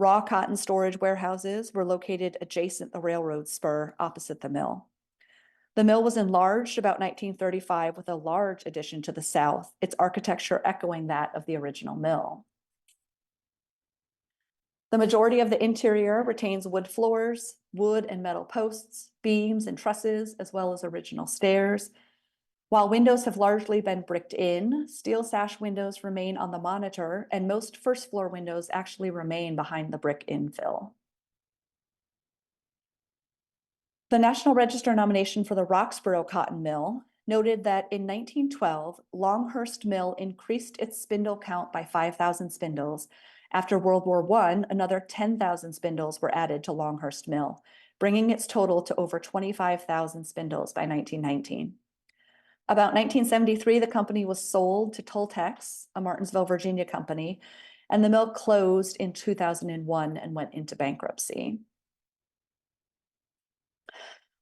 Raw cotton storage warehouses were located adjacent the railroad spur opposite the mill. The mill was enlarged about 1935 with a large addition to the south, its architecture echoing that of the original mill. The majority of the interior retains wood floors, wood and metal posts, beams and trusses, as well as original stairs. While windows have largely been bricked in, steel sash windows remain on the monitor, and most first floor windows actually remain behind the brick infill. The National Register nomination for the Roxborough Cotton Mill noted that in 1912, Longhurst Mill increased its spindle count by 5,000 spindles. After World War I, another 10,000 spindles were added to Longhurst Mill, bringing its total to over 25,000 spindles by 1919. About 1973, the company was sold to Toltex, a Martinsville, Virginia company, and the mill closed in 2001 and went into bankruptcy.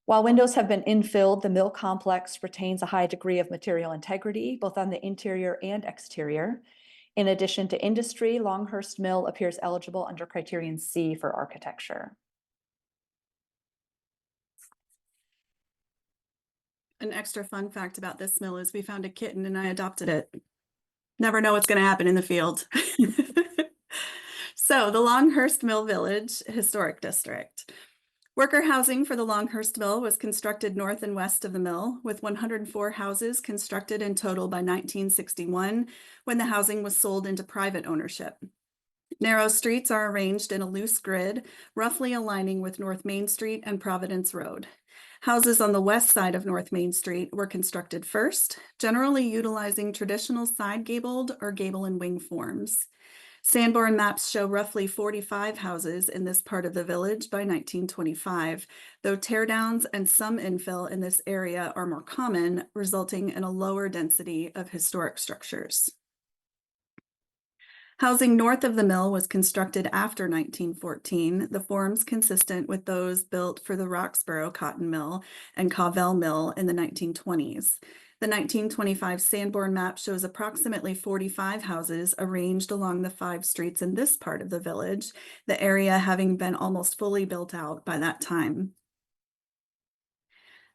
While windows have been infilled, the mill complex retains a high degree of material integrity, both on the interior and exterior. In addition to industry, Longhurst Mill appears eligible under Criterion C for architecture. An extra fun fact about this mill is we found a kitten and I adopted it. Never know what's going to happen in the field. So the Longhurst Mill Village Historic District. Worker housing for the Longhurst Mill was constructed north and west of the mill, with 104 houses constructed in total by 1961, when the housing was sold into private ownership. Narrow streets are arranged in a loose grid, roughly aligning with North Main Street and Providence Road. Houses on the west side of North Main Street were constructed first, generally utilizing traditional side gabled or gable and wing forms. Sanborn maps show roughly 45 houses in this part of the village by 1925, though teardowns and some infill in this area are more common, resulting in a lower density of historic structures. Housing north of the mill was constructed after 1914, the forms consistent with those built for the Roxborough Cotton Mill and Cavell Mill in the 1920s. The 1925 Sanborn map shows approximately 45 houses arranged along the 5 streets in this part of the village, the area having been almost fully built out by that time.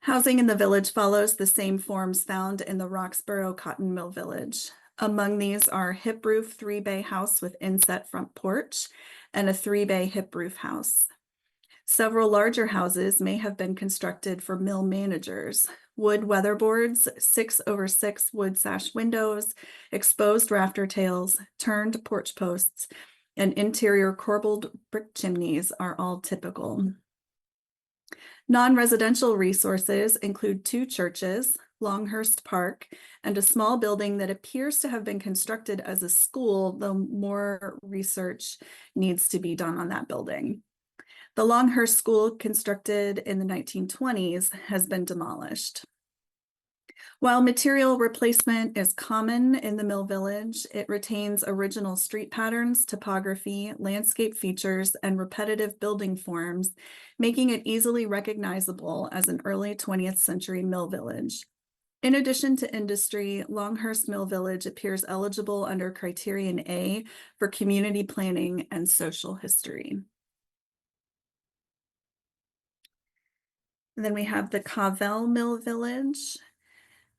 Housing in the village follows the same forms found in the Roxborough Cotton Mill Village. Among these are hip roof 3-bay house with inset front porch and a 3-bay hip roof house. Several larger houses may have been constructed for mill managers. Wood weatherboards, 6/6 wood sash windows, exposed rafter tails, turned porch posts, and interior corbelled brick chimneys are all typical. Non-residential resources include 2 churches, Longhurst Park, and a small building that appears to have been constructed as a school, though more research needs to be done on that building. The Longhurst School, constructed in the 1920s, has been demolished. While material replacement is common in the Mill Village, it retains original street patterns, topography, landscape features, and repetitive building forms, making it easily recognizable as an early 20th century mill village. In addition to industry, Longhurst Mill Village appears eligible under Criterion A for community planning and social history. And then we have the Cavell Mill Village.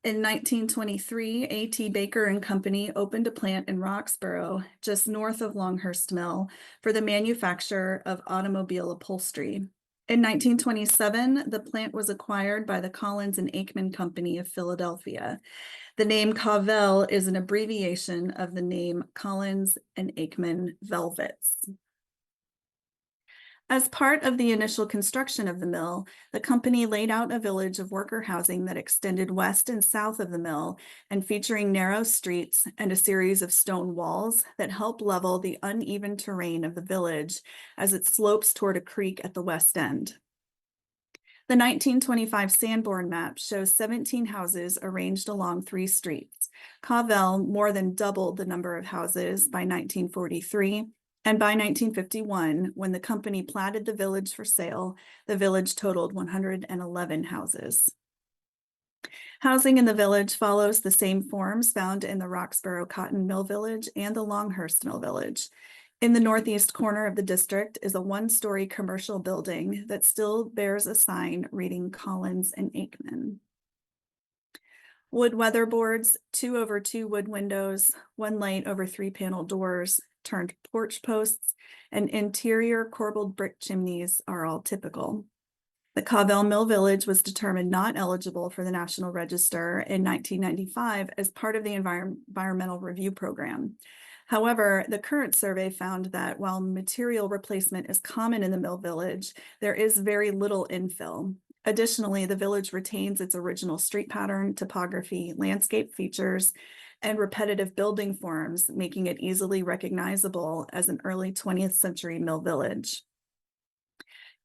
In 1923, A.T. Baker and Company opened a plant in Roxborough, just north of Longhurst Mill, for the manufacture of automobile upholstery. In 1927, the plant was acquired by the Collins and Aikman Company of Philadelphia. The name Cavell is an abbreviation of the name Collins and Aikman Velvets. As part of the initial construction of the mill, the company laid out a village of worker housing that extended west and south of the mill and featuring narrow streets and a series of stone walls that help level the uneven terrain of the village as it slopes toward a creek at the west end. The 1925 Sanborn map shows 17 houses arranged along 3 streets. Cavell more than doubled the number of houses by 1943. And by 1951, when the company platted the village for sale, the village totaled 111 houses. Housing in the village follows the same forms found in the Roxborough Cotton Mill Village and the Longhurst Mill Village. In the northeast corner of the district is a one-story commercial building that still bears a sign reading Collins and Aikman. Wood weatherboards, 2/2 wood windows, 1 light over 3 panel doors, turned porch posts, and interior corbelled brick chimneys are all typical. The Cavell Mill Village was determined not eligible for the National Register in 1995 as part of the environmental review program. However, the current survey found that while material replacement is common in the Mill Village, there is very little infill. Additionally, the village retains its original street pattern, topography, landscape features, and repetitive building forms, making it easily recognizable as an early 20th century mill village.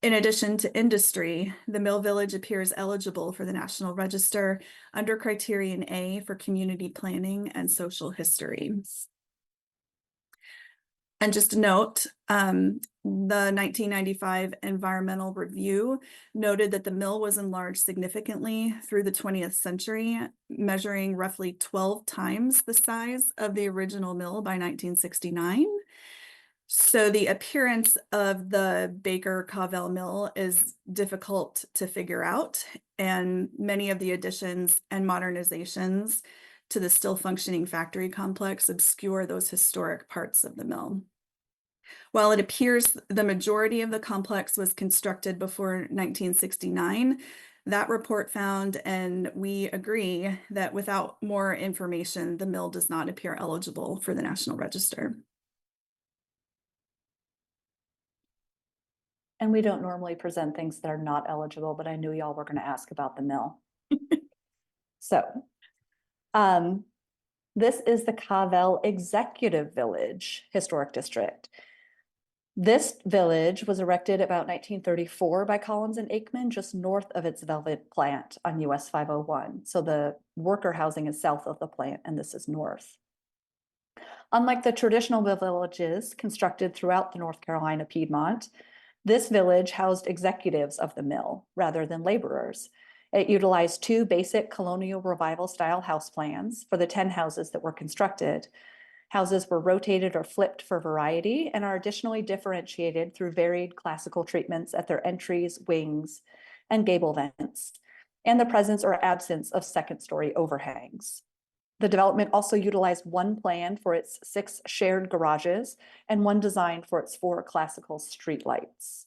In addition to industry, the Mill Village appears eligible for the National Register under Criterion A for community planning and social history. And just a note, the 1995 environmental review noted that the mill was enlarged significantly through the 20th century, measuring roughly 12 times the size of the original mill by 1969. So the appearance of the Baker Cavell Mill is difficult to figure out, and many of the additions and modernizations to the still functioning factory complex obscure those historic parts of the mill. While it appears the majority of the complex was constructed before 1969, that report found, and we agree, that without more information, the mill does not appear eligible for the National Register. And we don't normally present things that are not eligible, but I knew y'all were going to ask about the mill. So, this is the Cavell Executive Village Historic District. This village was erected about 1934 by Collins and Aikman, just north of its Velvet plant on US 501. So the worker housing is south of the plant, and this is north. Unlike the traditional mill villages constructed throughout the North Carolina Piedmont, this village housed executives of the mill rather than laborers. It utilized 2 basic colonial revival style house plans for the 10 houses that were constructed. Houses were rotated or flipped for variety and are additionally differentiated through varied classical treatments at their entries, wings, and gable vents, and the presence or absence of second-story overhangs. The development also utilized 1 plan for its 6 shared garages and 1 design for its 4 classical streetlights.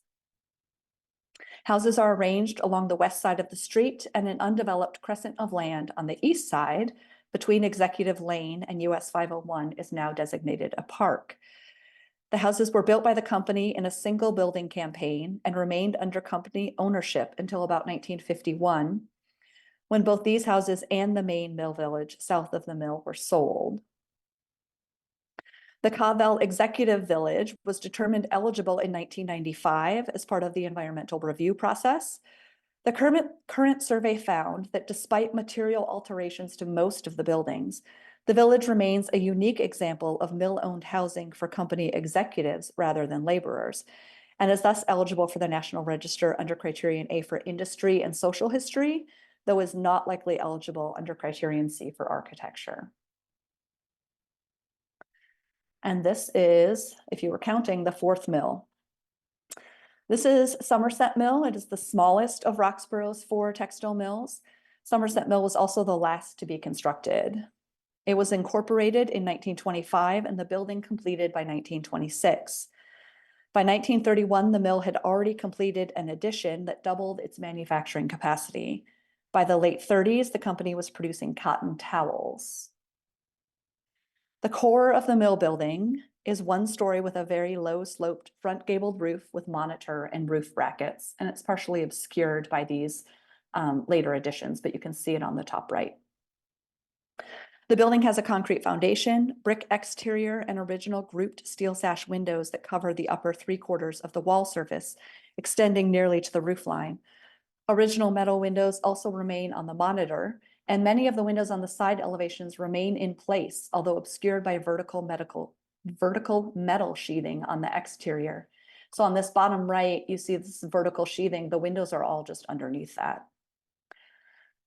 Houses are arranged along the west side of the street, and an undeveloped crescent of land on the east side between Executive Lane and US 501 is now designated a park. The houses were built by the company in a single building campaign and remained under company ownership until about 1951, when both these houses and the main mill village south of the mill were sold. The Cavell Executive Village was determined eligible in 1995 as part of the environmental review process. The current survey found that despite material alterations to most of the buildings, the village remains a unique example of mill-owned housing for company executives rather than laborers, and is thus eligible for the National Register under Criterion A for industry and social history, though is not likely eligible under Criterion C for architecture. And this is, if you were counting, the 4th mill. This is Somerset Mill. It is the smallest of Roxborough's 4 textile mills. Somerset Mill was also the last to be constructed. It was incorporated in 1925 and the building completed by 1926. By 1931, the mill had already completed an addition that doubled its manufacturing capacity. By the late 30s, the company was producing cotton towels. The core of the mill building is 1 story with a very low sloped front gabled roof with monitor and roof brackets, and it's partially obscured by these later additions, but you can see it on the top right. The building has a concrete foundation, brick exterior, and original grouped steel sash windows that cover the upper 3/4 of the wall surface, extending nearly to the roof line. Original metal windows also remain on the monitor, and many of the windows on the side elevations remain in place, although obscured by vertical metal sheathing on the exterior. So on this bottom right, you see this vertical sheathing. The windows are all just underneath that.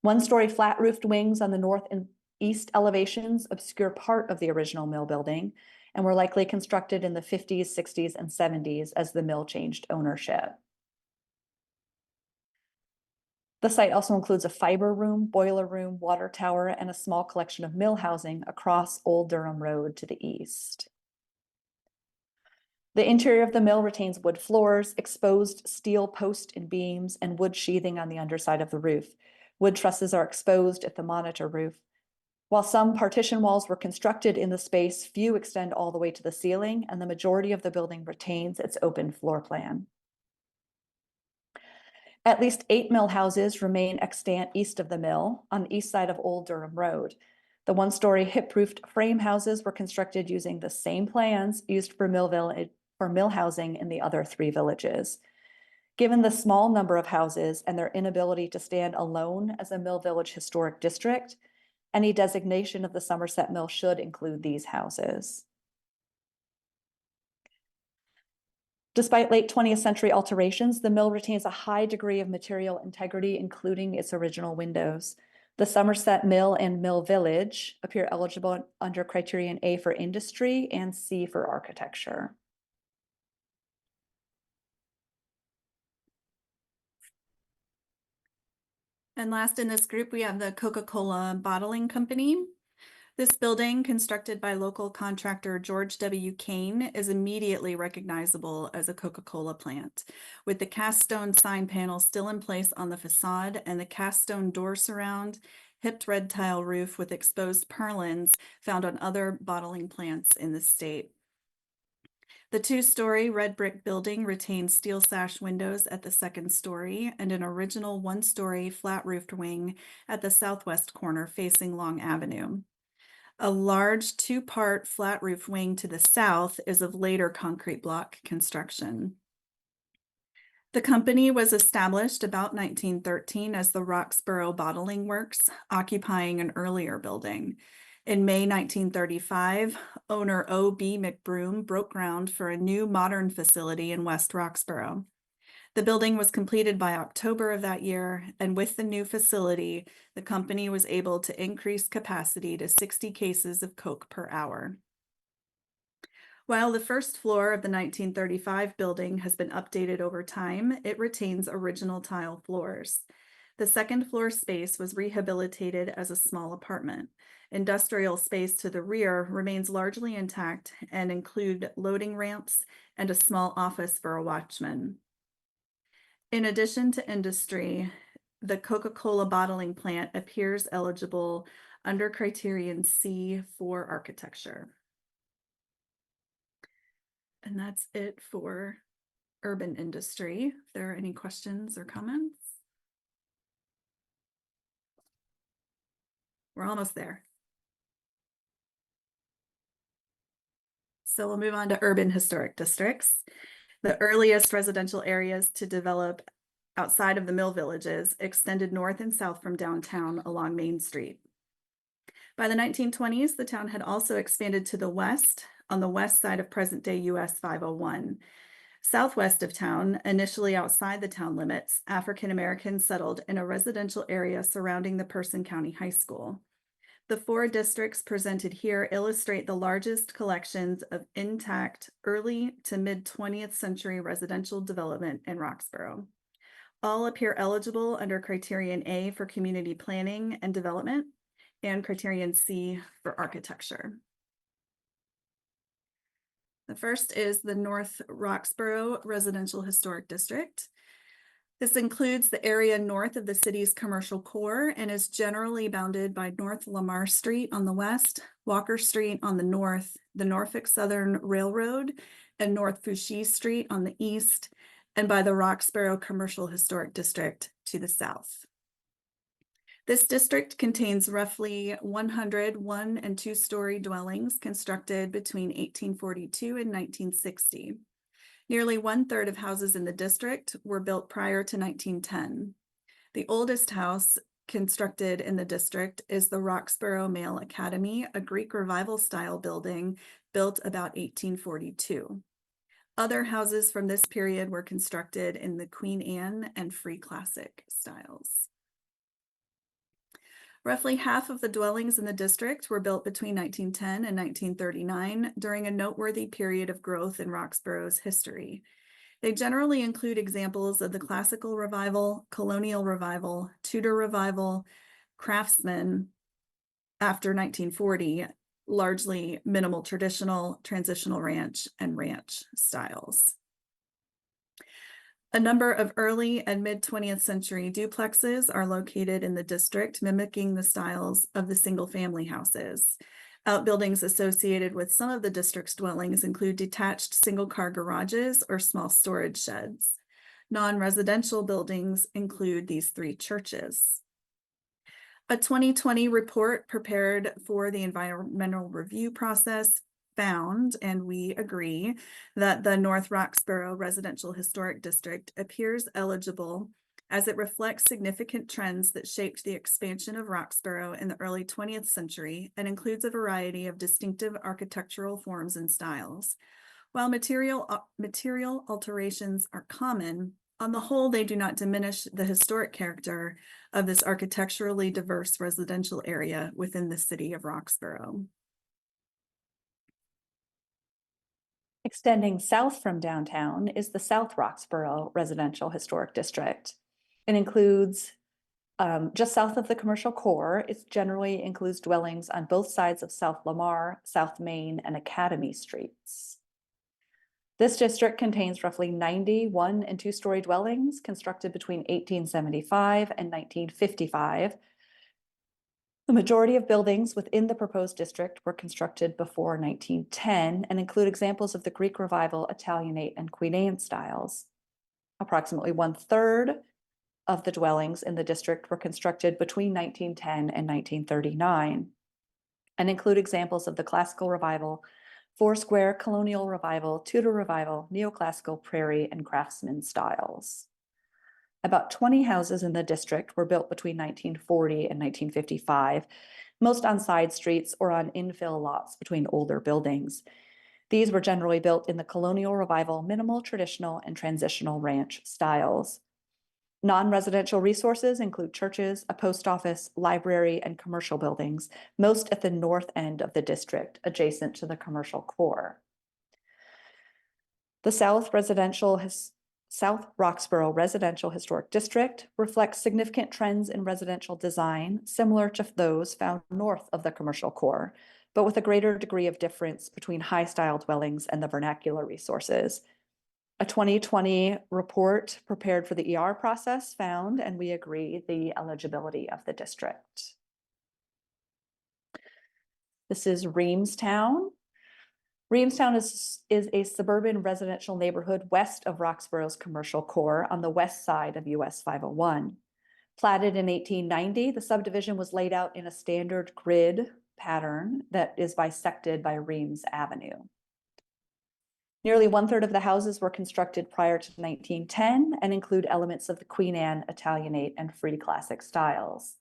1-story flat roofed wings on the north and east elevations obscure part of the original mill building and were likely constructed in the 50s, 60s, and 70s as the mill changed ownership. The site also includes a fiber room, boiler room, water tower, and a small collection of mill housing across Old Durham Road to the east. The interior of the mill retains wood floors, exposed steel post and beams, and wood sheathing on the underside of the roof. Wood trusses are exposed at the monitor roof. While some partition walls were constructed in the space, few extend all the way to the ceiling, and the majority of the building retains its open floor plan. At least 8 mill houses remain extant east of the mill on the east side of Old Durham Road. The one-story hip-roofed frame houses were constructed using the same plans used for mill housing in the other 3 villages. Given the small number of houses and their inability to stand alone as a Mill Village Historic District, any designation of the Somerset Mill should include these houses. Despite late 20th century alterations, the mill retains a high degree of material integrity, including its original windows. The Somerset Mill and Mill Village appear eligible under criterion A for industry and C for architecture. And last in this group, we have the Coca-Cola Bottling Company. This building, constructed by local contractor George W. Kane, is immediately recognizable as a Coca-Cola plant, with the cast stone sign panel still in place on the facade and the cast stone door surround, hipped red tile roof with exposed purlins found on other bottling plants in the state. The 2-story red brick building retains steel sash windows at the 2nd story and an original 1-story flat-roofed wing at the southwest corner facing Long Avenue. A large 2-part flat roof wing to the south is of later concrete block construction. The company was established about 1913 as the Roxborough Bottling Works, occupying an earlier building. In May 1935, owner O.B. McBroom broke ground for a new modern facility in West Roxborough. The building was completed by October of that year, and with the new facility, the company was able to increase capacity to 60 cases of Coke per hour. While the first floor of the 1935 building has been updated over time, it retains original tile floors. The 2nd floor space was rehabilitated as a small apartment. Industrial space to the rear remains largely intact and include loading ramps and a small office for a watchman. In addition to industry, the Coca-Cola bottling plant appears eligible under criterion C for architecture. And that's it for urban industry. If there are any questions or comments? We're almost there. So we'll move on to urban historic districts. The earliest residential areas to develop outside of the mill villages extended north and south from downtown along Main Street. By the 1920s, the town had also expanded to the west on the west side of present-day US 501. Southwest of town, initially outside the town limits, African Americans settled in a residential area surrounding the Person County High School. The 4 districts presented here illustrate the largest collections of intact early to mid-20th century residential development in Roxborough. All appear eligible under criterion A for community planning and development and criterion C for architecture. The first is the North Roxborough Residential Historic District. This includes the area north of the city's commercial core and is generally bounded by North Lamar Street on the west, Walker Street on the north, the Norfolk Southern Railroad, and North Fouché Street on the east, and by the Roxborough Commercial Historic District to the south. This district contains roughly 100 1- and 2-story dwellings constructed between 1842 and 1960. Nearly 1/3 of houses in the district were built prior to 1910. The oldest house constructed in the district is the Roxborough Male Academy, a Greek Revival style building built about 1842. Other houses from this period were constructed in the Queen Anne and Free Classic styles. Roughly half of the dwellings in the district were built between 1910 and 1939 during a noteworthy period of growth in Roxborough's history. They generally include examples of the Classical Revival, Colonial Revival, Tudor Revival, Craftsman after 1940, largely minimal traditional, transitional ranch, and ranch styles. A number of early and mid-20th century duplexes are located in the district, mimicking the styles of the single-family houses. Outbuildings associated with some of the district's dwellings include detached single-car garages or small storage sheds. Non-residential buildings include these 3 churches. A 2020 report prepared for the environmental review process found, and we agree, that the North Roxborough Residential Historic District appears eligible as it reflects significant trends that shaped the expansion of Roxborough in the early 20th century and includes a variety of distinctive architectural forms and styles. While material alterations are common, on the whole, they do not diminish the historic character of this architecturally diverse residential area within the city of Roxborough. Extending south from downtown is the South Roxborough Residential Historic District. It includes just south of the commercial core. It generally includes dwellings on both sides of South Lamar, South Main, and Academy Streets. This district contains roughly 90 1- and 2-story dwellings constructed between 1875 and 1955. The majority of buildings within the proposed district were constructed before 1910 and include examples of the Greek Revival, Italianate, and Queen Anne styles. Approximately 1/3 of the dwellings in the district were constructed between 1910 and 1939 and include examples of the Classical Revival, Foursquare, Colonial Revival, Tudor Revival, Neoclassical, Prairie, and Craftsman styles. About 20 houses in the district were built between 1940 and 1955, most on side streets or on infill lots between older buildings. These were generally built in the Colonial Revival, minimal, traditional, and transitional ranch styles. Non-residential resources include churches, a post office, library, and commercial buildings, most at the north end of the district, adjacent to the commercial core. The South Roxborough Residential Historic District reflects significant trends in residential design, similar to those found north of the commercial core, but with a greater degree of difference between high-style dwellings and the vernacular resources. A 2020 report prepared for the ER process found, and we agree, the eligibility of the district. This is Reamstown. Reamstown is a suburban residential neighborhood west of Roxborough's commercial core on the west side of US 501. Platted in 1890, the subdivision was laid out in a standard grid pattern that is bisected by Reams Avenue. Nearly 1/3 of the houses were constructed prior to 1910 and include elements of the Queen Anne, Italianate, and Free Classic styles.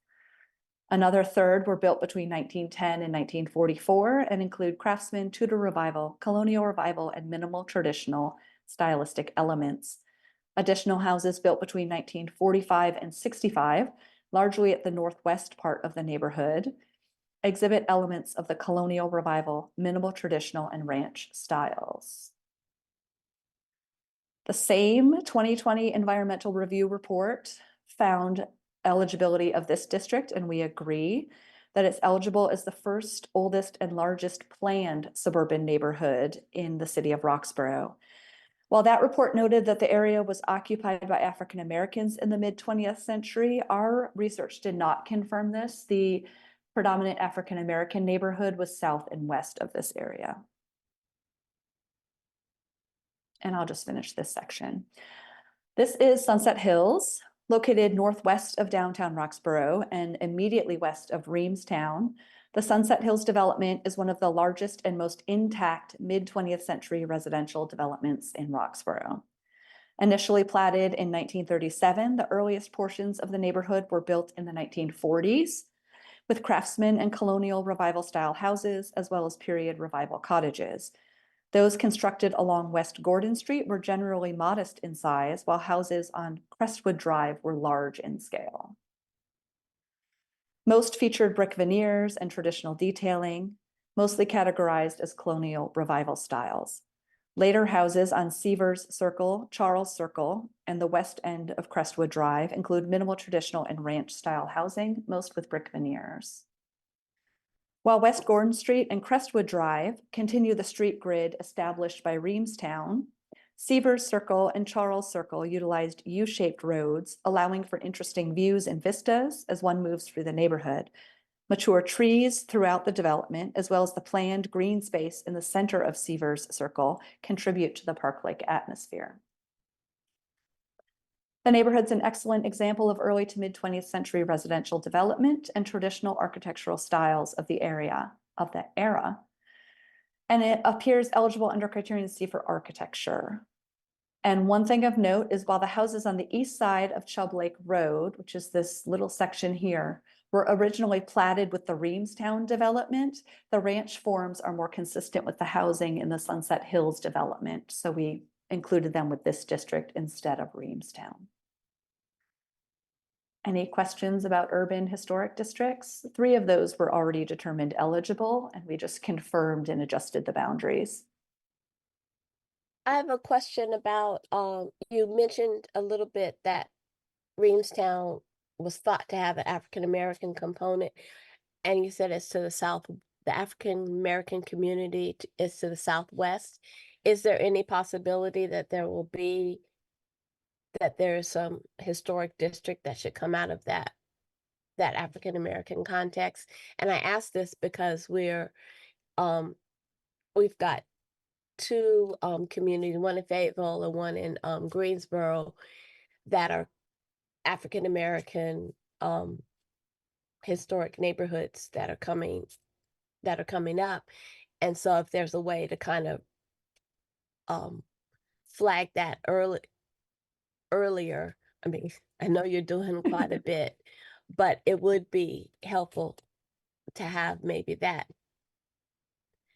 Another 1/3 were built between 1910 and 1944 and include Craftsman, Tudor Revival, Colonial Revival, and minimal traditional stylistic elements. Additional houses built between 1945 and 65, largely at the northwest part of the neighborhood, exhibit elements of the Colonial Revival, minimal traditional, and ranch styles. The same 2020 environmental review report found eligibility of this district, and we agree that it's eligible as the first, oldest, and largest planned suburban neighborhood in the city of Roxborough. While that report noted that the area was occupied by African Americans in the mid-20th century, our research did not confirm this. The predominant African American neighborhood was south and west of this area. And I'll just finish this section. This is Sunset Hills, located northwest of downtown Roxborough and immediately west of Reamstown. The Sunset Hills development is one of the largest and most intact mid-20th century residential developments in Roxborough. Initially platted in 1937, the earliest portions of the neighborhood were built in the 1940s, with Craftsman and Colonial Revival style houses, as well as period revival cottages. Those constructed along West Gordon Street were generally modest in size, while houses on Crestwood Drive were large in scale. Most featured brick veneers and traditional detailing, mostly categorized as colonial revival styles. Later houses on Seavers Circle, Charles Circle, and the west end of Crestwood Drive include minimal traditional and ranch-style housing, most with brick veneers. While West Gordon Street and Crestwood Drive continue the street grid established by Reamstown, Seavers Circle and Charles Circle utilized U-shaped roads, allowing for interesting views and vistas as one moves through the neighborhood. Mature trees throughout the development, as well as the planned green space in the center of Seavers Circle, contribute to the park-like atmosphere. The neighborhood's an excellent example of early to mid-20th century residential development and traditional architectural styles of the era. And it appears eligible under criterion C for architecture. And one thing of note is while the houses on the east side of Chubb Lake Road, which is this little section here, were originally platted with the Reamstown development, the ranch forms are more consistent with the housing in the Sunset Hills development. So we included them with this district instead of Reamstown. Any questions about urban historic districts? 3 of those were already determined eligible, and we just confirmed and adjusted the boundaries. I have a question about, you mentioned a little bit that Reamstown was thought to have an African-American component, and you said it's to the south, the African-American community is to the southwest. Is there any possibility that there's some historic district that should come out of that African-American context? And I ask this because we've got 2 communities, one in Fayetteville and one in Greensboro, that are African-American historic neighborhoods that are coming up. And so if there's a way to kind of flag that earlier, I mean, I know you're doing quite a bit, but it would be helpful to have maybe that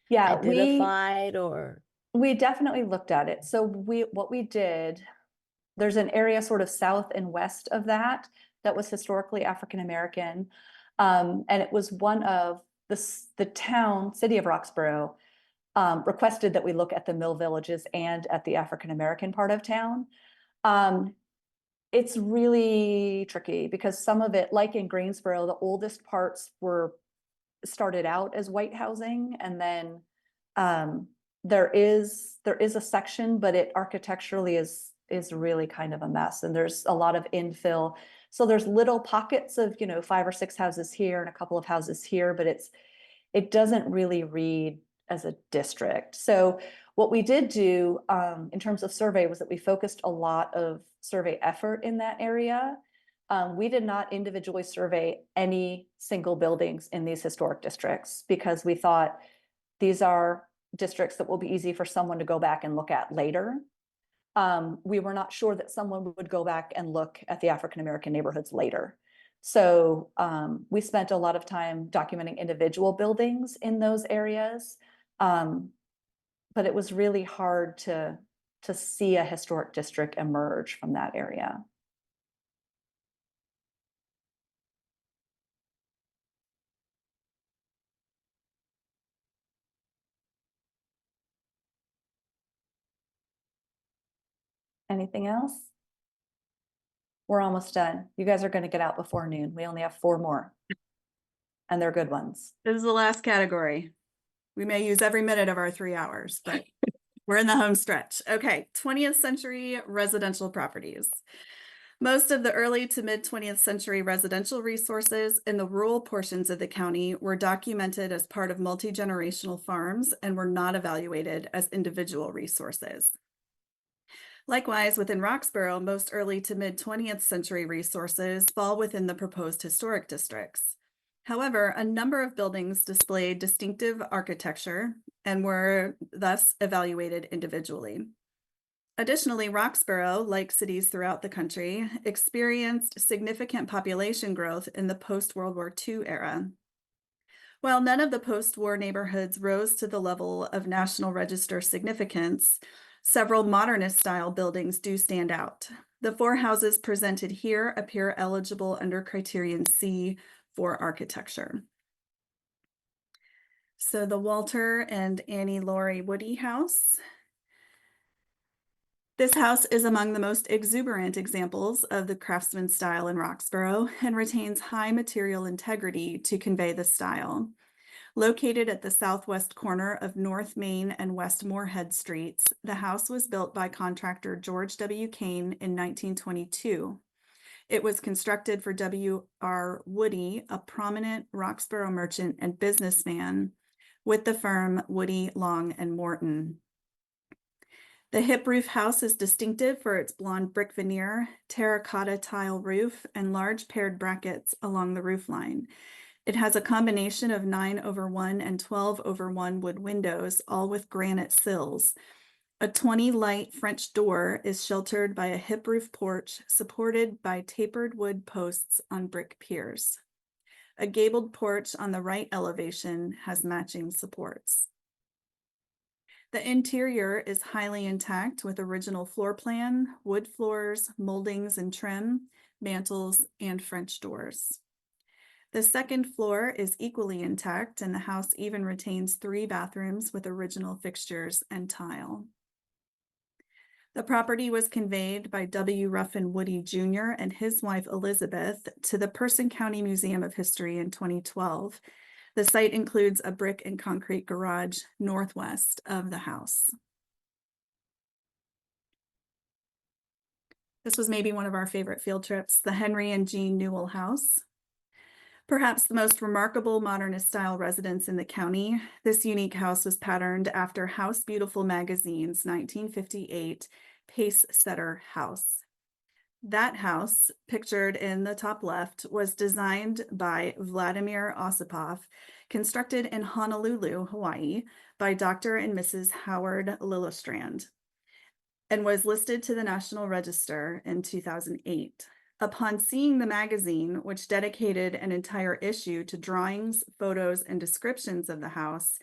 Yeah, identified or. we definitely looked at it. So what we did, there's an area sort of south and west of that was historically African-American. And it was one of the town, city of Roxborough, requested that we look at the mill villages and at the African-American part of town. It's really tricky because some of it, like in Greensboro, the oldest parts started out as white housing, and then there is a section, but it architecturally is really kind of a mess, and there's a lot of infill. So there's little pockets of 5 or 6 houses here and a couple of houses here, but it doesn't really read as a district. So what we did do in terms of survey was that we focused a lot of survey effort in that area. We did not individually survey any single buildings in these historic districts because we thought these are districts that will be easy for someone to go back and look at later. We were not sure that someone would go back and look at the African-American neighborhoods later. So we spent a lot of time documenting individual buildings in those areas. But it was really hard to see a historic district emerge from that area. Anything else? We're almost done. You guys are going to get out before noon. We only have 4 more. And they're good ones. This is the last category. We may use every minute of our 3 hours, but we're in the home stretch. Okay, 20th century residential properties. Most of the early to mid 20th century residential resources in the rural portions of the county were documented as part of multi-generational farms and were not evaluated as individual resources. Likewise, within Roxborough, most early to mid 20th century resources fall within the proposed historic districts. However, a number of buildings displayed distinctive architecture and were thus evaluated individually. Additionally, Roxborough, like cities throughout the country, experienced significant population growth in the post-World War II era. While none of the post-war neighborhoods rose to the level of National Register significance, several modernist-style buildings do stand out. The 4 houses presented here appear eligible under criterion C for architecture. So the Walter and Annie Laurie Woody House. This house is among the most exuberant examples of the craftsman style in Roxborough and retains high material integrity to convey the style. Located at the southwest corner of North Main and West Moorhead Streets, the house was built by contractor George W. Kane in 1922. It was constructed for W.R. Woody, a prominent Roxborough merchant and businessman with the firm Woody, Long and Morton. The hip roof house is distinctive for its blonde brick veneer, terracotta tile roof, and large paired brackets along the roof line. It has a combination of 9/1 and 12/1 wood windows, all with granite sills. A 20 light French door is sheltered by a hip roof porch supported by tapered wood posts on brick piers. A gabled porch on the right elevation has matching supports. The interior is highly intact with original floor plan, wood floors, moldings and trim, mantels, and French doors. The second floor is equally intact, and the house even retains 3 bathrooms with original fixtures and tile. The property was conveyed by W. Ruffin Woody Jr. and his wife Elizabeth to the Person County Museum of History in 2012. The site includes a brick and concrete garage northwest of the house. This was maybe one of our favorite field trips, the Henry and Jean Newell House. Perhaps the most remarkable modernist style residence in the county, this unique house was patterned after House Beautiful Magazine's 1958 Pace Setter House. That house, pictured in the top left, was designed by Vladimir Osipov, constructed in Honolulu, Hawaii, by Dr. and Mrs. Howard Lillistrand, and was listed to the National Register in 2008. Upon seeing the magazine, which dedicated an entire issue to drawings, photos, and descriptions of the house,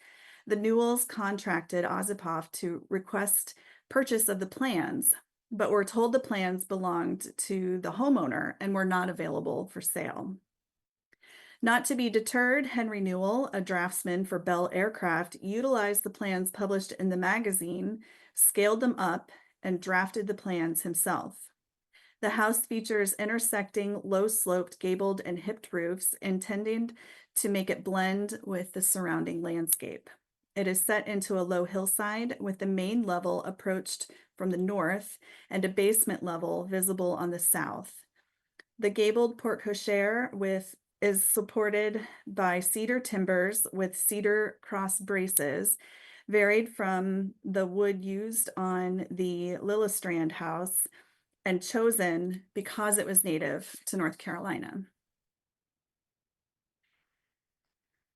the Newells contracted Osipov to request purchase of the plans, but were told the plans belonged to the homeowner and were not available for sale. Not to be deterred, Henry Newell, a draftsman for Bell Aircraft, utilized the plans published in the magazine, scaled them up, and drafted the plans himself. The house features intersecting, low-sloped, gabled, and hipped roofs intended to make it blend with the surrounding landscape. It is set into a low hillside with the main level approached from the north and a basement level visible on the south. The gabled porte cochere is supported by cedar timbers with cedar cross braces, varied from the wood used on the Lillistrand house and chosen because it was native to North Carolina.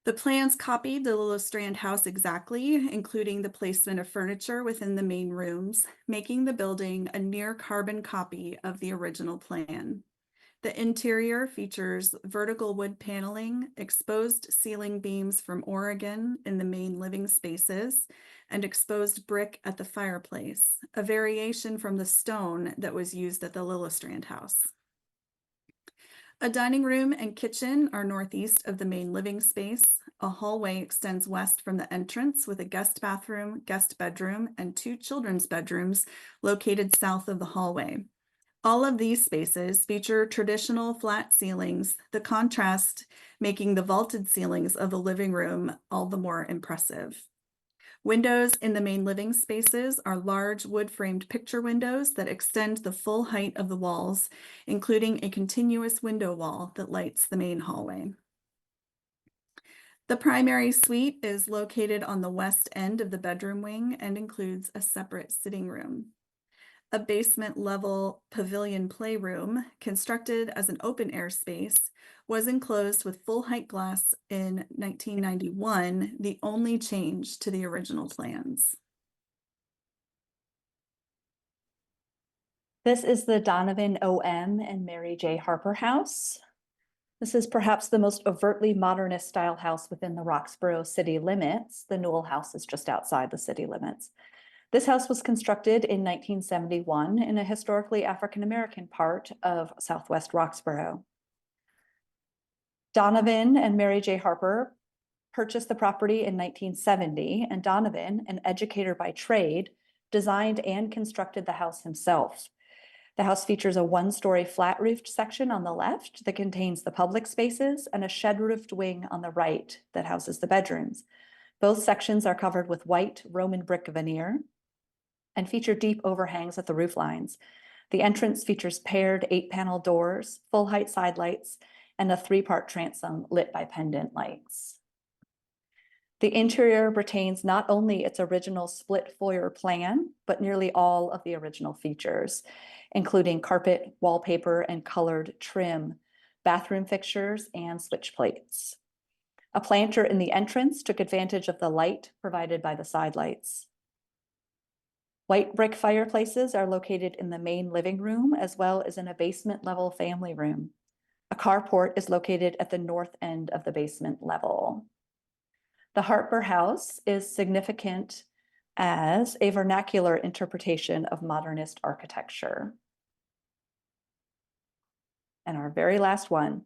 The plans copied the Lillistrand house exactly, including the placement of furniture within the main rooms, making the building a near carbon copy of the original plan. The interior features vertical wood paneling, exposed ceiling beams from Oregon in the main living spaces, and exposed brick at the fireplace, a variation from the stone that was used at the Lillistrand house. A dining room and kitchen are northeast of the main living space. A hallway extends west from the entrance with a guest bathroom, guest bedroom, and 2 children's bedrooms located south of the hallway. All of these spaces feature traditional flat ceilings, the contrast making the vaulted ceilings of the living room all the more impressive. Windows in the main living spaces are large wood-framed picture windows that extend the full height of the walls, including a continuous window wall that lights the main hallway. The primary suite is located on the west end of the bedroom wing and includes a separate sitting room. A basement level pavilion playroom, constructed as an open air space, was enclosed with full height glass in 1991, the only change to the original plans. This is the Donovan O.M. and Mary J. Harper House. This is perhaps the most overtly modernist style house within the Roxborough city limits. The Newell House is just outside the city limits. This house was constructed in 1971 in a historically African-American part of Southwest Roxborough. Donovan and Mary J. Harper purchased the property in 1970, and Donovan, an educator by trade, designed and constructed the house himself. The house features a one-story flat-roofed section on the left that contains the public spaces and a shed-roofed wing on the right that houses the bedrooms. Both sections are covered with white Roman brick veneer and feature deep overhangs at the roof lines. The entrance features paired 8-panel doors, full-height side lights, and a 3-part transom lit by pendant lights. The interior retains not only its original split foyer plan, but nearly all of the original features, including carpet, wallpaper, and colored trim, bathroom fixtures, and switch plates. A planter in the entrance took advantage of the light provided by the side lights. White brick fireplaces are located in the main living room as well as in a basement level family room. A carport is located at the north end of the basement level. The Harper House is significant as a vernacular interpretation of modernist architecture. And our very last one,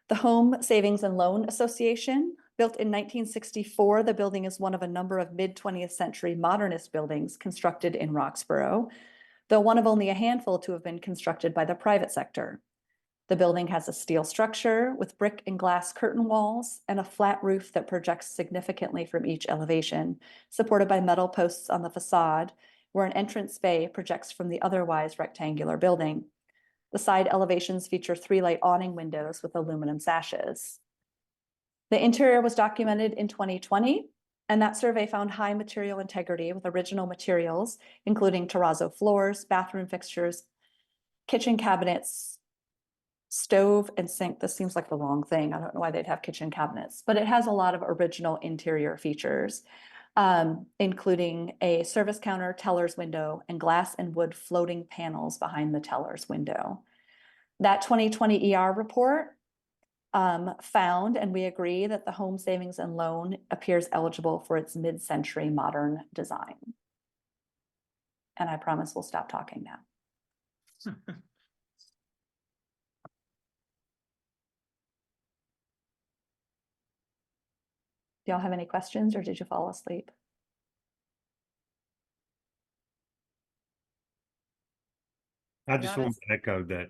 the Home Savings and Loan Association. Built in 1964, the building is one of a number of mid-20th century modernist buildings constructed in Roxborough, though one of only a handful to have been constructed by the private sector. The building has a steel structure with brick and glass curtain walls and a flat roof that projects significantly from each elevation, supported by metal posts on the facade, where an entrance bay projects from the otherwise rectangular building. The side elevations feature 3 light awning windows with aluminum sashes. The interior was documented in 2020, and that survey found high material integrity with original materials, including terrazzo floors, bathroom fixtures, kitchen cabinets, stove and sink. This seems like the wrong thing. I don't know why they'd have kitchen cabinets, but it has a lot of original interior features, including a service counter, teller's window, and glass and wood floating panels behind the teller's window. That 2020 ER report found, and we agree, that the Home Savings and Loan appears eligible for its mid-century modern design. And I promise we'll stop talking now. Do y'all have any questions or did you fall asleep? I just Not want to echo that,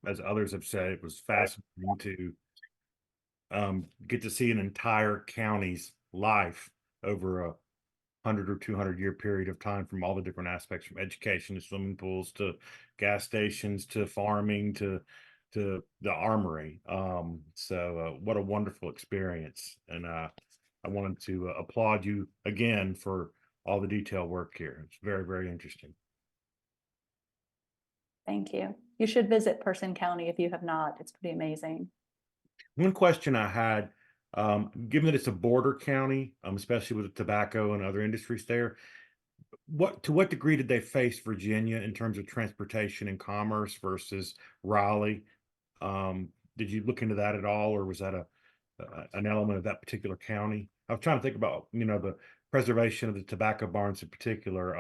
as others have said, it was fascinating to get to see an entire county's life over a 100 or 200-year period of time, from all the different aspects, from education to swimming pools to gas stations to farming to the armory. So what a wonderful experience. And I wanted to applaud you again for all the detail work here. It's very, very interesting. Thank you. You should visit Person County if you have not. It's pretty amazing. One question I had, given that it's a border county, especially with the tobacco and other industries there, to what degree did they face Virginia in terms of transportation and commerce versus Raleigh? Did you look into that at all, or was that an element of that particular county? I was trying to think about, the preservation of the tobacco barns in particular.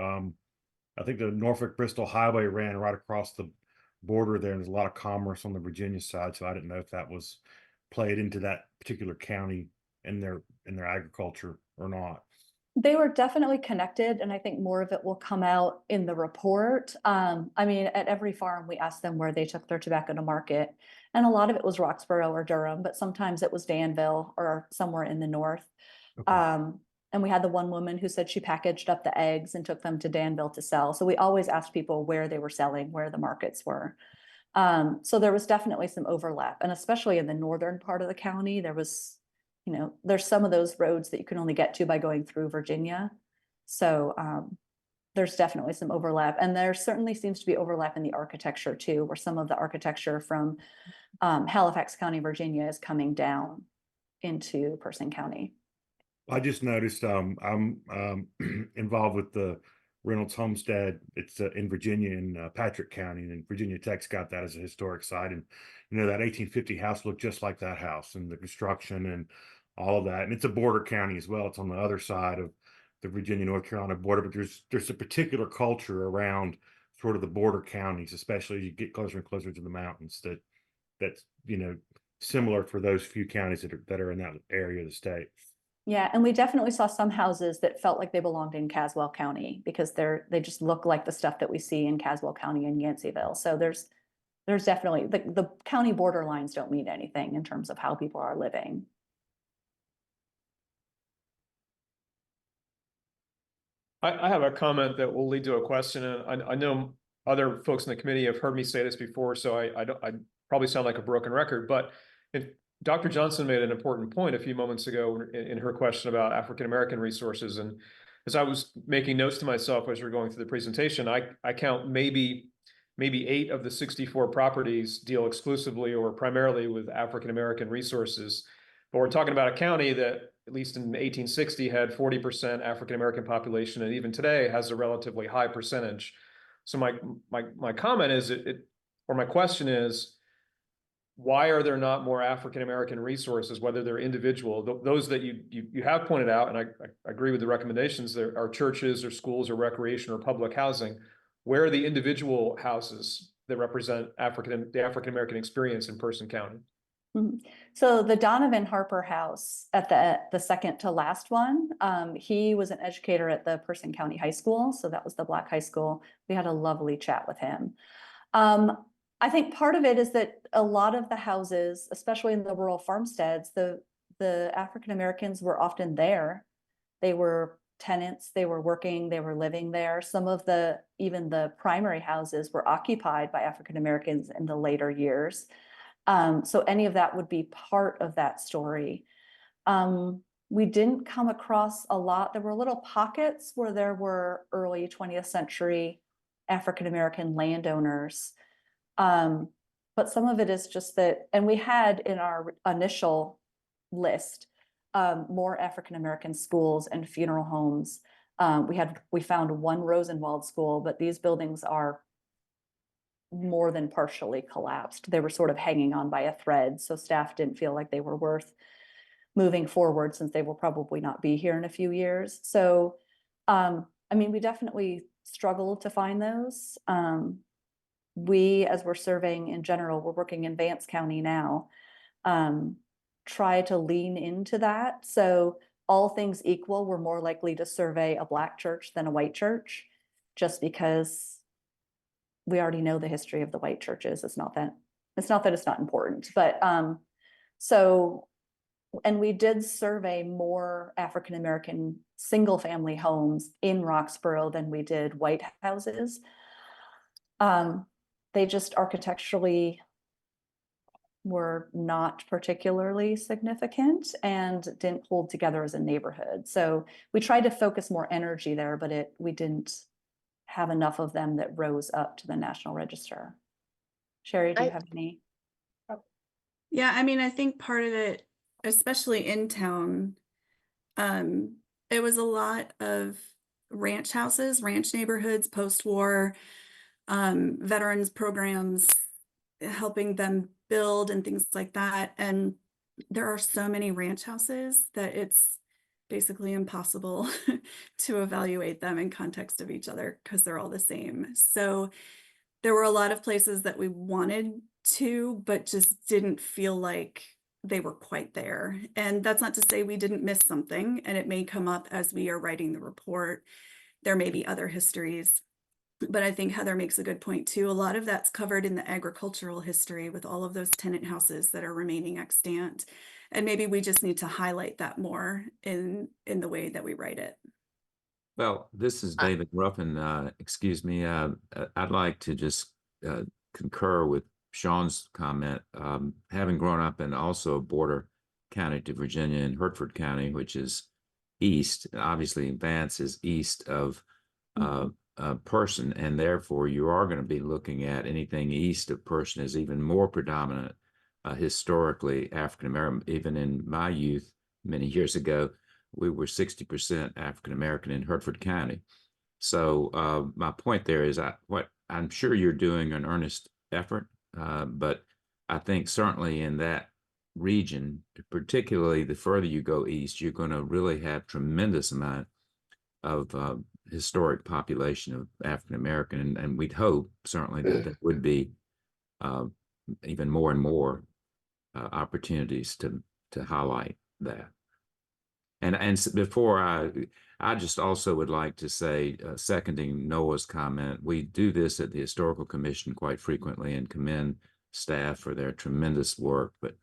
I think the Norfolk Bristol Highway ran right across the border there, and there's a lot of commerce on the Virginia side. So I didn't know if that was played into that particular county in their agriculture or not. They were definitely connected, and I think more of it will come out in the report. I mean, at every farm, we asked them where they took their tobacco to market, and a lot of it was Roxborough or Durham, but sometimes it was Danville or somewhere in the north. Okay. And we had the one woman who said she packaged up the eggs and took them to Danville to sell. So we always asked people where they were selling, where the markets were. So there was definitely some overlap, and especially in the northern part of the county, there was, there's some of those roads that you can only get to by going through Virginia. So there's definitely some overlap, and there certainly seems to be overlap in the architecture too, where some of the architecture from Halifax County, Virginia is coming down into Person County. I just noticed I'm involved with the Reynolds Homestead. It's in Virginia in Patrick County, and Virginia Tech's got that as a historic site. And that 1850 house looked just like that house, and the construction and all of that. And it's a border county as well. It's on the other side of the Virginia-North Carolina border, but there's a particular culture around sort of the border counties, especially as you get closer and closer to the mountains, that's similar for those few counties that are in that area of the state. Yeah, and we definitely saw some houses that felt like they belonged in Caswell County because they just look like the stuff that we see in Caswell County and Yanceyville. So there's definitely the county borderlines don't mean anything in terms of how people are living. I have a comment that will lead to a question, and I know other folks in the committee have heard me say this before, so I probably sound like a broken record, but Dr. Johnson made an important point a few moments ago in her question about African-American resources. And as I was making notes to myself as we were going through the presentation, I count maybe 8 of the 64 properties deal exclusively or primarily with African-American resources. But we're talking about a county that, at least in 1860, had 40% African-American population, and even today has a relatively high percentage. So my comment is, or my question is, why are there not more African-American resources, whether they're individual, those that you have pointed out, and I agree with the recommendations, there are churches or schools or recreation or public housing. Where are the individual houses that represent the African-American experience in Person County? So the Donovan Harper House at the second to last one, he was an educator at the Person County High School. So that was the Black high school. We had a lovely chat with him. I think part of it is that a lot of the houses, especially in the rural farmsteads, the African-Americans were often there. They were tenants, they were working, they were living there. Some of even the primary houses were occupied by African-Americans in the later years. So any of that would be part of that story. We didn't come across a lot. There were little pockets where there were early 20th century African-American landowners. But some of it is just that, and we had in our initial list, more African-American schools and funeral homes. We found one Rosenwald school, but these buildings are more than partially collapsed. They were sort of hanging on by a thread, so staff didn't feel like they were worth moving forward since they will probably not be here in a few years. So, I mean, we definitely struggled to find those. We, as we're surveying in general, we're working in Vance County now, try to lean into that. So all things equal, we're more likely to survey a Black church than a white church, just because we already know the history of the white churches. It's not that it's not important, but so, and we did survey more African-American single family homes in Roxborough than we did white houses. They just architecturally were not particularly significant and didn't hold together as a neighborhood. So we tried to focus more energy there, but we didn't have enough of them that rose up to the National Register. Sherry, do you have any? Yeah, I mean, I think part of it, especially in town, it was a lot of ranch houses, ranch neighborhoods, post-war, veterans programs, helping them build and things like that. And there are so many ranch houses that it's basically impossible to evaluate them in context of each other because they're all the same. So there were a lot of places that we wanted to, but just didn't feel like they were quite there. And that's not to say we didn't miss something, and it may come up as we are writing the report. There may be other histories. But I think Heather makes a good point too. A lot of that's covered in the agricultural history with all of those tenant houses that are remaining extant. And maybe we just need to highlight that more in the way that we write it. Well, this is David Ruffin. Excuse me. I'd like to just concur with Sean's comment. Having grown up in also a border county to Virginia in Hertford County, which is east, obviously Vance is east of Person, and therefore you are going to be looking at anything east of Person is even more predominant historically African-American. Even in my youth, many years ago, we were 60% African-American in Hertford County. So my point there is what I'm sure you're doing an earnest effort, but I think certainly in that region, particularly the further you go east, you're going to really have tremendous amount of historic population of African-American, and we'd hope certainly that there would be even more and more opportunities to highlight that. And before I just also would like to say, seconding Noah's comment, we do this at the Historical Commission quite frequently and commend staff for their tremendous work. But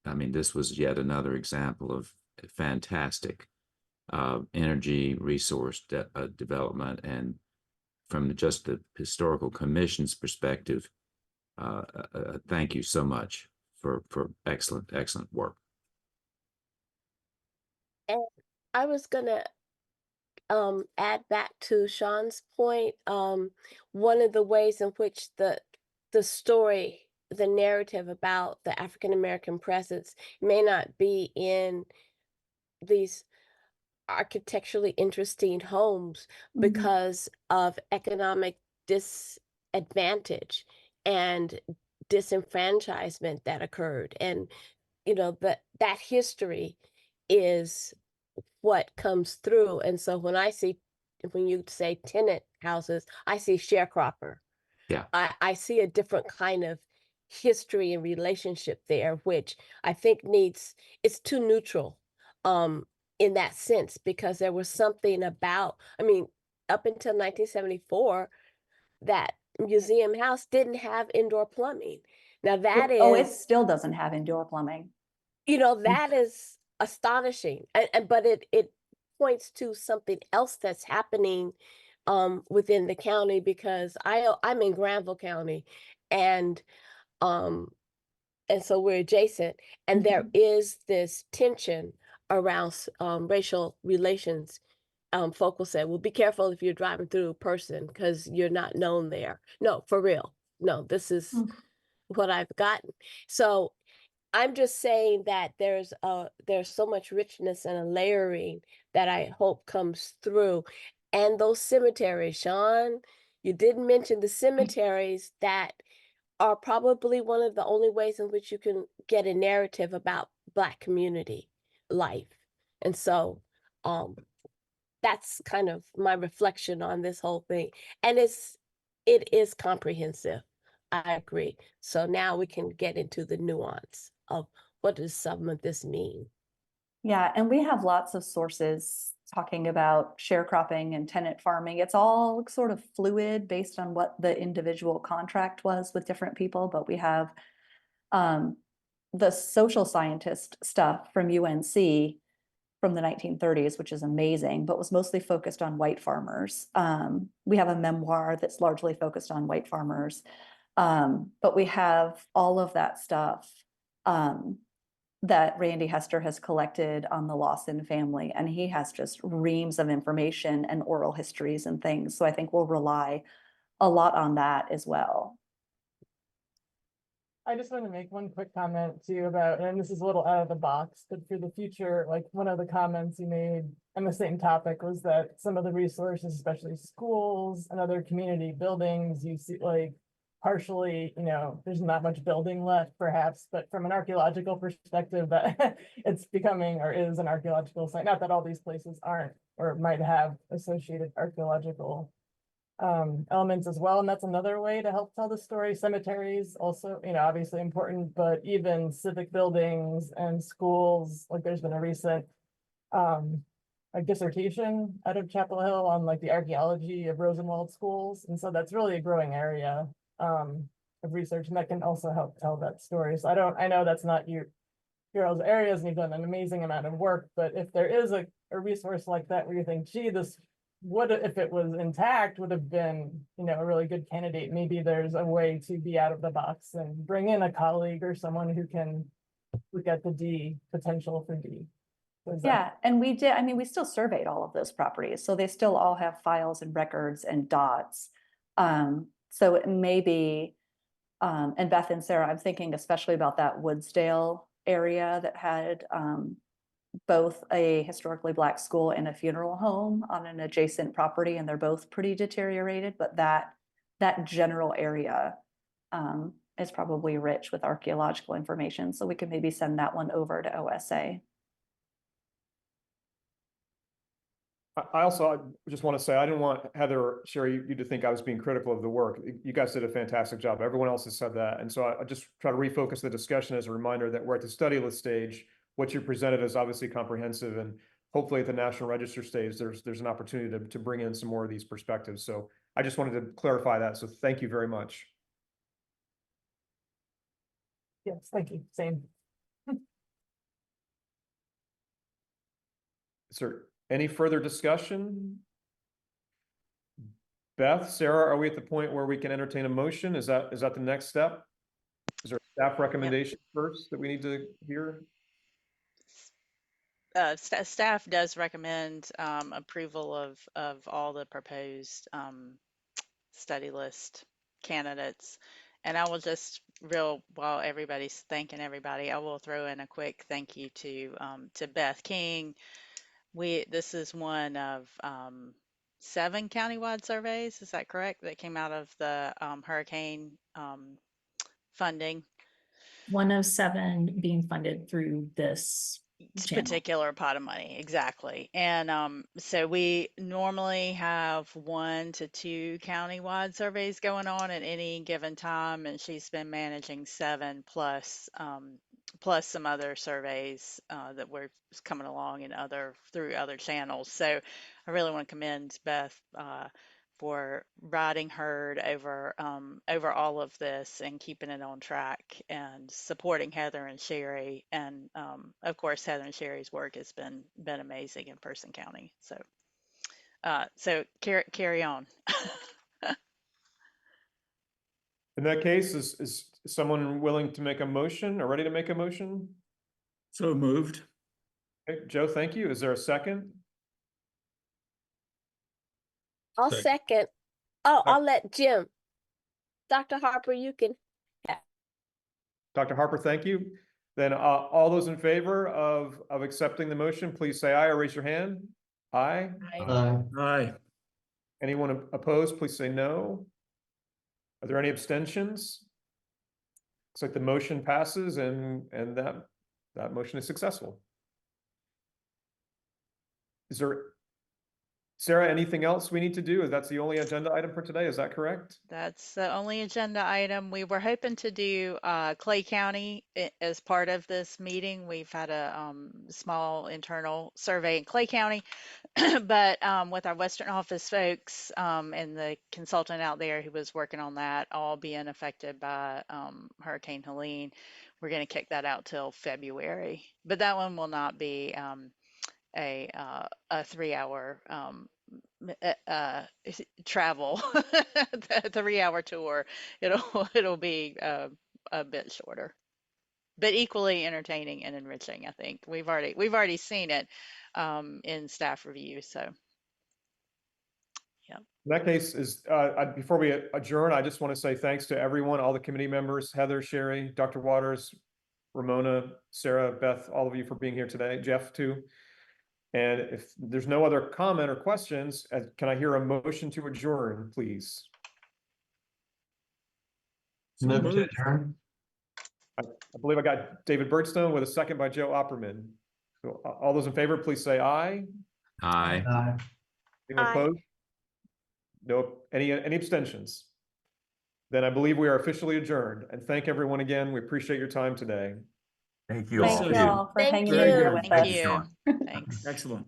I mean, this was yet another example of fantastic energy resource development. And from just the Historical Commission's perspective, thank you so much for excellent work. And I was gonna add back to Sean's point. One of the ways in which the story, the narrative about the African American presence may not be in these architecturally interesting homes because of economic disadvantage and disenfranchisement that occurred. And you know, that history is what comes through. And so when you say tenant houses, I see sharecropper. Yeah. I see a different kind of history and relationship there, which I think it's too neutral in that sense, because there was something about, I mean, up until 1974, that museum house didn't have indoor plumbing. Now that Oh, it is, still doesn't have indoor plumbing. you know, that is astonishing. But it points to something else that's happening within the county, because I'm in Granville County, and so we're adjacent, and there is this tension around racial relations. Folk will say, well, be careful if you're driving through a person because you're not known there. No, for real. No, this is what I've gotten. So I'm just saying that there's so much richness and a layering that I hope comes through. And those cemeteries, Sean, you didn't mention the cemeteries that are probably one of the only ways in which you can get a narrative about Black community life. And so that's kind of my reflection on this whole thing. And it is comprehensive. I agree. So now we can get into the nuance of what does some of this mean? Yeah, and we have lots of sources talking about sharecropping and tenant farming. It's all sort of fluid based on what the individual contract was with different people, but we have the social scientist stuff from UNC from the 1930s, which is amazing, but was mostly focused on white farmers. We have a memoir that's largely focused on white farmers. But we have all of that stuff that Randy Hester has collected on the Lawson family, and he has just reams of information and oral histories and things. So I think we'll rely a lot on that as well. I just want to make one quick comment too about, and this is a little out of the box, but for the future, like one of the comments you made on the same topic was that some of the resources, especially schools and other community buildings, you see like partially, you know, there's not much building left perhaps, but from an archaeological perspective, that it's becoming or is an archaeological site. Not that all these places aren't or might have associated archaeological elements as well. And that's another way to help tell the story. Cemeteries also, you know, obviously important, but even civic buildings and schools, like there's been a recent a dissertation out of Chapel Hill on like the archaeology of Rosenwald schools. And so that's really a growing area of research, and that can also help tell that story. So I know that's not your all's areas and you've done an amazing amount of work, but if there is a resource like that where you think, gee, this would, if it was intact, would have been, you know, a really good candidate. Maybe there's a way to be out of the box and bring in a colleague or someone who can look at the D potential for D. Yeah, and we did, I mean, we still surveyed all of those properties, so they still all have files and records and dots. So it may be, and Beth and Sarah, I'm thinking especially about that Woodsdale area that had both a historically Black school and a funeral home on an adjacent property, and they're both pretty deteriorated, but that general area is probably rich with archaeological information, so we can maybe send that one over to OSA. I also I just want to say, I didn't want Heather or Sherry, you to think I was being critical of the work. You guys did a fantastic job. Everyone else has said that. And so I just try to refocus the discussion as a reminder that we're at the study list stage. What you presented is obviously comprehensive, and hopefully at the National Register stage, there's an opportunity to bring in some more of these perspectives. So I just wanted to clarify that. So thank you very much. Yes, thank you. Same. Is there any further discussion? Beth, Sarah, are we at the point where we can entertain a motion? Is that the next step? Is there a staff recommendation first that we need to hear? Staff does recommend approval of all the proposed study list candidates. And I will just while everybody's thanking everybody, I will throw in a quick thank you to Beth King. This is one of 7 countywide surveys, is that correct? That came out of the hurricane funding. 1 of 7 being funded through this channel. Particular pot of money, exactly. And so we normally have 1 to 2 countywide surveys going on at any given time, and she's been managing 7 plus some other surveys that were coming along in through other channels. So I really want to commend Beth for riding herd over all of this and keeping it on track and supporting Heather and Sherry. And of course, Heather and Sherry's work has been amazing in Person County. So carry on. In that case, is someone willing to make a motion or ready to make a motion? So moved. Okay, Joe, thank you. Is there a second? I'll second. Oh, I'll let Jim. Dr. Harper, you can. Dr. Harper, thank you. Then all those in favor of accepting the motion, please say aye or raise your hand. Aye. Aye. Anyone opposed, please say no. Are there any abstentions? Looks like the motion passes and that motion is successful. Is there, Sarah, anything else we need to do? That's the only agenda item for today, is that correct? That's the only agenda item. We were hoping to do Clay County as part of this meeting. We've had a small internal survey in Clay County, but with our Western Office folks and the consultant out there who was working on that, all being affected by Hurricane Helene, we're going to kick that out till February. But that one will not be a 3-hour travel, the 3-hour tour. It'll be a bit shorter, but equally entertaining and enriching. I think we've already seen it in staff review. So yeah. In that case, before we adjourn, I just want to say thanks to everyone, all the committee members, Heather, Sherry, Dr. Waters, Ramona, Sarah, Beth, all of you for being here today, Jeff too. And if there's no other comment or questions, can I hear a motion to adjourn, please? Move to adjourn. I believe I got David Birdstone with a second by Joe Opperman. So all those in favor, please say aye. Aye. Anyone Aye. opposed? No, any abstentions? Then I believe we are officially adjourned, and thank everyone again. We appreciate your time today. Thank you Thank all. you all for Thank hanging you. in there with Thank us. you. Thanks. Excellent.